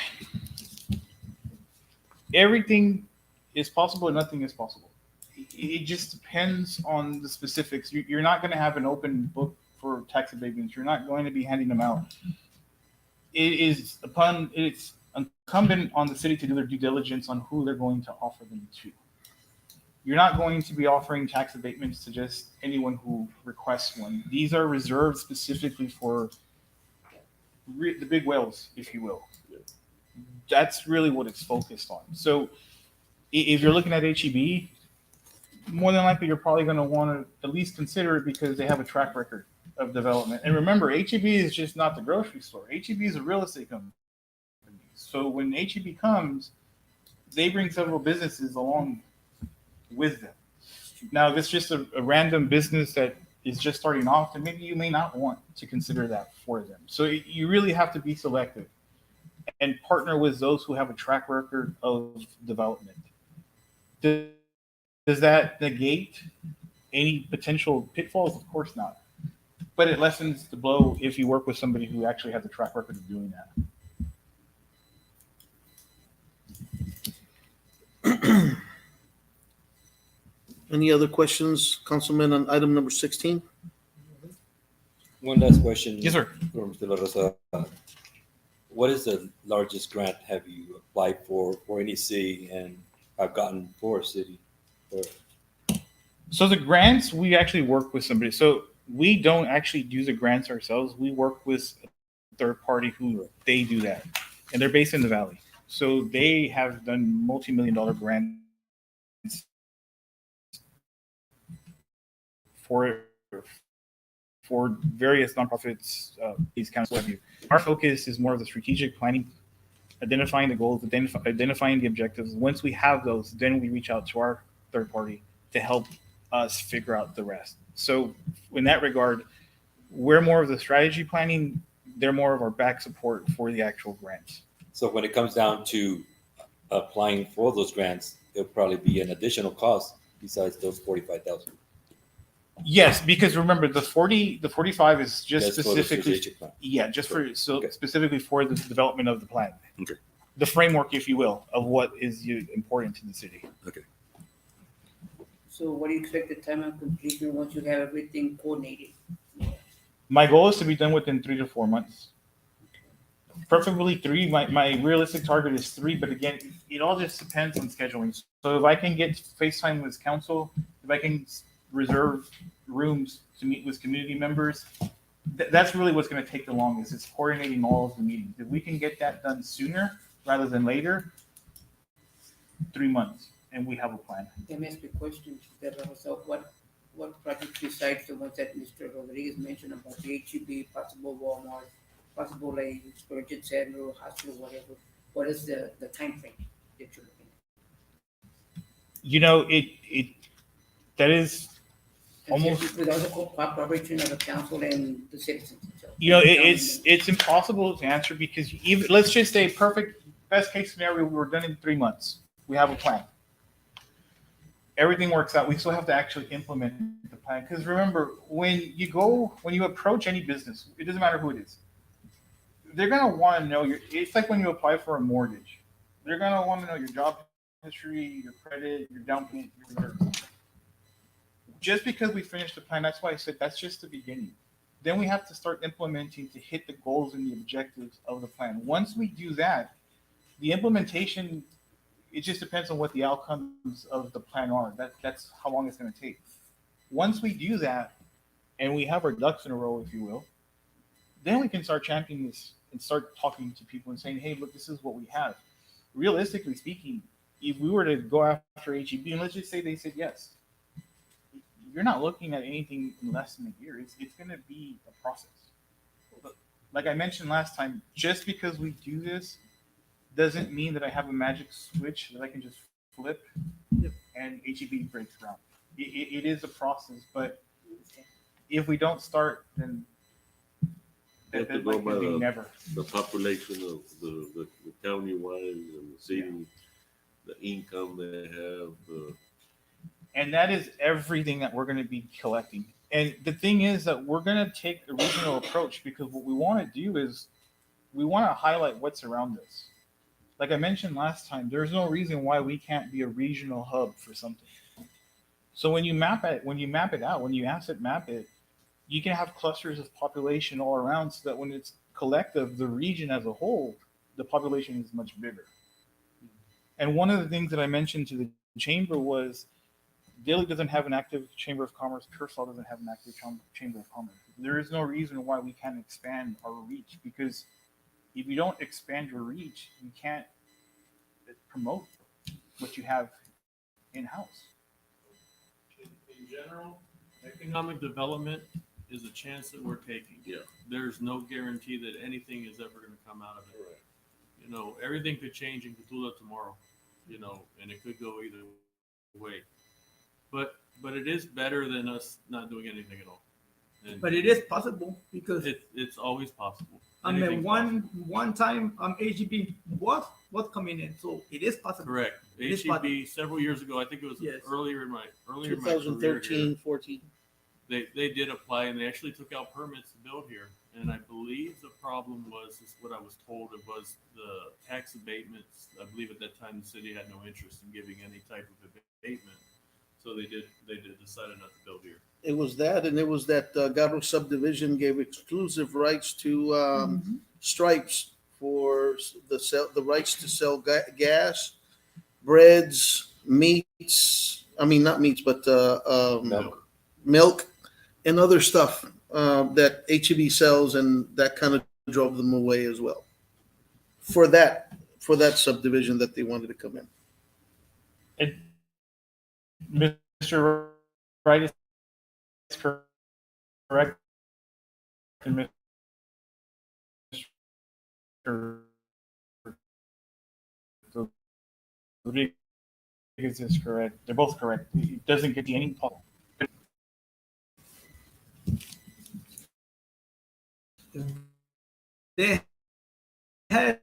everything is possible and nothing is possible. It just depends on the specifics. You're not going to have an open book for tax abatements. You're not going to be handing them out. It's incumbent on the city to do their due diligence on who they're going to offer them to. You're not going to be offering tax abatements to just anyone who requests one. These are reserved specifically for the big whales, if you will. That's really what it's focused on. So if you're looking at HEB, more than likely you're probably going to want to at least consider it because they have a track record of development. And remember, HEB is just not the grocery store. HEB is a real estate company. So when HEB comes, they bring several businesses along with them. Now, if it's just a random business that is just starting off, then maybe you may not want to consider that for them. So you really have to be selective and partner with those who have a track record of development. Does that negate any potential pitfalls? Of course not. But it lessens the blow if you work with somebody who actually has a track record of doing that. Any other questions, Councilman, on item number 16? One last question. Yes, sir. From Mr. La Rosa. What is the largest grant have you applied for any city and have gotten for a city? So the grants, we actually work with somebody. So we don't actually do the grants ourselves. We work with a third party who they do that, and they're based in the valley. So they have done multi-million-dollar grants for various nonprofits. These kind of stuff. Our focus is more of the strategic planning, identifying the goals, identifying the objectives. Once we have those, then we reach out to our third party to help us figure out the rest. So in that regard, we're more of the strategy planning. They're more of our back support for the actual grants. So when it comes down to applying for those grants, it'll probably be an additional cost besides those 45,000. Yes, because remember the 45 is just That's for the specifically strategic plan. Specifically for the development of the plan. Okay. The framework, if you will, of what is important to the city. Okay. So what do you expect the time of completion once you have everything coordinated? My goal is to be done within 3 to 4 months. Preferably 3. My realistic target is 3, but again, it all just depends on scheduling. So if I can get FaceTime with council, if I can reserve rooms to meet with community members, that's really what's going to take the longest. It's coordinating all of the meetings. If we can get that done sooner rather than later, 3 months, and we have a plan. Let me ask you a question. So what projects besides the ones that Mr. Rodriguez mentioned about the HEB, possible Walmart, possible like urgent center, hospital, whatever? What is the time frame that you're looking at? You know, that is almost with all the cooperation of the council and the citizens. You know, it's impossible to answer because even let's just say best case scenario, we're done in 3 months. We have a plan. Everything works out. We still have to actually implement the plan. Because remember, when you approach any business, it doesn't matter who it is. They're gonna want to know it's like when you apply for a mortgage. They're gonna want to know your job history, your credit, your down payment, your reserves. Just because we finished the plan, that's why I said that's just the beginning. Then we have to start implementing to hit the goals and the objectives of the plan. Once we do that, the implementation, it just depends on what the outcomes of the plan are. That's how long it's going to take. Once we do that, and we have our ducks in a row, if you will, then we can start championing this and start talking to people and saying, hey, look, this is what we have. Realistically speaking, if we were to go after HEB, and let's just say they said yes, you're not looking at anything in less than a year. It's going to be a process. But like I mentioned last time, just because we do this doesn't mean that I have a magic switch that I can just flip and HEB breaks ground. It is a process, but if we don't start, then You have to go by never. the population of the county-wide and the city, the income they have. And that is everything that we're going to be collecting. And the thing is that we're going to take a regional approach because what we want to do is we want to highlight what's around us. Like I mentioned last time, there's no reason why we can't be a regional hub for something. So when you map it out, when you asset map it, you can have clusters of population all around so that when it's collective, the region as a whole, the population is much bigger. And one of the things that I mentioned to the chamber was Daly doesn't have an active chamber of commerce. Pearsall doesn't have an active chamber of commerce. There is no reason why we can't expand our reach because if you don't expand your reach, you can't promote what you have in-house. In general, economic development is a chance that we're taking. Yeah. There's no guarantee that anything is ever going to come out of it. Right. You know, everything could change in Cotulla tomorrow, you know, and it could go either way. But it is better than us not doing anything at all. And But it is possible because it's always possible. I mean Anything's one time HEB was coming in, so it is possible. Correct. It is HEB possible. several years ago, I think it was Yes. earlier in my career 2013, here, 14. they did apply and they actually took out permits to build here. And I believe the problem is what I was told, it was the tax abatements. I believe at that time the city had no interest in giving any type of abatement. So they decided not to build here. It was that, and it was that Gabro subdivision gave exclusive rights to Stripes for the rights to sell gas, breads, meats, I mean, not meats, but milk and other stuff that HEB sells, and that kind of drove them away as well for that subdivision that they wanted to come in. Mr. Wright is correct. And Mr. Rodriguez is correct. They're both correct. It doesn't get you any fault. They had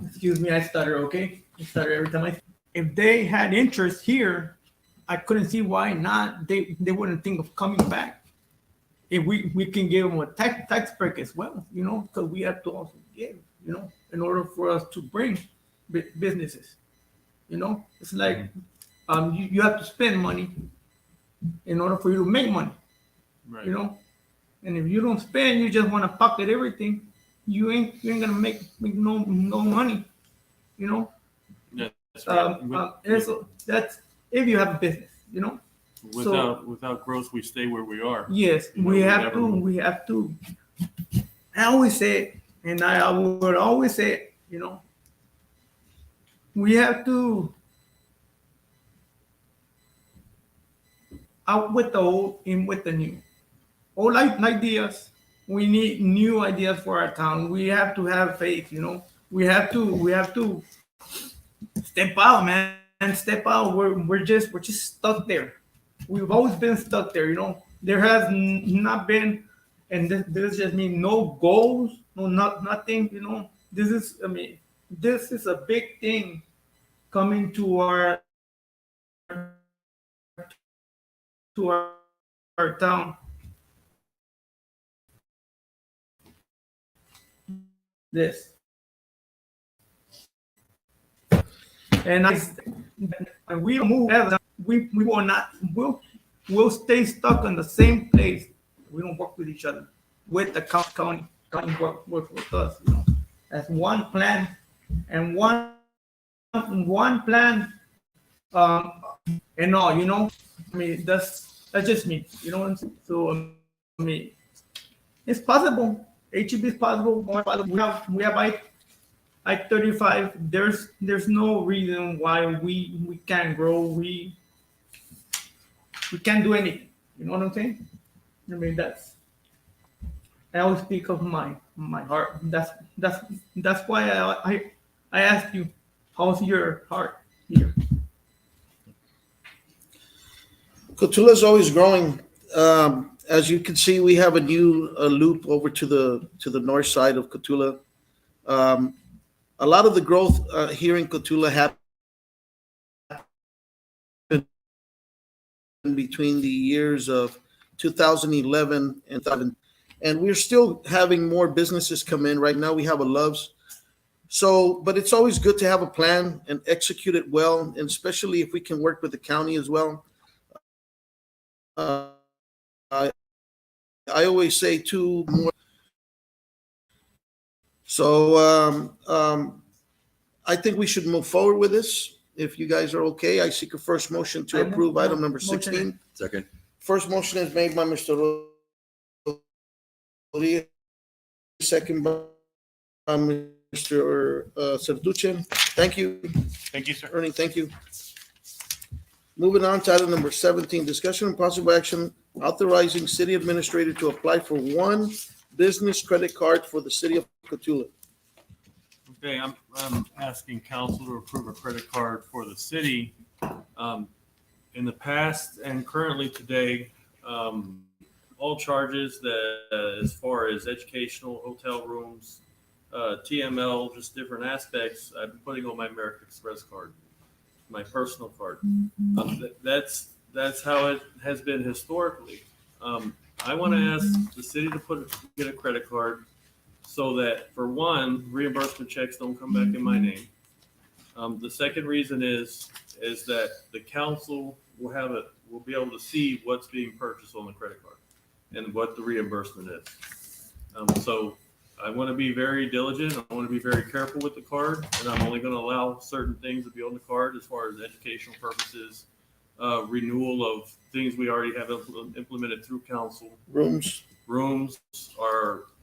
excuse me, I stutter, okay? I stutter every time if they had interest here, I couldn't see why not. They wouldn't think of coming back. If we can give them a tax break as well, you know, because we have to also give, you know, in order for us to bring businesses. You know, it's like you have to spend money in order for you to make money. Right. You know, and if you don't spend, you just want to pocket everything. You ain't gonna make no money. You know. Yeah, that's right. That's if you have a business. You know. Without growth, we stay where we are. Yes, we have to. I always say it, and I would always say it, you know, we have to out with the old, in with the new. Old ideas. We need new ideas for our town. We have to have faith, you know. We have to step out, man. Step out. We're just stuck there. We've always been stuck there, you know. There has not been, and this just means no goals, nothing, you know. This is a big thing coming to our town. This. And we don't move ever. We will not. We'll stay stuck in the same place. We don't work with each other. With the county work with us. You know, as one plan and one plan. And all, you know. I mean, that's just me. You know. So I mean, it's possible. HEB is possible. We have I-35. There's no reason why we can't grow. We can't do anything. You know what I'm saying? I mean, I always speak of my heart. That's why I asked you, how's your heart here? Cotulla is always growing. As you can see, we have a new loop over to the north side of Cotulla. A lot of the growth here in Cotulla happened between the years of 2011 and 2000, and we're still having more businesses come in. Right now, we have a Love's. So, but it's always good to have a plan and execute it well, and especially if we can work with the county as well. I always say two more. So I think we should move forward with this. If you guys are okay, I seek a first motion to approve item number 16. Second. First motion is made by Mr. Rodriguez, second by Mr. Sertuche. Thank you. Thank you, sir. Ernie, thank you. Moving on to item number 17, discussion and possible action authorizing city administrator to apply for one business credit card for the city of Cotulla. Okay, I'm asking council to approve a credit card for the city. In the past and currently today, all charges that as far as educational, hotel rooms, TML, just different aspects, I'm putting on my American Express card, my personal card. That's how it has been historically. I want to ask the city to get a credit card so that, for one, reimbursement checks don't come back in my name. The second reason is that the council will be able to see what's being purchased on the credit card and what the reimbursement is. So I want to be very diligent. I want to be very careful with the card, and I'm only going to allow certain things to be on the card as far as educational purposes, renewal of things we already have implemented through council. Rooms.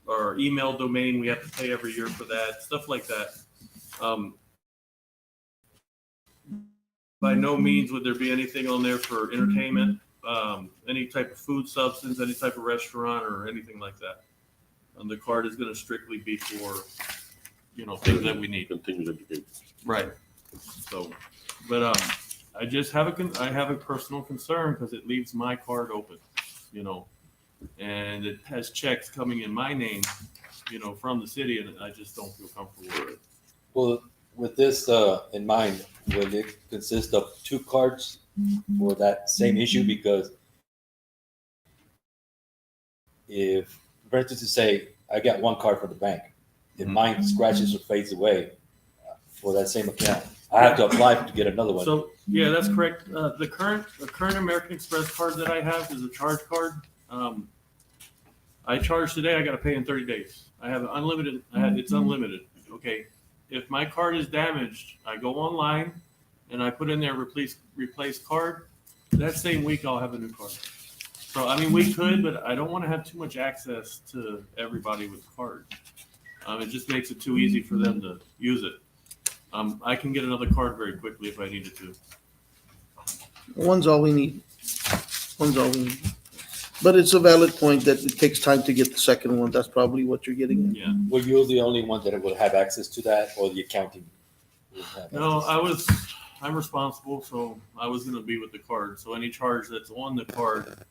Our email domain, we have to pay every year for that, stuff like that. By no means would there be anything on there for entertainment, any type of food substance, any type of restaurant or anything like that. The card is going to strictly be for, things that we need. Continued education. Right. So, but I just have a personal concern because it leaves my card open, and it has checks coming in my name, from the city, and I just don't feel comfortable with it. Well, with this in mind, will it consist of two cards for that same issue? Because if, for instance, to say I got one card from the bank, if mine scratches or fades away for that same account, I have to apply to get another one. So yeah, that's correct. The current American Express card that I have is a charge card. I charge today. I got to pay in 30 days. I have unlimited. It's unlimited. Okay. If my card is damaged, I go online and I put in there replace card. That same week, I'll have a new card. So I mean, we could, but I don't want to have too much access to everybody with card. It just makes it too easy for them to use it. I can get another card very quickly if I needed to. One's all we need. But it's a valid point that it takes time to get the second one. That's probably what you're getting at. Yeah. Well, you're the only one that will have access to that, or the accounting will have No, access? I'm responsible, so I was going to be with the card. So any charge that's on the card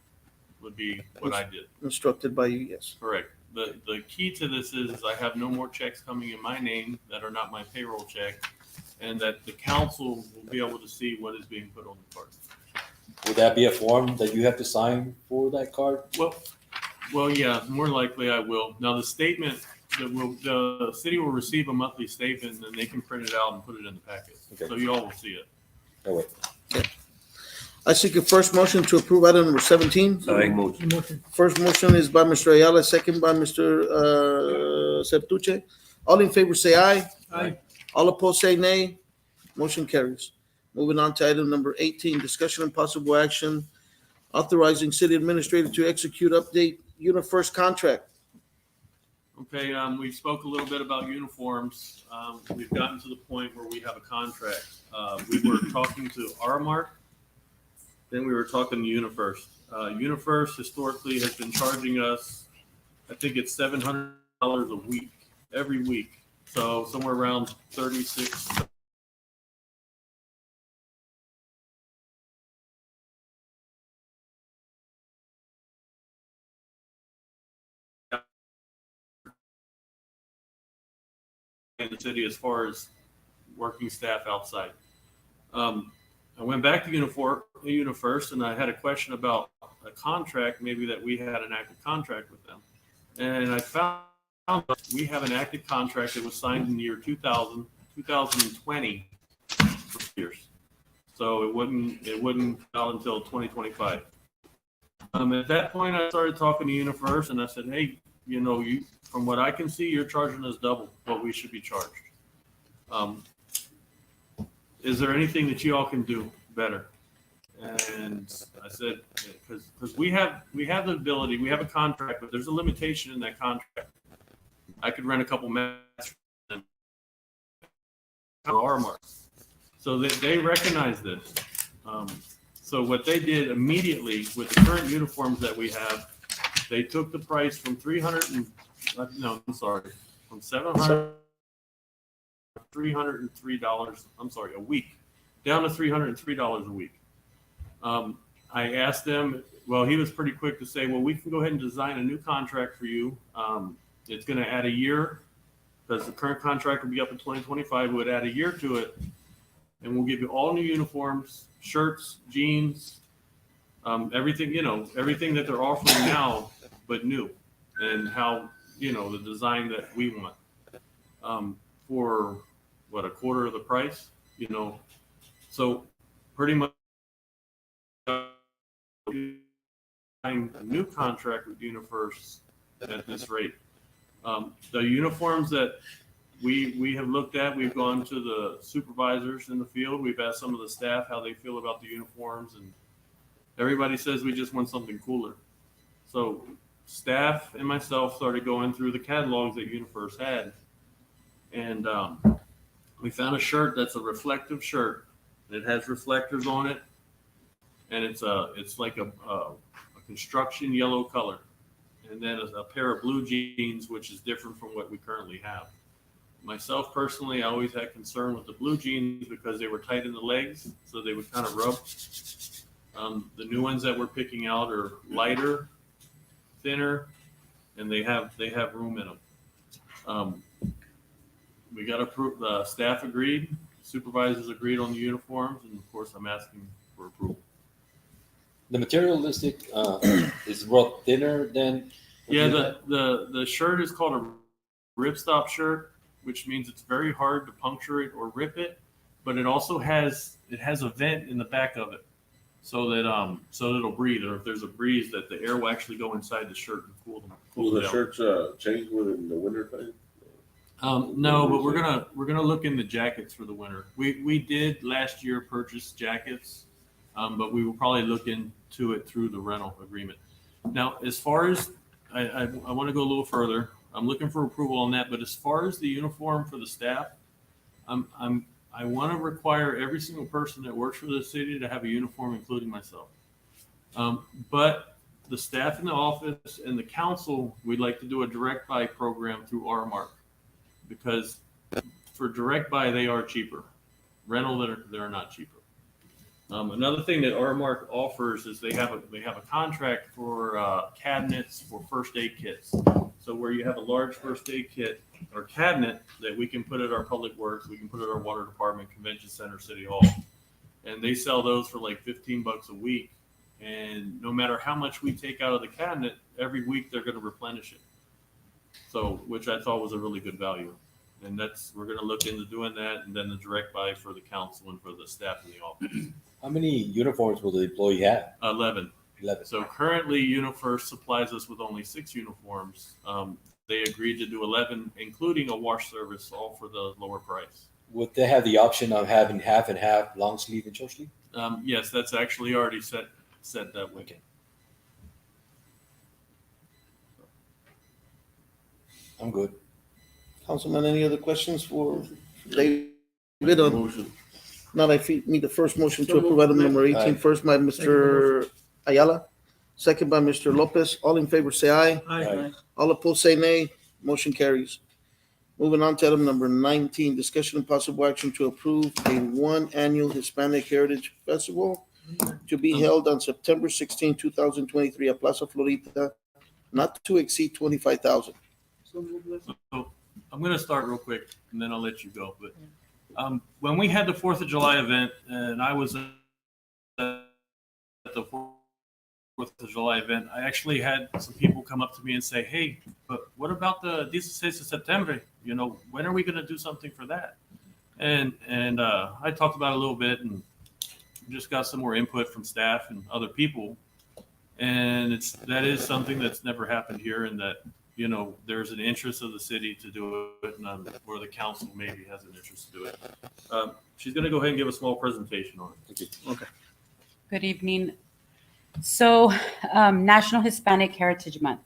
would be what I did. Instructed by you, yes. Correct. The key to this is I have no more checks coming in my name that are not my payroll check, and that the council will be able to see what is being put on the card. Would that be a form that you have to sign for that card? Well, yeah, more likely I will. Now the statement the city will receive a monthly statement, and they can print it out and put it in the packet, so you all will see it. Oh, wait. I seek a first motion to approve item number 17. Motion. First motion is by Mr. Ayala, second by Mr. Sertuche. All in favor say aye. Aye. All opposed say nay. Motion carries. Moving on to item number 18, discussion and possible action authorizing city administrator to execute update UniFirst contract. Okay, we spoke a little bit about uniforms. We've gotten to the point where we have a contract. We were talking to Aramark, then we were talking to UniFirst. UniFirst historically has been charging us, I think it's $700 a week, every week. So somewhere around 36. In the city as far as working staff outside. I went back to UniFirst, and I had a question about a contract, maybe that we had an active contract with them. And I found we have an active contract that was signed in the year 2020 for years. So it wouldn't out until 2025. At that point, I started talking to UniFirst, and I said, hey, from what I can see, you're charging us double what we should be charged. Is there anything that you all can do better? And I said, because we have the ability, we have a contract, but there's a limitation in that contract. I could rent a couple mats from Aramark. So they recognize this. So what they did immediately with the current uniforms that we have, they took the price from $700 $303, a week, down to $303 a week. I asked them, well, he was pretty quick to say, well, we can go ahead and design a new contract for you. It's going to add a year, because the current contract will be up in 2025. We would add a year to it, and we'll give you all new uniforms, shirts, jeans, everything, everything that they're offering now, but new, and how, the design that we want, for a quarter of the price, so pretty much a new contract with UniFirst at this rate. The uniforms that we have looked at, we've gone to the supervisors in the field. We've asked some of the staff how they feel about the uniforms, and everybody says we just want something cooler. So staff and myself started going through the catalogs that UniFirst had, and we found a shirt that's a reflective shirt. It has reflectors on it, and it's like a construction yellow color, and then a pair of blue jeans, which is different from what we currently have. Myself personally, I always had concern with the blue jeans because they were tight in the legs, so they would kind of rub. The new ones that we're picking out are lighter, thinner, and they have room in them. We got approved. The staff agreed, supervisors agreed on the uniforms, and of course, I'm asking for approval. The materialistic is well thinner than. Yeah, the shirt is called a ripstop shirt, which means it's very hard to puncture it or rip it, but it also has a vent in the back of it, so that it'll breathe, or if there's a breeze, that the air will actually go inside the shirt and cool them. Will the shirts change within the winter time? No, but we're gonna look into jackets for the winter. We did last year purchase jackets, but we will probably look into it through the rental agreement. Now, as far as I want to go a little further. I'm looking for approval on that. But as far as the uniform for the staff, I want to require every single person that works for the city to have a uniform, including myself. But the staff in the office and the council, we'd like to do a direct buy program through RMark, because for direct buy they are cheaper. Rental, they're not cheaper. Another thing that RMark offers is they have a contract for cabinets for first aid kits. So where you have a large first aid kit or cabinet that we can put at our public works, we can put at our water department, convention center, city hall, and they sell those for like $15 a week. And no matter how much we take out of the cabinet, every week they're going to replenish it. So, which I thought was a really good value. And we're going to look into doing that, and then the direct buy for the council and for the staff in the office. How many uniforms will the employee have? 11. So currently, UniFirst supplies us with only 6 uniforms. They agreed to do 11, including a wash service, all for the lower price. Would they have the option of having half and half, long sleeve and short sleeve? Yes, that's actually already set that way. Okay. I'm good. Councilman, any other questions for David? Motion. Now I need the first motion to approve item number 18. First by Mr. Ayala, second by Mr. Lopez. All in favor say aye. Aye. All opposed say nay. Motion carries. Moving on to item number 19, discussion and possible action to approve a 1 annual Hispanic Heritage Festival to be held on September 16, 2023 at Plaza Florida, not to exceed 25,000. So I'm going to start real quick, and then I'll let you go. But when we had the 4th of July event, and I was at the 4th of July event, I actually had some people come up to me and say, "Hey, but what about the 16 de Septembre? You know, when are we going to do something for that?" And I talked about it a little bit, and just got some more input from staff and other people. And that is something that's never happened here, and that, you know, there's an interest of the city to do it, and or the council maybe has an interest to do it. She's going to go ahead and give a small presentation on it. Okay. Good evening. So, National Hispanic Heritage Month.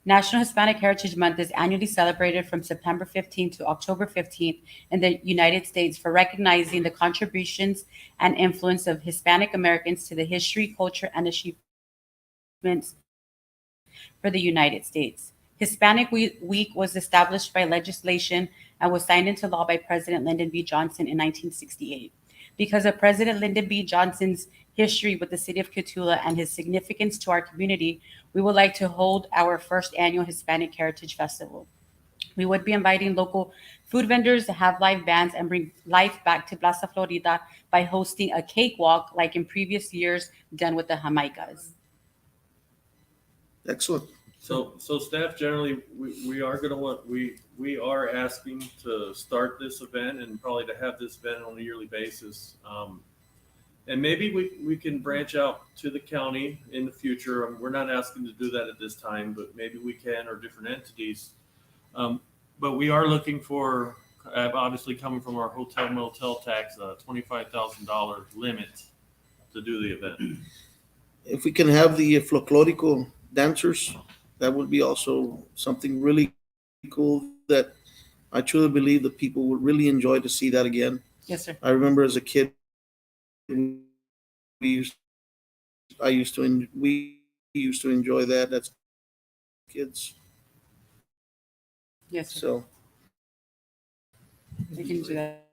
National Hispanic Heritage Month is annually celebrated from September 15th to October 15th in the United States for recognizing the contributions and influence of Hispanic Americans to the history, culture, and achievements for the United States. Hispanic Week was established by legislation and was signed into law by President Lyndon B. Johnson in 1968. Because of President Lyndon B. Johnson's history with the city of Cotulla and his significance to our community, we would like to hold our first annual Hispanic Heritage Festival. We would be inviting local food vendors to have live bands and bring life back to Plaza Florida by hosting a cakewalk like in previous years done with the Jamaicas. Excellent. So staff generally, we are asking to start this event and probably to have this event on a yearly basis. And maybe we can branch out to the county in the future. We're not asking to do that at this time, but maybe we can, or different entities. But we are looking for, obviously coming from our hotel motel tax, a $25,000 limit to do the event. If we can have the folklorico dancers, that would be also something really cool that I truly believe the people would really enjoy to see that again. Yes, sir. I remember as a kid, we used, we used to enjoy that as kids. Yes, sir. So We can do that.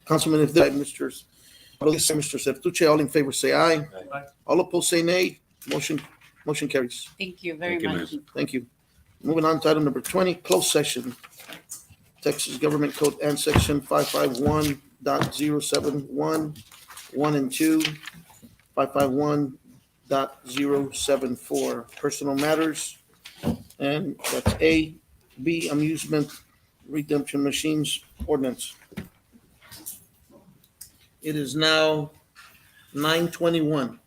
Councilman, if that, Mr. Sertuche, all in favor say aye. Aye. All opposed say nay. Motion carries. Thank you very Thank you, much. Liz. Thank you. Moving on to item number 20, closed session. Texas Government Code and Section 551.071, 1 and 2, 551.074, personal matters, and that's A, B, amusement redemption machines ordinance. It is now 9:21.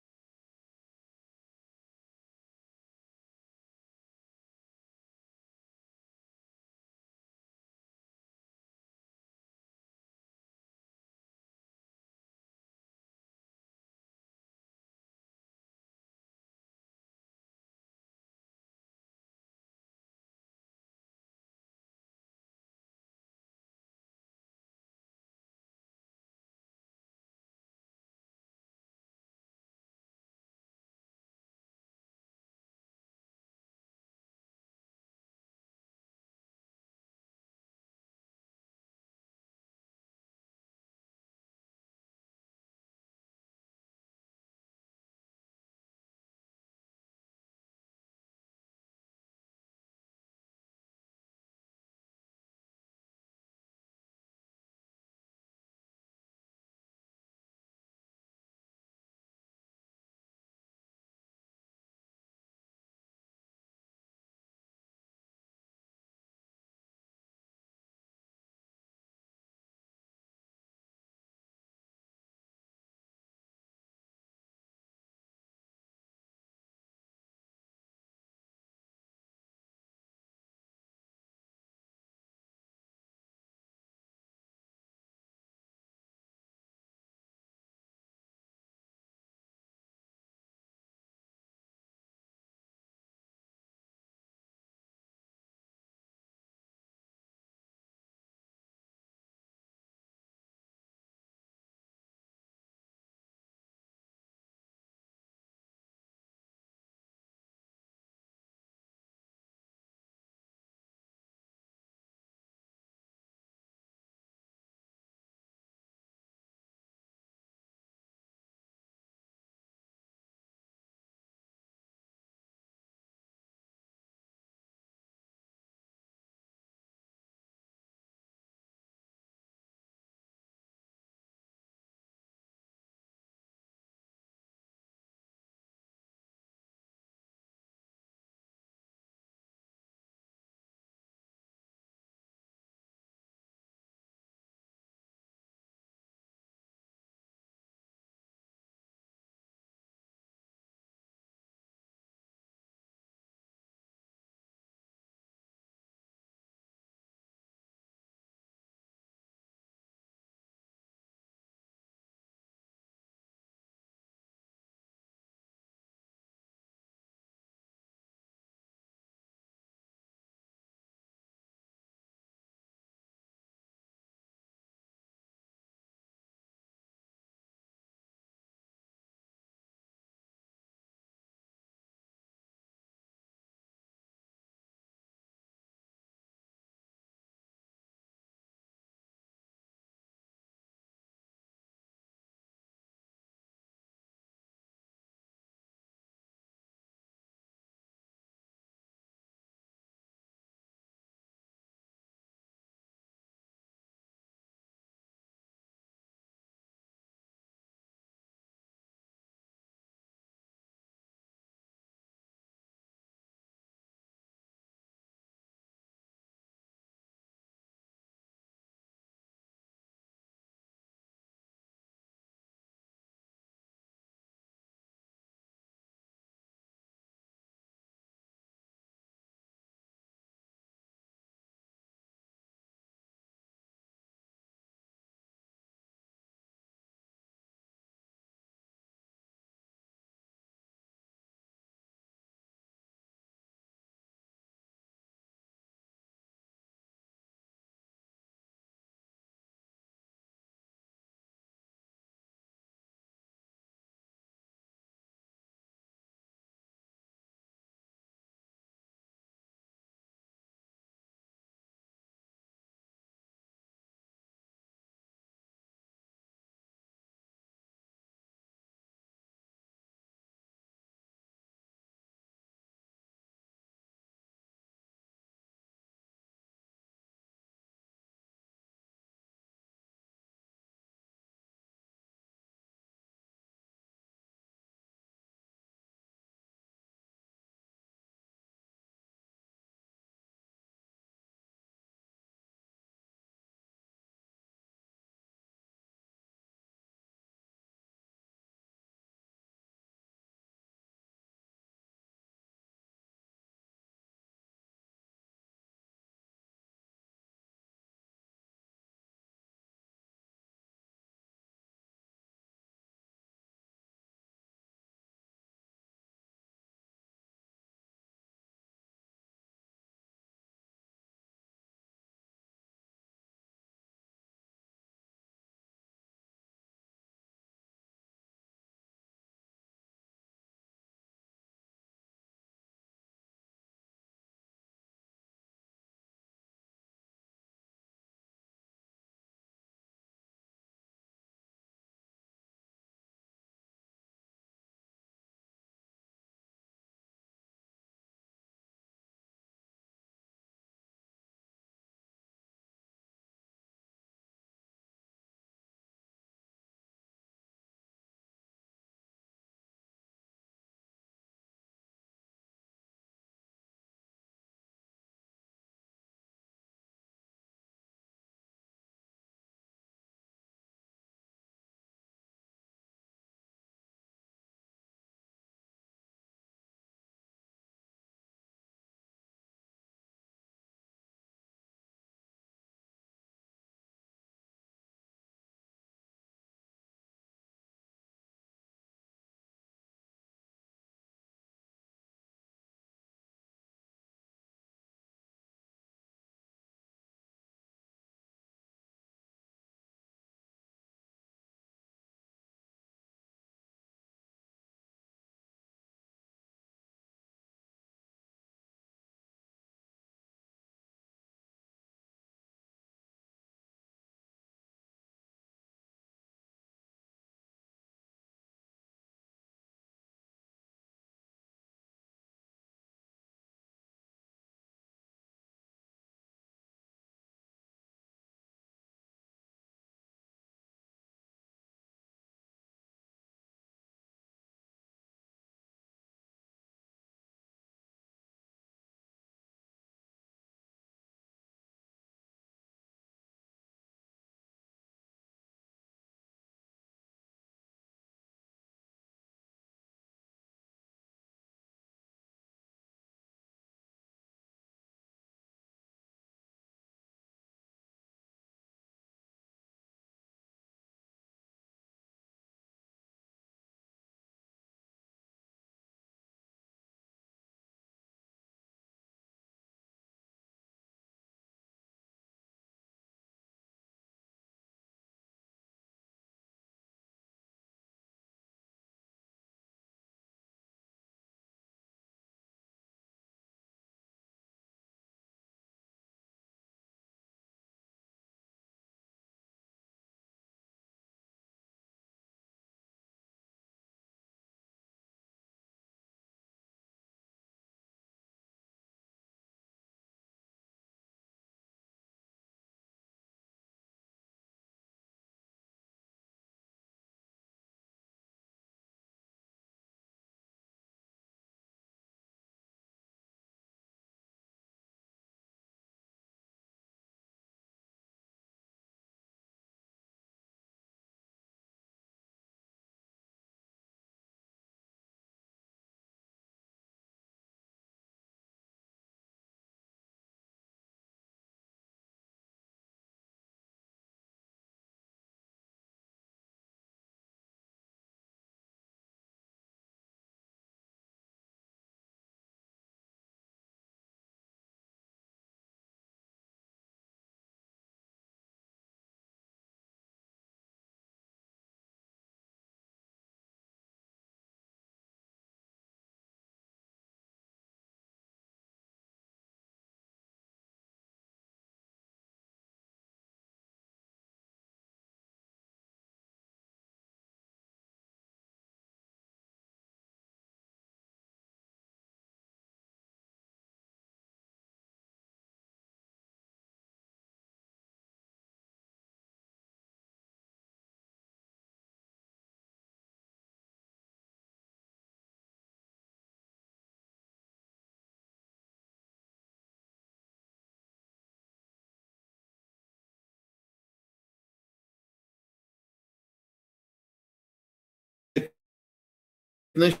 recognition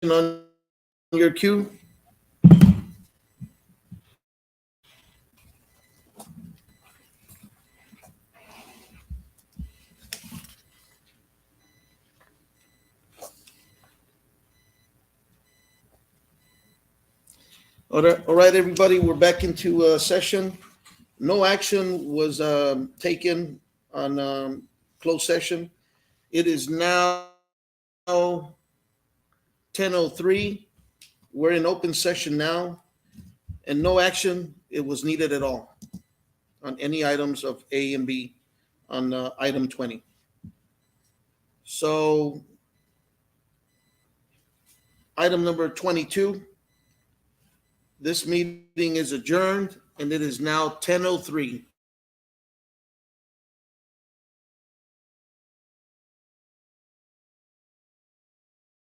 on your cue. All right, everybody, we're back into session. No action was taken on closed session. It is now 10:03. We're in open session now, and no action it was needed at all on any items of A and B on item 20. So item number 22, this meeting is adjourned, and it is now 10:03.